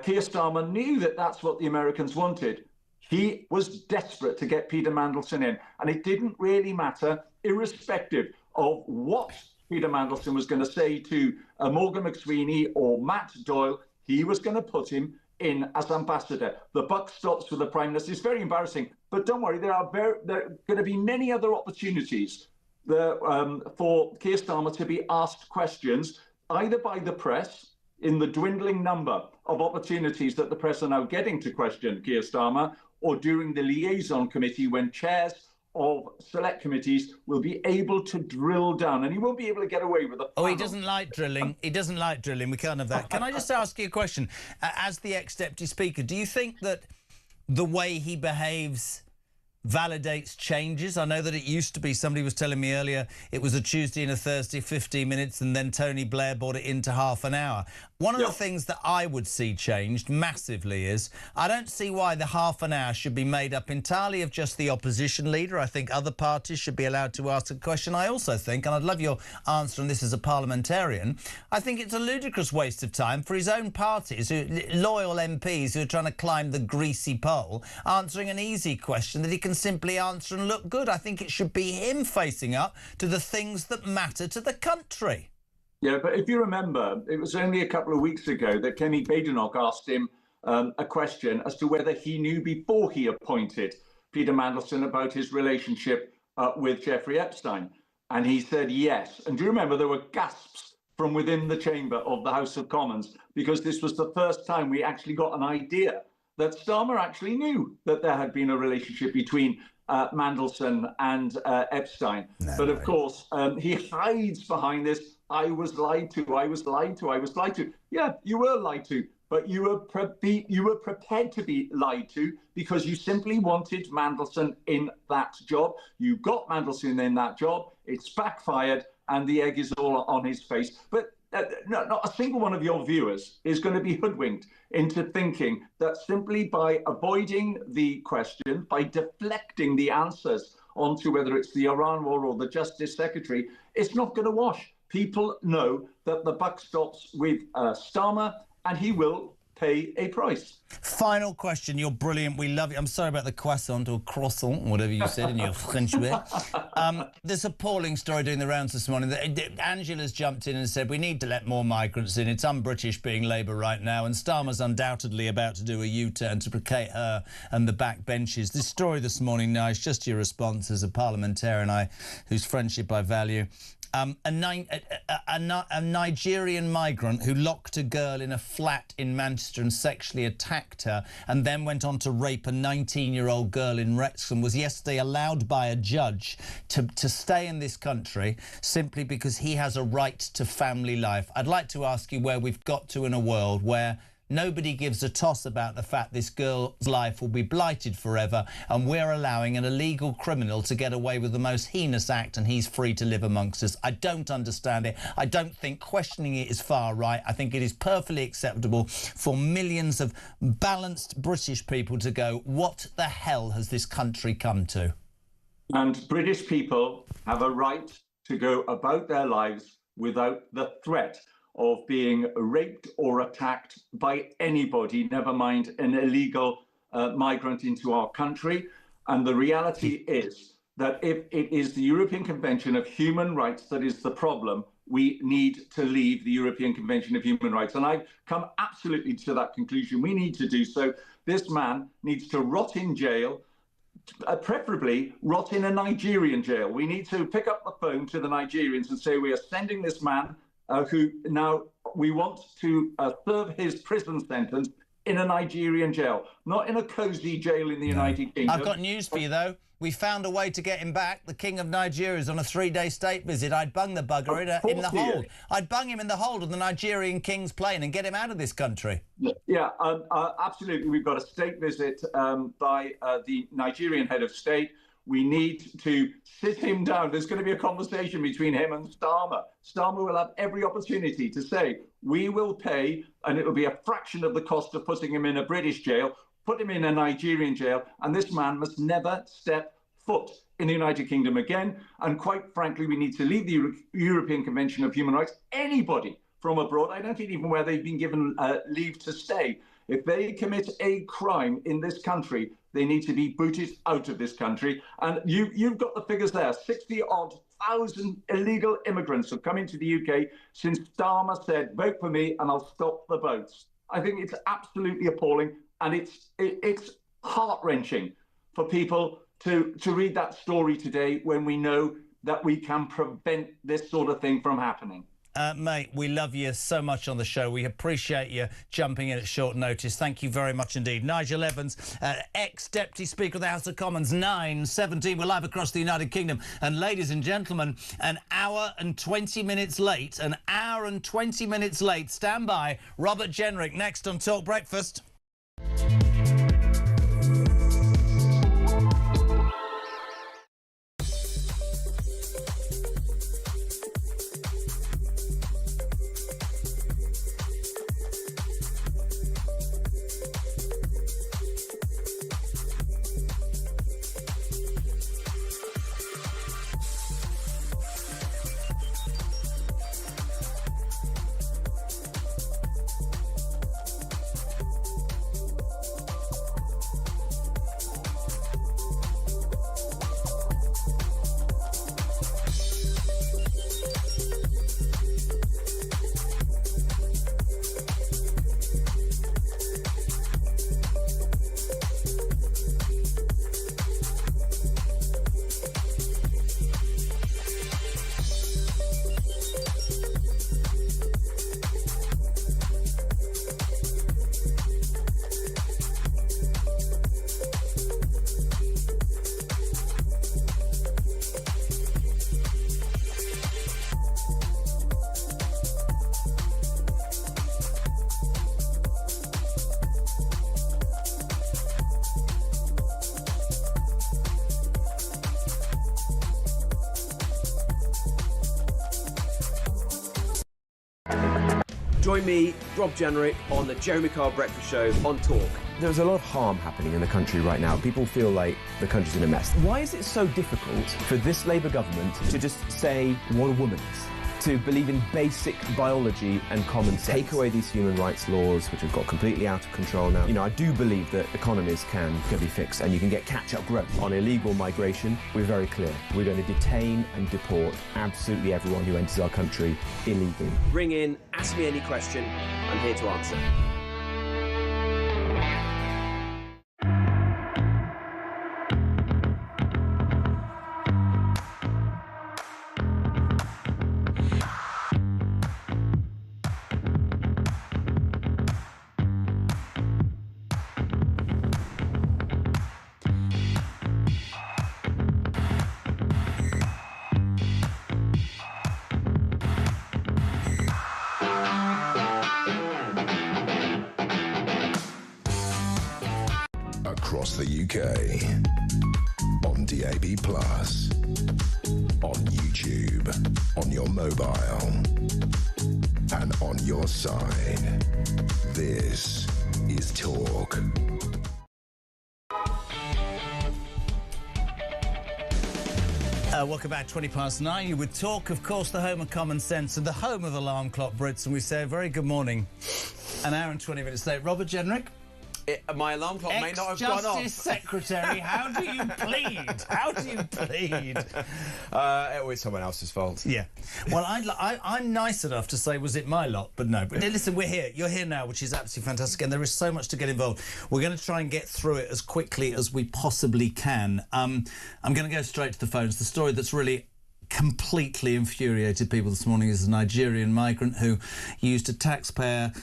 Keir Starmer knew that that's what the Americans wanted, he was desperate to get Peter Mandelson in. And it didn't really matter, irrespective of what Peter Mandelson was going to say to Morgan McSweeney or Matt Doyle, he was going to put him in as ambassador. The buck stops with the Prime Minister. It's very embarrassing, but don't worry, there are going to be many other opportunities for Keir Starmer to be asked questions, either by the press, in the dwindling number of opportunities that the press are now getting to question Keir Starmer, or during the liaison committee when chairs of select committees will be able to drill down, and he won't be able to get away with it. Oh, he doesn't like drilling. He doesn't like drilling. We can't have that. Can I just ask you a question? As the ex-Deputy Speaker, do you think that the way he behaves validates changes. I know that it used to be, somebody was telling me earlier, it was a Tuesday and a Thursday, 15 minutes, and then Tony Blair brought it into half an hour. One of the things that I would see changed massively is I don't see why the half an hour should be made up entirely of just the opposition leader. I think other parties should be allowed to ask a question. I also think, and I'd love your answer on this as a parliamentarian, I think it's a ludicrous waste of time for his own parties, loyal MPs who are trying to climb the greasy pole, answering an easy question that he can simply answer and look good. I think it should be him facing up to the things that matter to the country. Yeah, but if you remember, it was only a couple of weeks ago that Kemi Badenoch asked him a question as to whether he knew before he appointed Peter Mandelson about his relationship with Jeffrey Epstein. And he said yes. And do you remember there were gasps from within the chamber of the House of Commons, because this was the first time we actually got an idea that Starmer actually knew that there had been a relationship between Mandelson and Epstein. No, but of course, he hides behind this, I was lied to, I was lied to, I was lied to. Yeah, you were lied to, but you were prepared to be lied to because you simply wanted Mandelson in that job. You got Mandelson in that job, it's backfired, and the egg is all on his face. But not a single one of your viewers is going to be hoodwinked into thinking that simply by avoiding the question, by deflecting the answers onto whether it's the Iran war or the Justice Secretary, it's not going to wash. People know that the buck stops with Starmer, and he will pay a price. Final question. You're brilliant. We love you. I'm sorry about the croissant or croissant, whatever you said in your French way. This appalling story doing the rounds this morning. Angela's jumped in and said, we need to let more migrants in. It's un-British being Labour right now, and Starmer's undoubtedly about to do a U-turn to placate her and the backbenches. This story this morning, Nige, just your response as a parliamentarian whose friendship I value. A Nigerian migrant who locked a girl in a flat in Manchester and sexually attacked her and then went on to rape a 19-year-old girl in Wrexham was yesterday allowed by a judge to stay in this country simply because he has a right to family life. I'd like to ask you where we've got to in a world where nobody gives a toss about the fact this girl's life will be blighted forever, and we're allowing an illegal criminal to get away with the most heinous act, and he's free to live amongst us. I don't understand it. I don't think questioning it is far right. I think it is perfectly acceptable for millions of balanced British people to go, what the hell has this country come to? And British people have a right to go about their lives without the threat of being raped or attacked by anybody, never mind an illegal migrant into our country. And the reality is that if it is the European Convention of Human Rights that is the problem, we need to leave the European Convention of Human Rights. And I've come absolutely to that conclusion. We need to do so. This man needs to rot in jail, preferably rot in a Nigerian jail. We need to pick up the phone to the Nigerians and say we are sending this man who now we want to serve his prison sentence in a Nigerian jail, not in a cosy jail in the United Kingdom. I've got news for you, though. We found a way to get him back. The King of Nigeria is on a 3-day state visit. I'd bung the bugger in the hold. I'd bung him in the hold of the Nigerian King's plane and get him out of this country. Yeah, absolutely. We've got a state visit by the Nigerian head of state. We need to sit him down. There's going to be a conversation between him and Starmer. Starmer will have every opportunity to say, we will pay, and it will be a fraction of the cost of putting him in a British jail, put him in a Nigerian jail, and this man must never step foot in the United Kingdom again. And quite frankly, we need to leave the European Convention of Human Rights. Anybody from abroad, I don't think even where they've been given leave to stay, if they commit a crime in this country, they need to be booted out of this country. And you've got the figures there. 60-odd thousand illegal immigrants have come into the UK since Starmer said, vote for me and I'll stop the boats. I think it's absolutely appalling. And it's heart-wrenching for people to read that story today when we know that we can prevent this sort of thing from happening. Mate, we love you so much on the show. We appreciate you jumping in at short notice. Thank you very much indeed. Nigel Evans, ex-Deputy Speaker of the House of Commons, 9:17. We're live across the United Kingdom. And ladies and gentlemen, an hour and 20 minutes late. Stand by. Robert Jenrick next on Talk Breakfast. Join me, Rob Jenrick, on the Jeremy Carr Breakfast Show on Talk. There's a lot of harm happening in the country right now. People feel like the country's in a mess. Why is it so difficult for this Labour government to just say what a woman is? To believe in basic biology and common sense? Take away these human rights laws, which have got completely out of control now. You know, I do believe that economies can be fixed and you can get catch-up growth. On illegal migration, we're very clear. We're going to detain and deport absolutely everyone who enters our country illegally. Ring in, ask me any question. I'm here to answer. Across the UK, on DAB+, on YouTube, on your mobile, and on your side. This is Talk. Welcome back, 9:20. You would Talk, of course, the home of common sense and the home of alarm clock Brits, and we say a very good morning. An hour and 20 minutes late. Robert Jenrick? My alarm clock may not have gone off. Ex-Justice Secretary, how do you plead? How do you plead? It's someone else's fault. Yeah. Well, I'm nice enough to say, was it my lot? But no. But listen, we're here. You're here now, which is absolutely fantastic. And there is so much to get involved. We're going to try and get through it as quickly as we possibly can. I'm going to go straight to the phones. The story that's really completely infuriated people this morning is a Nigerian migrant who used a taxpayer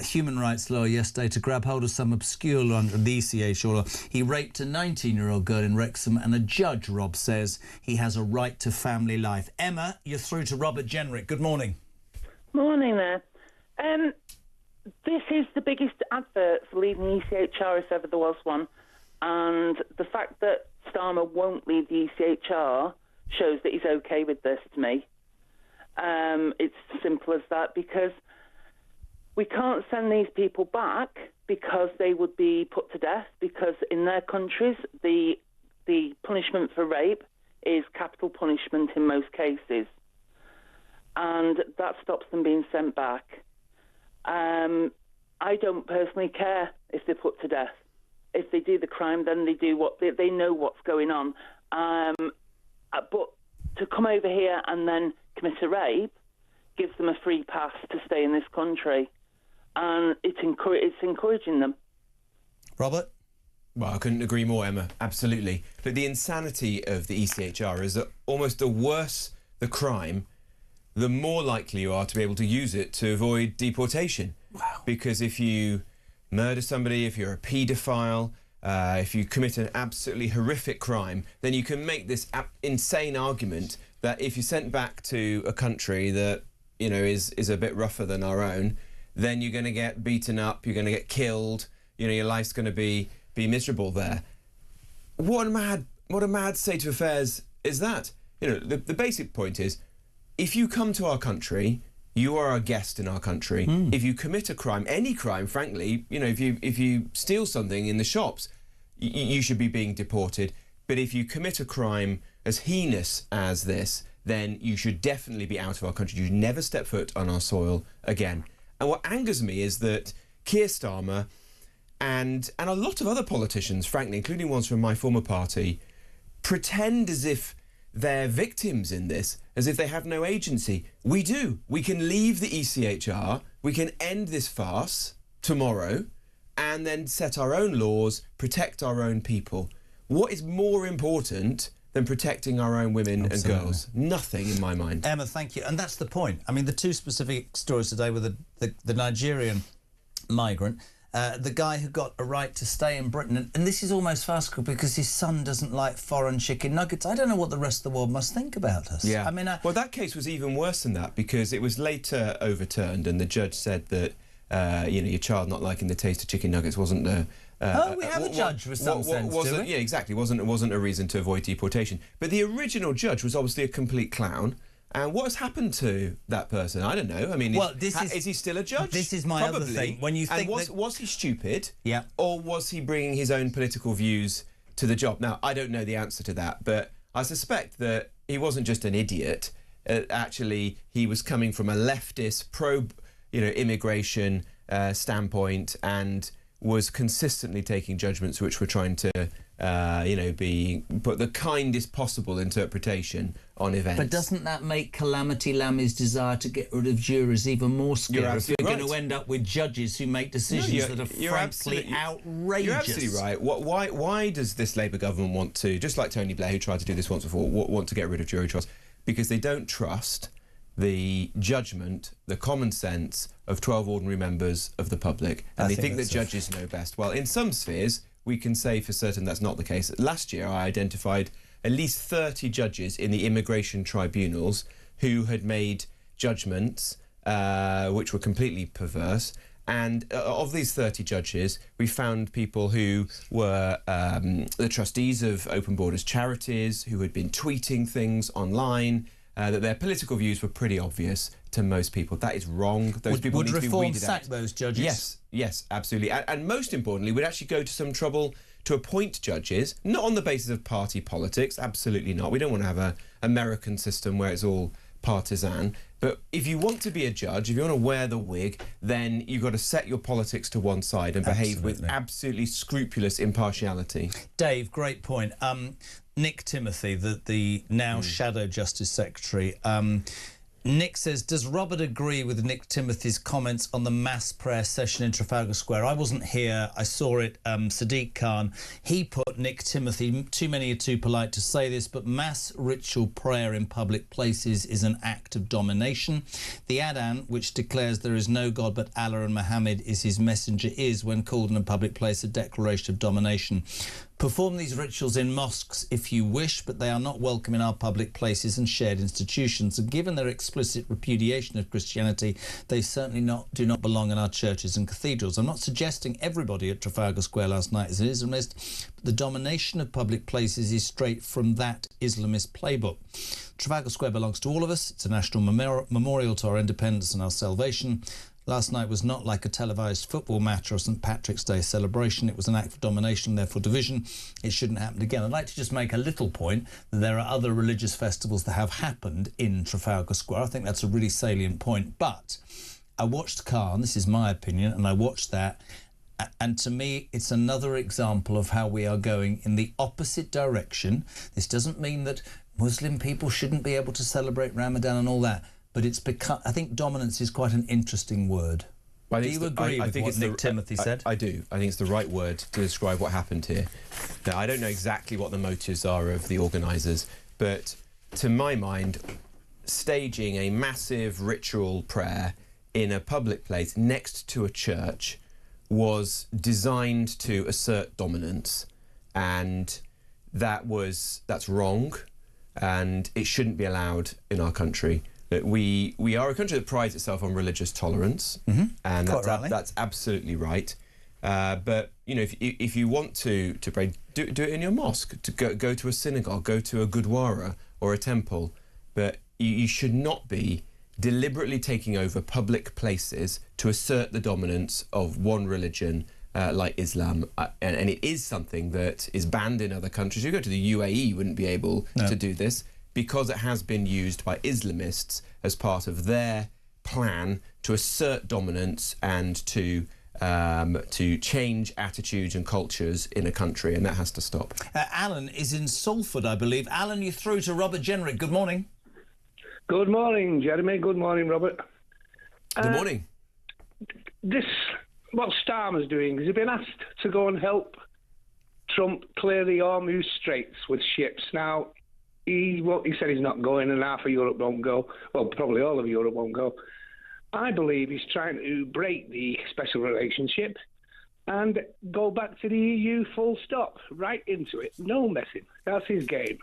human rights law yesterday to grab hold of some obscure law under the ECHR law. He raped a 19-year-old girl in Wrexham, and a judge, Rob, says he has a right to family life. Emma, you're through to Robert Jenrick. Good morning. Morning there. This is the biggest advert for leaving ECHR if ever there was one, and the fact that Starmer won't leave the ECHR shows that he's okay with this to me. It's simple as that, because we can't send these people back because they would be put to death, because in their countries the punishment for rape is capital punishment in most cases, and that stops them being sent back. I don't personally care if they're put to death. If they do the crime, then they do what they know what's going on. But to come over here and then commit a rape gives them a free pass to stay in this country, and it's encouraging them. Robert? Well, I couldn't agree more, Emma. Absolutely. But the insanity of the ECHR is that almost the worse the crime, the more likely you are to be able to use it to avoid deportation. Wow. Because if you murder somebody, if you're a paedophile, if you commit an absolutely horrific crime, then you can make this insane argument that if you're sent back to a country that, you know, is a bit rougher than our own, then you're going to get beaten up, you're going to get killed, you know, your life's going to be miserable there. What a mad state of affairs is that? You know, the basic point is, if you come to our country, you are a guest in our country. If you commit a crime, any crime, frankly, you know, if you steal something in the shops, you should be being deported. But if you commit a crime as heinous as this, then you should definitely be out of our country. You should never step foot on our soil again. And what angers me is that Keir Starmer and a lot of other politicians, frankly, including ones from my former party, pretend as if they're victims in this, as if they have no agency. We do. We can leave the ECHR, we can end this farce tomorrow, and then set our own laws, protect our own people. What is more important than protecting our own women and girls? Nothing, in my mind. Emma, thank you. And that's the point. I mean, the two specific stories today were the Nigerian migrant, the guy who got a right to stay in Britain, and this is almost farcical because his son doesn't like foreign chicken nuggets. I don't know what the rest of the world must think about us. Yeah. I mean, well, that case was even worse than that, because it was later overturned, and the judge said that you know, your child not liking the taste of chicken nuggets wasn't a we have a judge with some sense, do we? Yeah, exactly. Wasn't a reason to avoid deportation. But the original judge was obviously a complete clown, And what has happened to that person? I don't know. I mean, well, is he still a judge? This is my other thing. When you think was he stupid? Yeah. Or was he bringing his own political views to the job? Now, I don't know the answer to that, but I suspect that he wasn't just an idiot. Actually, he was coming from a leftist, immigration standpoint, and was consistently taking judgments which were trying to, put the kindest possible interpretation on events. But doesn't that make Calamity Lammy's desire to get rid of jurors even more scary? If you're going to end up with judges who make decisions that are frankly outrageous. You're absolutely right. Why does this Labour government want to, just like Tony Blair, who tried to do this once before, want to get rid of jury trials? Because they don't trust the judgment, the common sense of 12 ordinary members of the public, and they think that judges know best. Well, in some spheres, we can say for certain that's not the case. Last year, I identified at least 30 judges in the immigration tribunals who had made judgments which were completely perverse. And of these 30 judges, we found people who were the trustees of Open Borders charities, who had been tweeting things online, that their political views were pretty obvious to most people. That is wrong. Those people need to be weeded out. Would reform sack those judges? Yes, absolutely. And most importantly, we'd actually go to some trouble to appoint judges, not on the basis of party politics, absolutely not. We don't want to have an American system where it's all partisan. But if you want to be a judge, if you want to wear the wig, then you've got to set your politics to one side and behave with absolutely scrupulous impartiality. Dave, great point. Nick Timothy, the now Shadow Justice Secretary, Nick says, does Robert agree with Nick Timothy's comments on the mass prayer session in Trafalgar Square? I wasn't here. I saw it. Sadiq Khan, he put Nick Timothy, too many are too polite to say this, but mass ritual prayer in public places is an act of domination. The Adhan, which declares there is no God but Allah and Muhammad is his messenger, is, when called in a public place, a declaration of domination. Perform these rituals in mosques if you wish, but they are not welcome in our public places and shared institutions. And given their explicit repudiation of Christianity, they certainly do not belong in our churches and cathedrals. I'm not suggesting everybody at Trafalgar Square last night is an Islamist, but the domination of public places is straight from that Islamist playbook. Trafalgar Square belongs to all of us. It's a national memorial to our independence and our salvation. Last night was not like a televised football match or a St Patrick's Day celebration. It was an act of domination, therefore division. It shouldn't happen again. I'd like to just make a little point that there are other religious festivals that have happened in Trafalgar Square. I think that's a really salient point. But I watched Khan, this is my opinion, and I watched that. And to me, it's another example of how we are going in the opposite direction. This doesn't mean that Muslim people shouldn't be able to celebrate Ramadan and all that. But it's become, I think dominance is quite an interesting word. Do you agree with what Nick Timothy said? I do. I think it's the right word to describe what happened here. Now, I don't know exactly what the motives are of the organisers, but to my mind, staging a massive ritual prayer in a public place next to a church was designed to assert dominance, and that's wrong, and it shouldn't be allowed in our country. We are a country that prides itself on religious tolerance, and that's absolutely right. But if you want to pray, do it in your mosque. To go to a synagogue, go to a gurdwara or a temple. But you should not be deliberately taking over public places to assert the dominance of one religion like Islam, and it is something that is banned in other countries. You go to the UAE, you wouldn't be able to do this, because it has been used by Islamists as part of their plan to assert dominance and to change attitudes and cultures in a country, and that has to stop. Alan is in Salford, I believe. Alan, you're through to Robert Jenrick. Good morning. Good morning, Jeremy. Good morning, Robert. Good morning. What Starmer's doing, has he been asked to go and help Trump clear the Hormuz Straits with ships? Now, he said he's not going, and half of Europe won't go. Well, probably all of Europe won't go. I believe he's trying to break the special relationship and go back to the EU full stop, right into it. No messing. That's his game.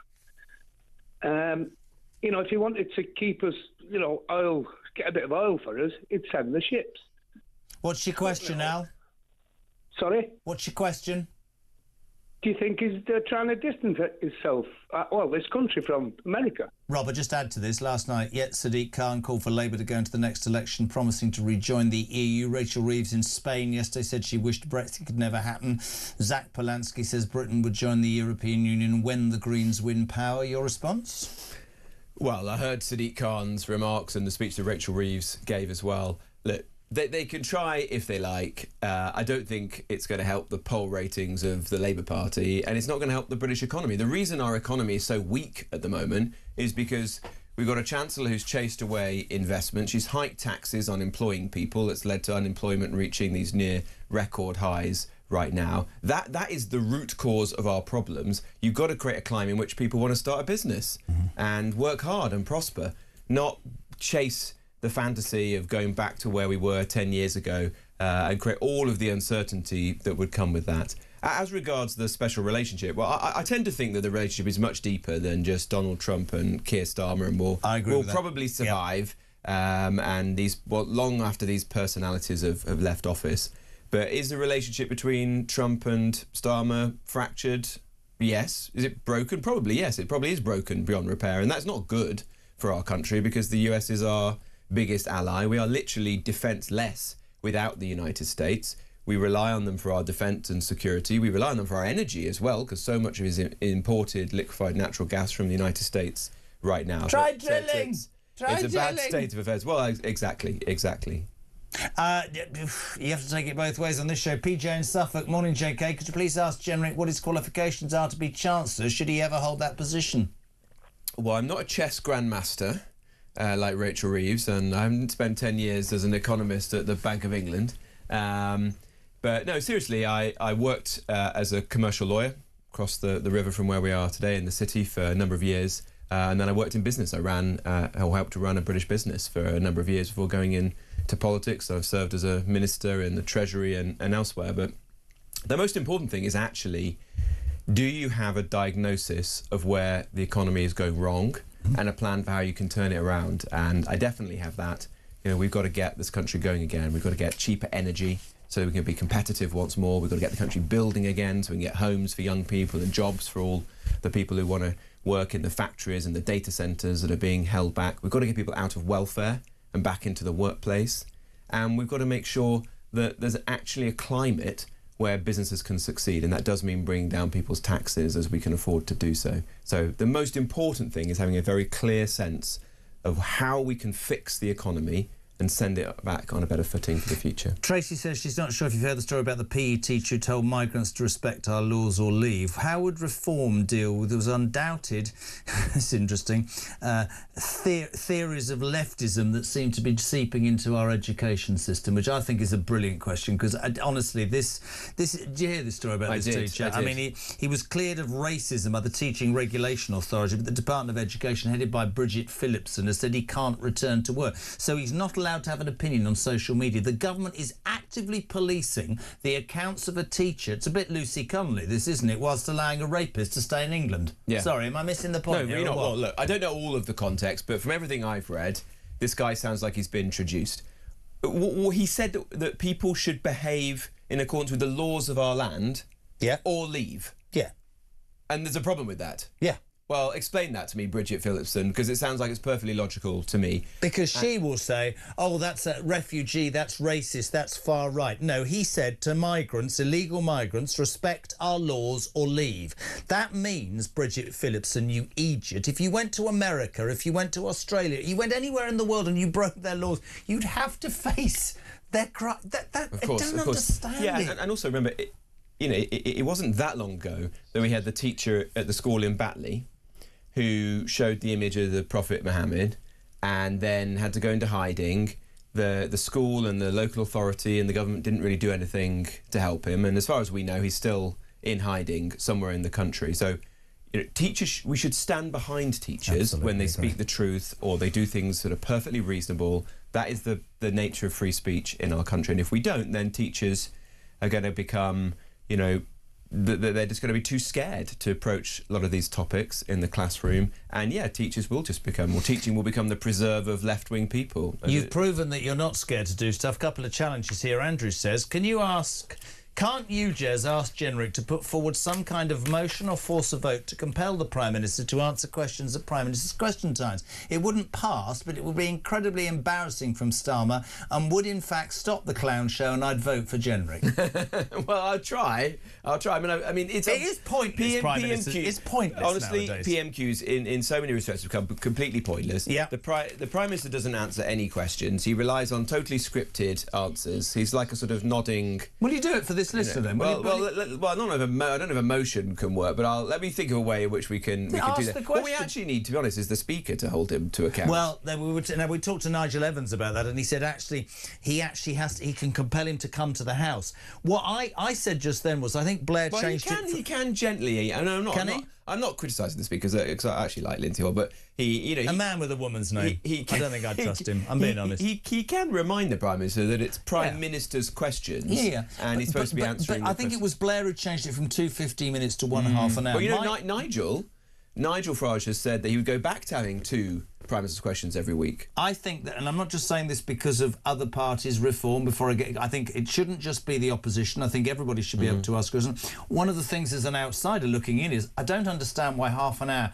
If he wanted to keep us, oil, get a bit of oil for us, he'd send the ships. What's your question, Al? Sorry? What's your question? do you think is trying to distance itself, this country from America? Robert, just add to this. Last night, yet Sadiq Khan called for Labour to go into the next election, promising to rejoin the EU. Rachel Reeves in Spain yesterday said she wished Brexit could never happen. Zach Polanski says Britain would join the European Union when the Greens win power. Your response? Well, I heard Sadiq Khan's remarks and the speech that Rachel Reeves gave as well. Look, they can try if they like. I don't think it's going to help the poll ratings of the Labour Party, and it's not going to help the British economy. The reason our economy is so weak at the moment is because we've got a Chancellor who's chased away investment. She's hiked taxes on employing people. That's led to unemployment reaching these near record highs right now. That is the root cause of our problems. You've got to create a climate in which people want to start a business and work hard and prosper, not chase the fantasy of going back to where we were 10 years ago and create all of the uncertainty that would come with that. As regards the special relationship, well, I tend to think that the relationship is much deeper than just Donald Trump and Keir Starmer, and will probably survive and long after these personalities have left office. But is the relationship between Trump and Starmer fractured? Yes. Is it broken? Probably yes. It probably is broken beyond repair, and that's not good for our country because the US is our biggest ally. We are literally defenceless without the United States. We rely on them for our defence and security. We rely on them for our energy as well, because so much of it is imported liquefied natural gas from the United States right now. Try drilling! It's a bad state of affairs. Well, exactly. You have to take it both ways on this show. PJ in Suffolk. Morning, JK. Could you please ask Jenrick what his qualifications are to be Chancellor? Should he ever hold that position? Well, I'm not a chess grandmaster like Rachel Reeves, and I haven't spent 10 years as an economist at the Bank of England. But no, seriously, I worked as a commercial lawyer across the river from where we are today in the city for a number of years. And then I worked in business. I helped to run a British business for a number of years before going into politics. I've served as a minister in the Treasury and elsewhere. But the most important thing is actually, do you have a diagnosis of where the economy is going wrong and a plan for how you can turn it around? And I definitely have that. You know, we've got to get this country going again. We've got to get cheaper energy so that we can be competitive once more. We've got to get the country building again so we can get homes for young people and jobs for all the people who want to work in the factories and the data centres that are being held back. We've got to get people out of welfare and back into the workplace. And we've got to make sure that there's actually a climate where businesses can succeed, and that does mean bringing down people's taxes as we can afford to do so. So the most important thing is having a very clear sense of how we can fix the economy and send it back on a better footing for the future. Tracy says she's not sure if you've heard the story about the PE teacher who told migrants to respect our laws or leave. How would reform deal with those undoubted, it's interesting, theories of leftism that seem to be seeping into our education system, which I think is a brilliant question, because honestly, this did you hear this story about this teacher? I mean, he was cleared of racism by the Teaching Regulation Authority, but the Department of Education, headed by Bridget Phillipson, has said he can't return to work. So he's not allowed to have an opinion on social media. The government is actively policing the accounts of a teacher. It's a bit Lucy Connolly, this, isn't it, whilst allowing a rapist to stay in England. Yeah. Sorry, am I missing the point? No, you're not. Well, look, I don't know all of the context, but from everything I've read, this guy sounds like he's been traduced. He said that people should behave in accordance with the laws of our land, or leave. Yeah. And there's a problem with that. Yeah. Well, explain that to me, Bridget Phillipson, because it sounds like it's perfectly logical to me. Because she will say, oh, that's a refugee, that's racist, that's far right. No, he said to migrants, illegal migrants, respect our laws or leave. That means, Bridget Phillipson, you idiot, if you went to America, if you went to Australia, you went anywhere in the world and you broke their laws, you'd have to face their crime. Of course, I don't understand it. And also remember, it wasn't that long ago that we had the teacher at the school in Batley who showed the image of the Prophet Muhammad and then had to go into hiding. The school and the local authority and the government didn't really do anything to help him, and as far as we know, he's still in hiding somewhere in the country. So, teachers, we should stand behind teachers when they speak the truth or they do things that are perfectly reasonable. That is the nature of free speech in our country, and if we don't, then teachers are going to become, they're just going to be too scared to approach a lot of these topics in the classroom. And teachers will just become, or teaching will become the preserve of left-wing people. You've proven that you're not scared to do stuff. Couple of challenges here. Andrew says, can you ask Can't you, Jez, ask Jenrick to put forward some kind of motion or force a vote to compel the Prime Minister to answer questions at Prime Minister's question times? It wouldn't pass, but it would be incredibly embarrassing from Starmer and would, in fact, stop the clown show, and I'd vote for Jenrick. Well, I'll try. I mean, it is pointless, Prime Minister. It's pointless honestly, nowadays. PMQs, in so many respects, have become completely pointless. Yeah. The Prime Minister doesn't answer any questions. He relies on totally scripted answers. He's like a sort of nodding... Will you do it for this listener, then? Well, I don't know if a motion can work, but let me think of a way in which we can do that. What we actually need, to be honest, is the Speaker to hold him to account. Well, we talked to Nigel Evans about that, and he said he can compel him to come to the House. What I said just then was I think Blair changed it. He can gently. I'm not criticising the Speaker because I actually like Lindsay Hall, but a man with a woman's name. I don't think I'd trust him. I'm being honest. He can remind the Prime Minister that it's Prime Minister's questions. Yeah, and he's supposed to be answering. But I think it was Blair who changed it from 2 15 minutes to 1.5 an hour. Well, Nigel Farage has said that he would go back to having 2 Prime Minister's questions every week. I think that, and I'm not just saying this because of other parties' reform. I think it shouldn't just be the opposition. I think everybody should be able to ask questions. One of the things as an outsider looking in is I don't understand why half an hour,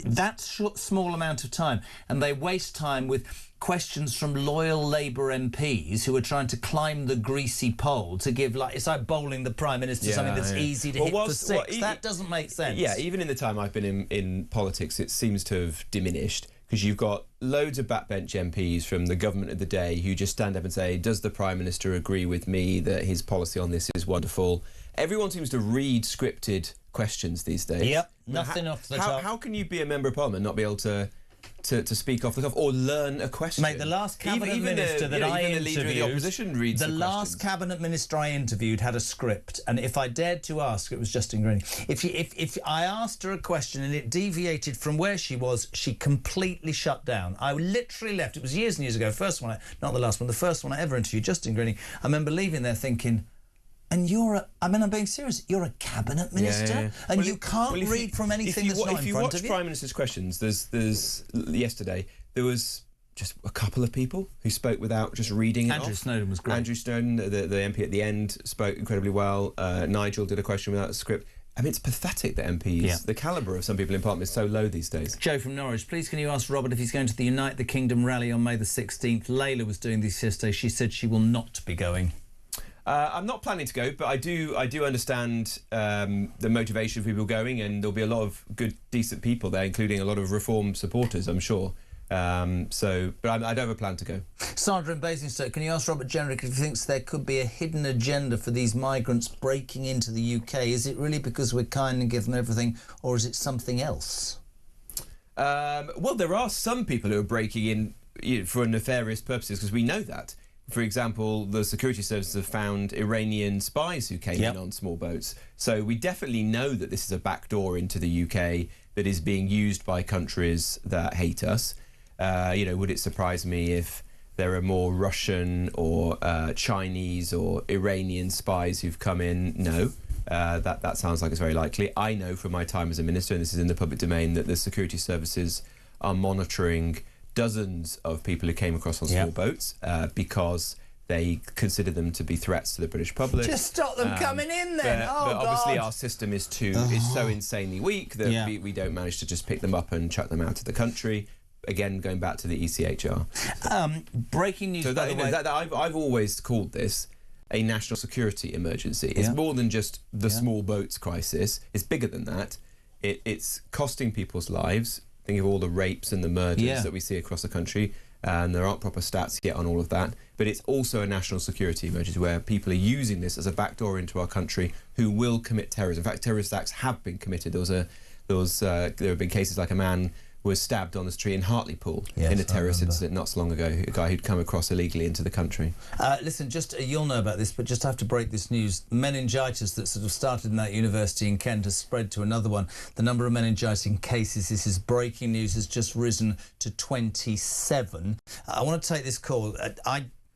that small amount of time, and they waste time with questions from loyal Labour MPs who are trying to climb the greasy pole to give, it's like bowling the Prime Minister something that's easy to hit for 6. That doesn't make sense. Yeah, even in the time I've been in politics, it seems to have diminished, because you've got loads of backbench MPs from the government of the day who just stand up and say, does the Prime Minister agree with me that his policy on this is wonderful? Everyone seems to read scripted questions these days. Yep, nothing off the top. How can you be a Member of Parliament and not be able to speak off the cuff or learn a question? Mate, the last cabinet minister that I interviewed, the leader of the opposition reads the last cabinet minister I interviewed had a script, and if I dared to ask, it was Justin Greening. If I asked her a question and it deviated from where she was, she completely shut down. I literally left. It was years and years ago. Not the last one. The first one I ever interviewed, Justin Greening. I remember leaving there thinking, and I'm being serious, you're a cabinet minister, and you can't read from anything that's not in front of you. If you watch Prime Minister's questions, there's yesterday, there was just a couple of people who spoke without just reading it Andrew Snowden was great. Andrew Snowden, the MP at the end, spoke incredibly well. Nigel did a question without a script. I mean, it's pathetic that MPs, the calibre of some people in Parliament is so low these days. Joe from Norwich, please can you ask Robert if he's going to the Unite the Kingdom rally on May the 16th? Layla was doing this yesterday. She said she will not be going. I'm not planning to go, but I do understand the motivation for people going, and there'll be a lot of good, decent people there, including a lot of Reform supporters, I'm sure. But I don't have a plan to go. Sandra in Basingstoke, can you ask Robert Jenrick if he thinks there could be a hidden agenda for these migrants breaking into the UK? Is it really because we're kind and give them everything, or is it something else? Well, there are some people who are breaking in for nefarious purposes, because we know that. For example, the security services have found Iranian spies who came in on small boats. So we definitely know that this is a backdoor into the UK that is being used by countries that hate us. Would it surprise me if there are more Russian or Chinese or Iranian spies who've come in? No. That sounds like it's very likely. I know from my time as a minister, and this is in the public domain, that the security services are monitoring dozens of people who came across on small boats because they consider them to be threats to the British public. Just stop them coming in then. But obviously our system is so insanely weak that we don't manage to just pick them up and chuck them out of the country. Again, going back to the ECHR. Breaking news, by the way. I've always called this a national security emergency. It's more than just the small boats crisis. It's bigger than that. It's costing people's lives. Think of all the rapes and the murders that we see across the country, and there aren't proper stats yet on all of that. But it's also a national security emergency where people are using this as a backdoor into our country who will commit terrorism. In fact, terrorist acts have been committed. There have been cases like a man was stabbed on the street in Hartlepool in a terrorist incident not so long ago, a guy who'd come across illegally into the country. Listen, you'll know about this, but just have to break this news. Meningitis that sort of started in that university in Kent has spread to another one. The number of meningitis cases, this is breaking news, has just risen to 27. I want to take this call.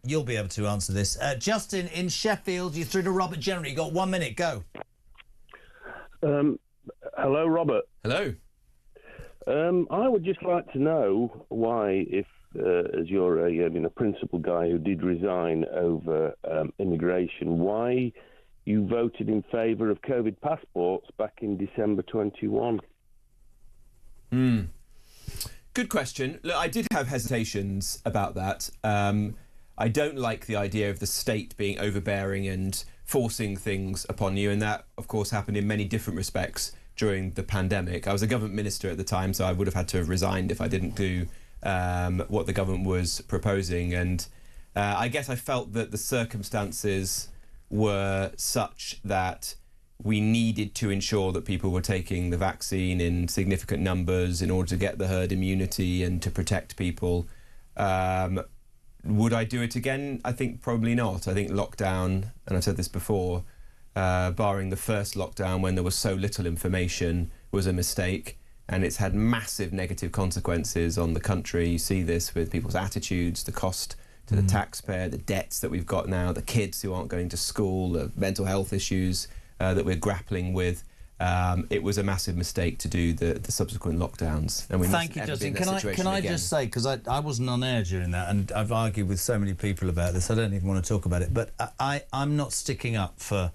You'll be able to answer this. Justin in Sheffield, you're through to Robert Jenrick. You've got 1 minute, go. Hello, Robert. Hello. I would just like to know why, if as you're a principal guy who did resign over immigration, why you voted in favour of COVID passports back in December 21? Good question. Look, I did have hesitations about that. I don't like the idea of the state being overbearing and forcing things upon you, and that, of course, happened in many different respects during the pandemic. I was a government minister at the time, so I would have had to have resigned if I didn't do what the government was proposing. And I guess I felt that the circumstances were such that we needed to ensure that people were taking the vaccine in significant numbers in order to get the herd immunity and to protect people. Would I do it again? I think probably not. I think lockdown, and I've said this before, barring the first lockdown when there was so little information, was a mistake, and it's had massive negative consequences on the country. You see this with people's attitudes, the cost to the taxpayer, the debts that we've got now, the kids who aren't going to school, the mental health issues that we're grappling with. It was a massive mistake to do the subsequent lockdowns. And we Thank you, Justin. Can I just say, because I wasn't on air during that, and I've argued with so many people about this, I don't even want to talk about it, but I'm not sticking up for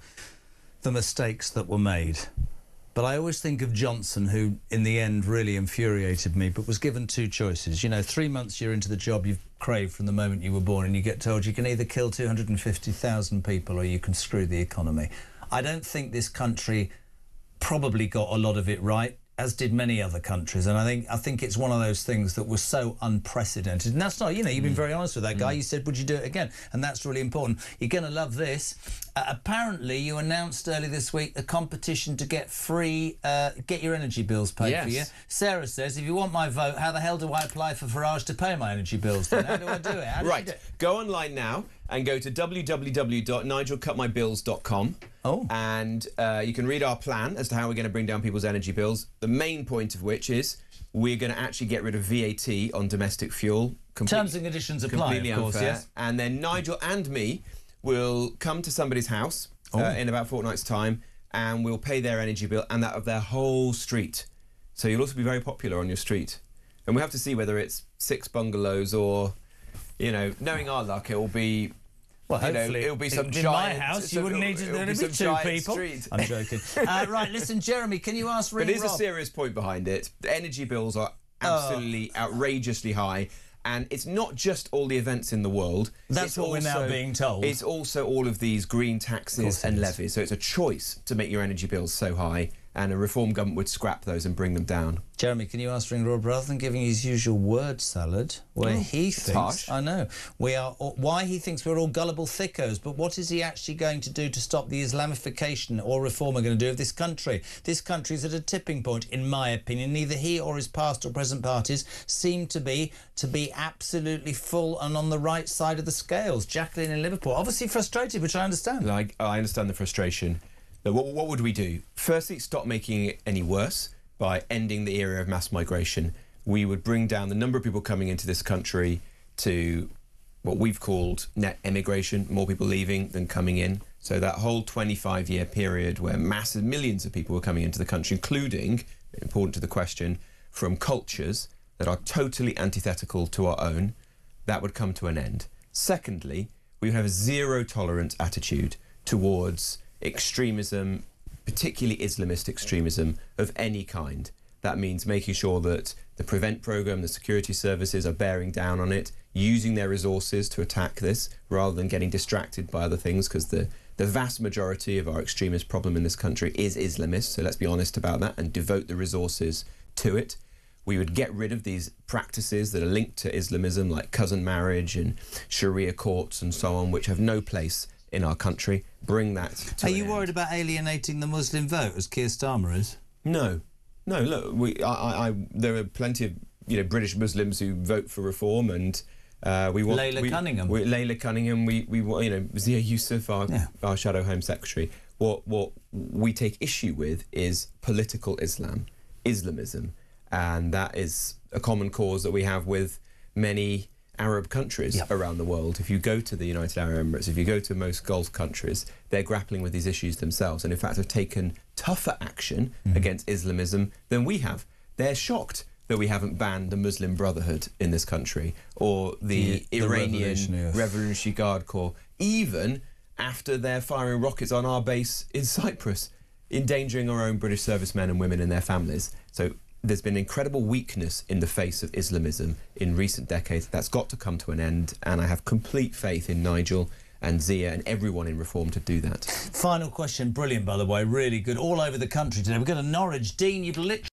the mistakes that were made. But I always think of Johnson, who in the end really infuriated me, but was given two choices. You know, 3 months you're into the job you've craved from the moment you were born, and you get told you can either kill 250,000 people or you can screw the economy. I don't think this country probably got a lot of it right, as did many other countries, and I think it's one of those things that was so unprecedented. And that's not, you know, you've been very honest with that guy. You said, would you do it again? And that's really important. You're going to love this. Apparently, you announced earlier this week a competition to get get your energy bills paid for you. Sarah says, if you want my vote, how the hell do I apply for Farage to pay my energy bills then? How do I do it? How do you do it? Go online now and go to www.nigelcutmybills.com. And you can read our plan as to how we're going to bring down people's energy bills. The main point of which is we're going to actually get rid of VAT on domestic fuel. Terms and conditions apply, of course, unfair. yes. And then Nigel and me will come to somebody's house in about a fortnight's time, and we'll pay their energy bill and that of their whole street. So you'll also be very popular on your street. And we have to see whether it's 6 bungalows or, you know, knowing our luck, it will be... Well, hopefully, it'll be some in giant... my house, you wouldn't need to... There'd be 2 people. Street. I'm joking. Right, listen, Jeremy, can you ask Ring But there's Rob? a serious point behind it. The energy bills are absolutely outrageously high, and it's not just all the events in the world. That's what we're now being told. It's also all of these green taxes and levies. So it's a choice to make your energy bills so high, and a reform government would scrap those and bring them down. Jeremy, can you ask Ring Rob, rather than giving his usual word salad, where he thinks... harsh. I know. Why he thinks we're all gullible thickos, but what is he actually going to do to stop the Islamification or reform are going to do of this country? This country is at a tipping point, in my opinion. Neither he or his past or present parties seem to be absolutely full and on the right side of the scales. Jacqueline in Liverpool, obviously frustrated, which I understand. I understand the frustration. But what would we do? Firstly, stop making it any worse by ending the era of mass migration. We would bring down the number of people coming into this country to what we've called net emigration, more people leaving than coming in. So that whole 25-year period where massive millions of people were coming into the country, including, important to the question, from cultures that are totally antithetical to our own, that would come to an end. Secondly, we would have a zero-tolerance attitude towards extremism, particularly Islamist extremism of any kind. That means making sure that the Prevent programme, the security services are bearing down on it, using their resources to attack this rather than getting distracted by other things, because the vast majority of our extremist problem in this country is Islamist, so let's be honest about that and devote the resources to it. We would get rid of these practices that are linked to Islamism, like cousin marriage and Sharia courts and so on, which have no place in our country. Bring that to Are you worried about alienating the Muslim vote, as Keir Starmer is? No. Look, there are plenty of British Muslims who vote for reform, and we want Layla Cunningham. Layla Cunningham. We want Zia Yusuf, our Shadow Home Secretary. What we take issue with is political Islamism, and that is a common cause that we have with many Arab countries around the world. If you go to the United Arab Emirates, if you go to most Gulf countries, they're grappling with these issues themselves, and in fact have taken tougher action against Islamism than we have. They're shocked that we haven't banned the Muslim Brotherhood in this country, or the Iranian Revolutionary Guard Corps, even after they're firing rockets on our base in Cyprus, endangering our own British servicemen and women and their families. So there's been incredible weakness in the face of Islamism in recent decades. That's got to come to an end, and I have complete faith in Nigel and Zia and everyone in Reform to do that. Final question, brilliant by the way, really good, all over the country today. We've got a Norwich. Dean, you've literally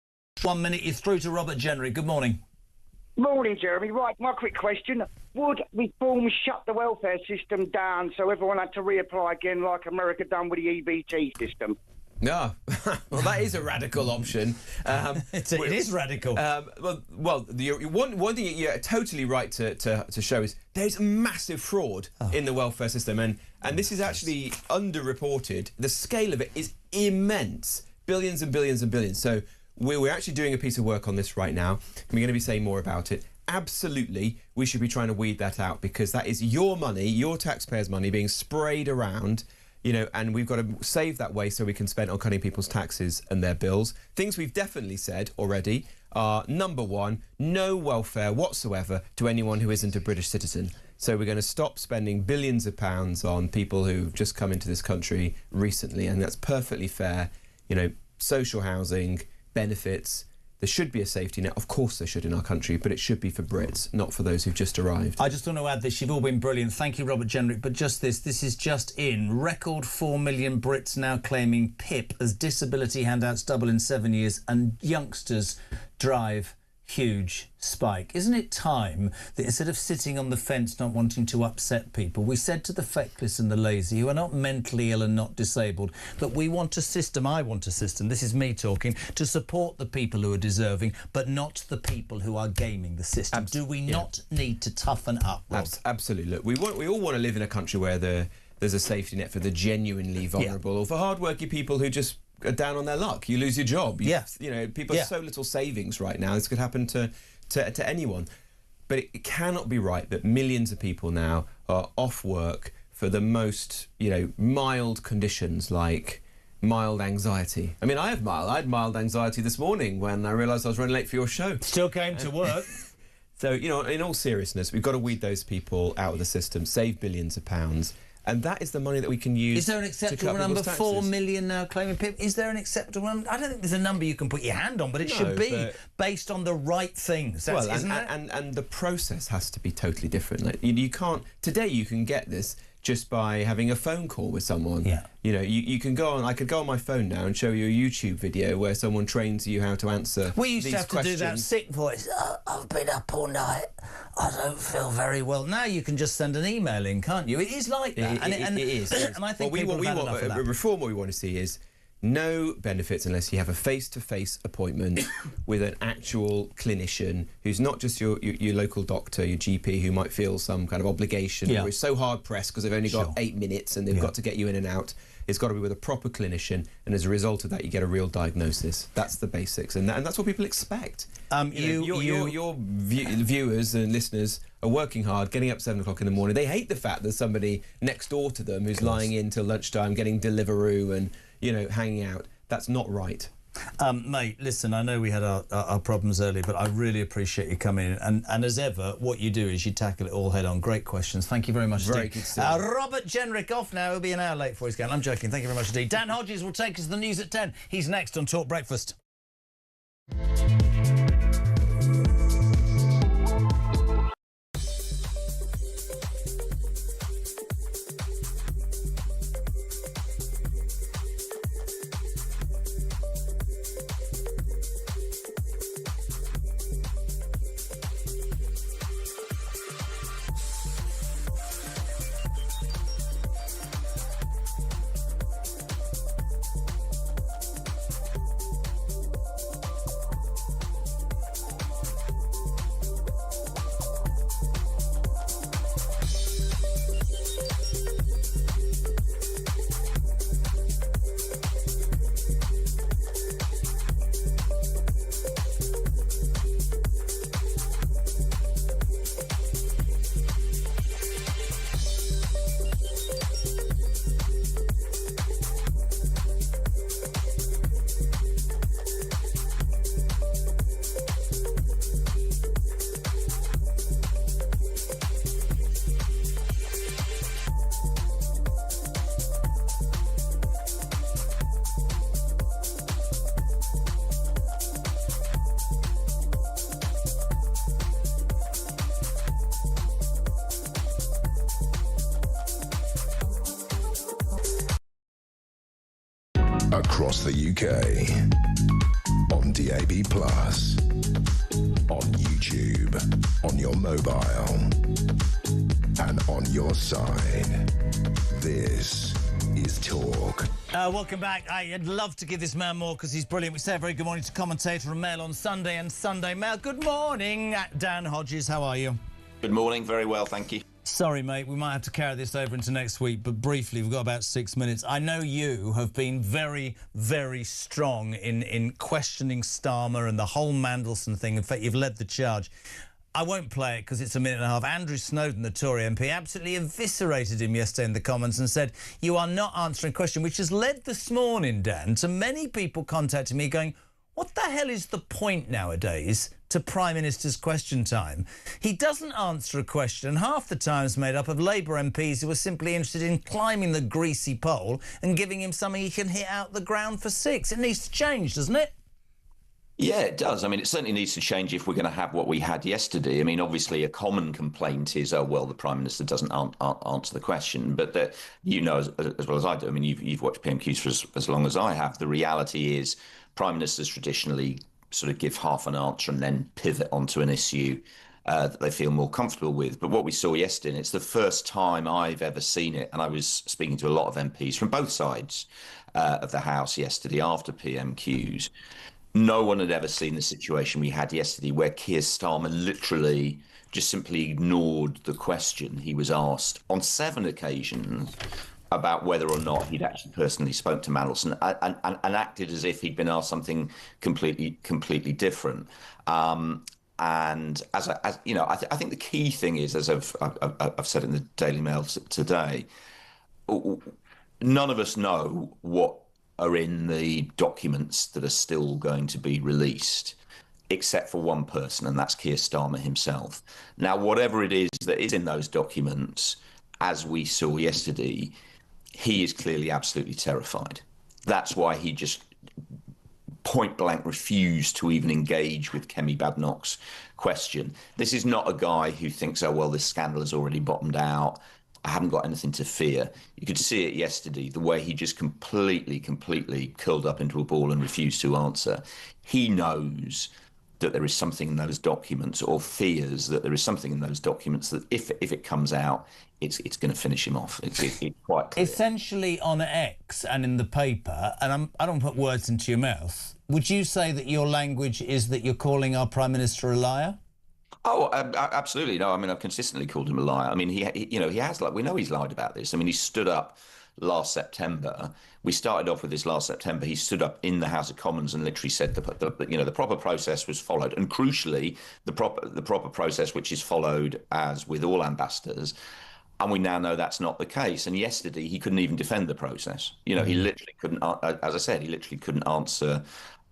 1 minute, you're through to Robert Jenrick. Good morning. Morning, Jeremy. Right, my quick question. Would reform shut the welfare system down so everyone had to reapply again like America done with the EBT system? No. Well, that is a radical option. It is radical. One thing you're totally right to show is there's massive fraud in the welfare system, and this is actually underreported. The scale of it is immense. Billions and billions and billions. So we're actually doing a piece of work on this right now. We're going to be saying more about it. Absolutely, we should be trying to weed that out, because that is your money, your taxpayers' money being sprayed around, and we've got to save that way so we can spend on cutting people's taxes and their bills. Things we've definitely said already are, number one, no welfare whatsoever to anyone who isn't a British citizen. So we're going to stop spending billions of pounds on people who've just come into this country recently, and that's perfectly fair. Social housing, benefits. There should be a safety net. Of course there should in our country, but it should be for Brits, not for those who've just arrived. I just want to add this. You've all been brilliant. Thank you, Robert Jenrick. But just this is just in. Record 4 million Brits now claiming PIP as disability handouts double in 7 years, and youngsters drive huge spike. Isn't it time that instead of sitting on the fence not wanting to upset people, we said to the feckless and the lazy who are not mentally ill and not disabled that we want a system, I want a system, this is me talking, to support the people who are deserving but not the people who are gaming the system. Do we not need to toughen up, Rob? Absolutely. Look, we all want to live in a country where there's a safety net for the genuinely vulnerable or for hard-working people who just are down on their luck. You lose your job. People have so little savings right now. This could happen to anyone. But it cannot be right that millions of people now are off work for the most, mild conditions like mild anxiety. I mean, I had mild anxiety this morning when I realised I was running late for your show. Still came to work. So, in all seriousness, we've got to weed those people out of the system, save billions of pounds. And that is the money that we can use. Is there an acceptable number? 4 million now claiming PIP. Is there an acceptable number? I don't think there's a number you can put your hand on, but it should be based on the right things. Isn't it? And the process has to be totally different. Like, you can't. Today you can get this just by having a phone call with someone. Yeah. You can go on. I could go on my phone now and show you a YouTube video where someone trains you how to answer. We used to have questions. to do that sick voice. Oh, I've been up all night. I don't feel very well. Now you can just send an email in, can't you? It is like that. It is. And I think reform. What we want to see is no benefits unless you have a face-to-face appointment with an actual clinician who's not just your local doctor, your GP, who might feel some kind of obligation or is so hard-pressed because they've only got 8 minutes and they've got to get you in and out. It's got to be with a proper clinician, and as a result of that, you get a real diagnosis. That's the basics, and that's what people expect. Your viewers and listeners are working hard, getting up 7 o'clock in the morning. They hate the fact there's somebody next door to them who's lying in till lunchtime, getting Deliveroo and hanging out. That's not right. Mate, listen, I know we had our problems earlier, but I really appreciate you coming in. And as ever, what you do is you tackle it all head on. Great questions. Thank you very much indeed. Very good. Robert Jenrick off now. He'll be an hour late for his game. I'm joking. Thank you very much indeed. Dan Hodges will take us to the news at 10. He's next on Talk Breakfast. Across the UK. On DAB+. On YouTube. On your mobile. And on your side. This is Talk. Welcome back. I'd love to give this man more because he's brilliant. We say a very good morning to commentator and Mail on Sunday and Sunday Mail. Good morning, Dan Hodges. How are you? Good morning. Very well, thank you. Sorry, mate, we might have to carry this over into next week, but briefly, we've got about 6 minutes. I know you have been very, very strong in questioning Starmer and the whole Mandelson thing. In fact, you've led the charge. I won't play it because it's a minute and a half. Andrew Snowden, the Tory MP, absolutely eviscerated him yesterday in the Commons and said, you are not answering a question, which has led this morning, Dan, to many people contacting me going, what the hell is the point nowadays to Prime Minister's question time? He doesn't answer a question, and half the time is made up of Labour MPs who are simply interested in climbing the greasy pole and giving him something he can hit out the ground for six. It needs to change, doesn't it? Yeah, it does. I mean, it certainly needs to change if we're going to have what we had yesterday. I mean, obviously, a common complaint is, oh, well, the Prime Minister doesn't answer the question. But, you know, as well as I do, I mean, you've watched PMQs for as long as I have. The reality is Prime Ministers traditionally sort of give half an answer and then pivot onto an issue that they feel more comfortable with. But what we saw yesterday, and it's the first time I've ever seen it, and I was speaking to a lot of MPs from both sides of the House yesterday after PMQs, no one had ever seen the situation we had yesterday where Keir Starmer literally just simply ignored the question he was asked on 7 occasions about whether or not he'd actually personally spoke to Mandelson and acted as if he'd been asked something completely different. And as you know, I think the key thing is, as I've said in the Daily Mail today, none of us know what are in the documents that are still going to be released, except for one person, and that's Keir Starmer himself. Now, whatever it is that is in those documents, as we saw yesterday, he is clearly absolutely terrified. That's why he just point blank refused to even engage with Kemi Badenoch's question. This is not a guy who thinks, oh, well, this scandal has already bottomed out, I haven't got anything to fear. You could see it yesterday, the way he just completely curled up into a ball and refused to answer. He knows that there is something in those documents, or fears that there is something in those documents that if it comes out, it's going to finish him off. It's quite clear. Essentially on X and in the paper, and I don't put words into your mouth, would you say that your language is that you're calling our Prime Minister a liar? Oh, absolutely. No, I mean, I've consistently called him a liar. I mean, he has, like, we know he's lied about this. I mean, he stood up last September. We started off with this last September. He stood up in the House of Commons and literally said the proper process was followed. And crucially, the proper process, which is followed as with all ambassadors. And we now know that's not the case. And yesterday, he couldn't even defend the process. You know, he literally couldn't, as I said, he literally couldn't answer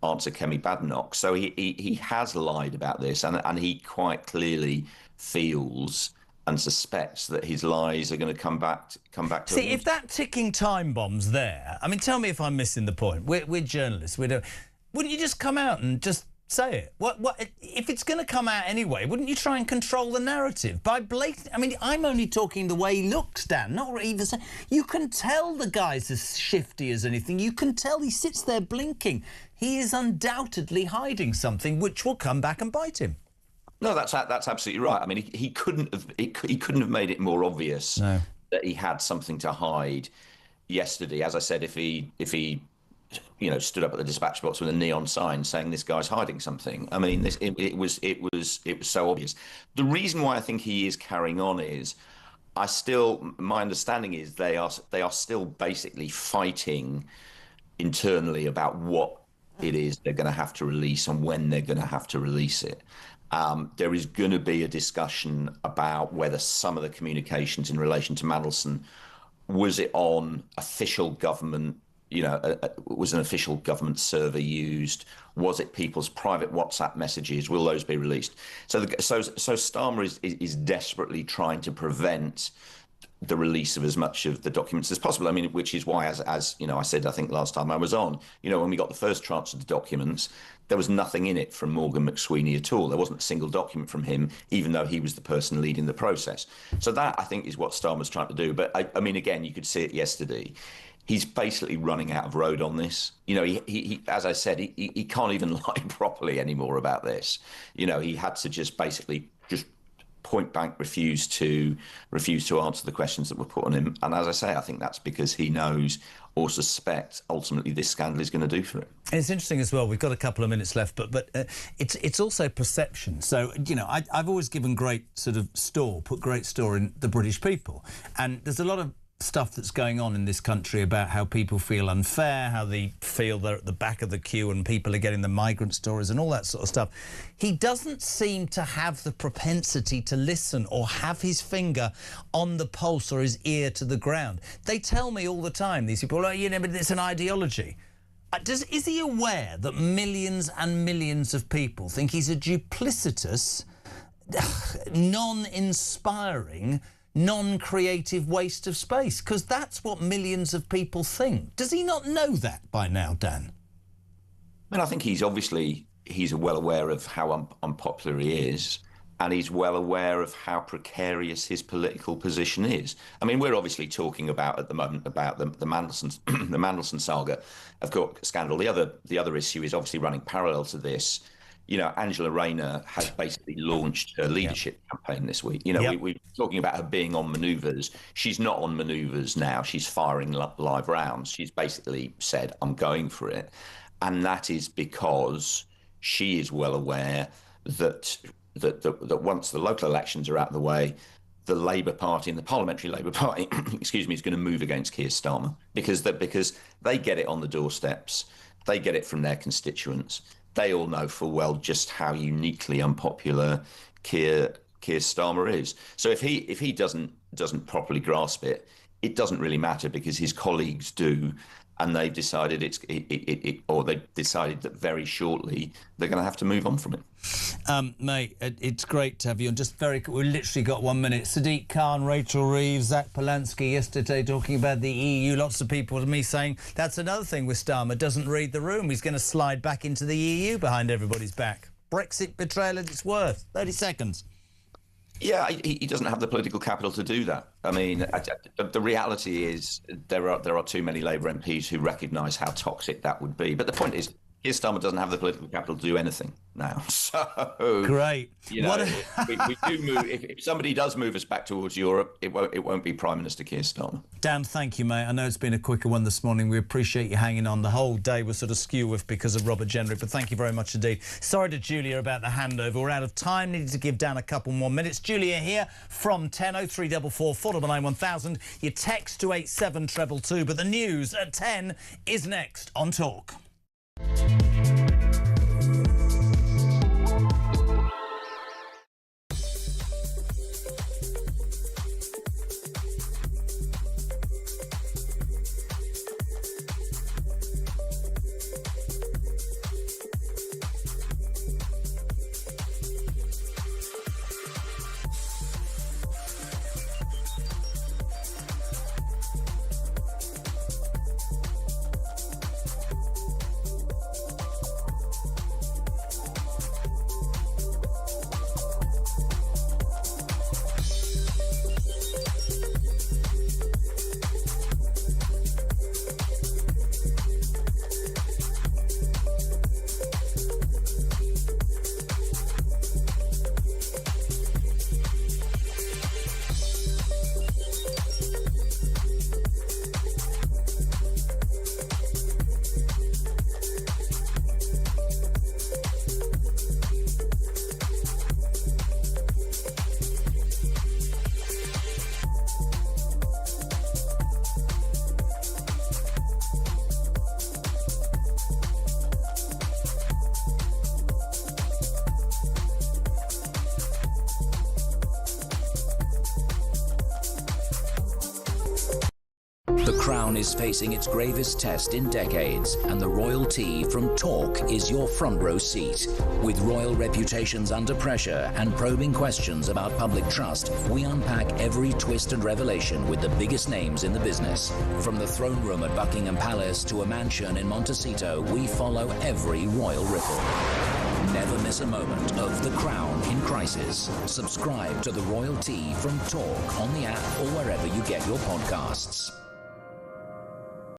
Kemi Badenoch. So he has lied about this, and he quite clearly feels and suspects that his lies are going to come back to See, if that ticking time bomb's there, I mean, tell me if I'm missing the point. We're journalists. Wouldn't you just come out and just say it? What if it's going to come out anyway? Wouldn't you try and control the narrative by blatant? I mean, I'm only talking the way he looks, Dan. Not even saying. You can tell the guy's as shifty as anything. You can tell he sits there blinking. He is undoubtedly hiding something which will come back and bite him. No, that's absolutely right. I mean, he couldn't have made it more obvious that he had something to hide yesterday. As I said, if he stood up at the dispatch box with a neon sign saying this guy's hiding something. I mean, it was so obvious. The reason why I think he is carrying on is my understanding is they are still basically fighting internally about what it is they're going to have to release and when they're going to have to release it. There is going to be a discussion about whether some of the communications in relation to Mandelson, was it on official government, was an official government server used? Was it people's private WhatsApp messages? Will those be released? So Starmer is desperately trying to prevent the release of as much of the documents as possible. I mean, which is why, as I said, I think last time I was on, when we got the first tranche of the documents, there was nothing in it from Morgan McSweeney at all. There wasn't a single document from him, even though he was the person leading the process. So that, I think, is what Starmer's trying to do. But, I mean, again, you could see it yesterday. he's basically running out of road on this. You know, he as I said, he can't even lie properly anymore about this. You know, he had to just basically just point blank refuse to answer the questions that were put on him. And as I say, I think that's because he knows or suspects ultimately this scandal is going to do for him. It's interesting as well. We've got a couple of minutes left, but it's also perception. So, you know, I've always given put great store in the British people, and there's a lot of stuff that's going on in this country about how people feel unfair, how they feel they're at the back of the queue and people are getting the migrant stories and all that sort of stuff. He doesn't seem to have the propensity to listen or have his finger on the pulse or his ear to the ground. They tell me all the time, these people, but it's an ideology. Is he aware that millions and millions of people think he's a duplicitous, non-inspiring, non-creative waste of space? Because that's what millions of people think. Does he not know that by now, Dan? I mean, I think he's well aware of how unpopular he is, and he's well aware of how precarious his political position is. I mean, we're obviously talking about at the moment about the Mandelson saga, of course, scandal. The other issue is obviously running parallel to this. You know, Angela Rayner has basically launched her leadership campaign this week. You know, we're talking about her being on manoeuvres. She's not on manoeuvres now. She's firing live rounds. She's basically said, I'm going for it. And that is because she is well aware that once the local elections are out of the way, the Labour Party and the Parliamentary Labour Party, excuse me, is going to move against Keir Starmer because they get it on the doorsteps. They get it from their constituents. They all know full well just how uniquely unpopular Keir Starmer is. So if he doesn't properly grasp it, it doesn't really matter because his colleagues do, and they've decided they've decided that very shortly they're going to have to move on from it. Mate, it's great to have you. And just we've literally got 1 minute. Sadiq Khan, Rachel Reeves, Zach Polanski yesterday talking about the EU. Lots of people with me saying that's another thing with Starmer, doesn't read the room. He's going to slide back into the EU behind everybody's back. Brexit betrayal at its worst. 30 seconds. Yeah, he doesn't have the political capital to do that. I mean, the reality is there are too many Labour MPs who recognise how toxic that would be. But the point is, Keir Starmer doesn't have the political capital to do anything now. So great. You know, we do move. If somebody does move us back towards Europe, it won't be Prime Minister Keir Starmer. Dan, thank you, mate. I know it's been a quicker one this morning. We appreciate you hanging on. The whole day was sort of skew with because of Robert Jenrick, but thank you very much indeed. Sorry to Julia about the handover. We're out of time. Needed to give Dan a couple more minutes. Julia here from 100344 499 1000. Your text to 87222. But the news at 10 is next on Talk. The Crown is facing its gravest test in decades, and the royal tea from Talk is your front row seat. With royal reputations under pressure and probing questions about public trust, we unpack every twist and revelation with the biggest names in the business. From the throne room at Buckingham Palace to a mansion in Montecito, we follow every royal ripple. Never miss a moment of The Crown in crisis. Subscribe to the Royal Tea from Talk on the app or wherever you get your podcasts.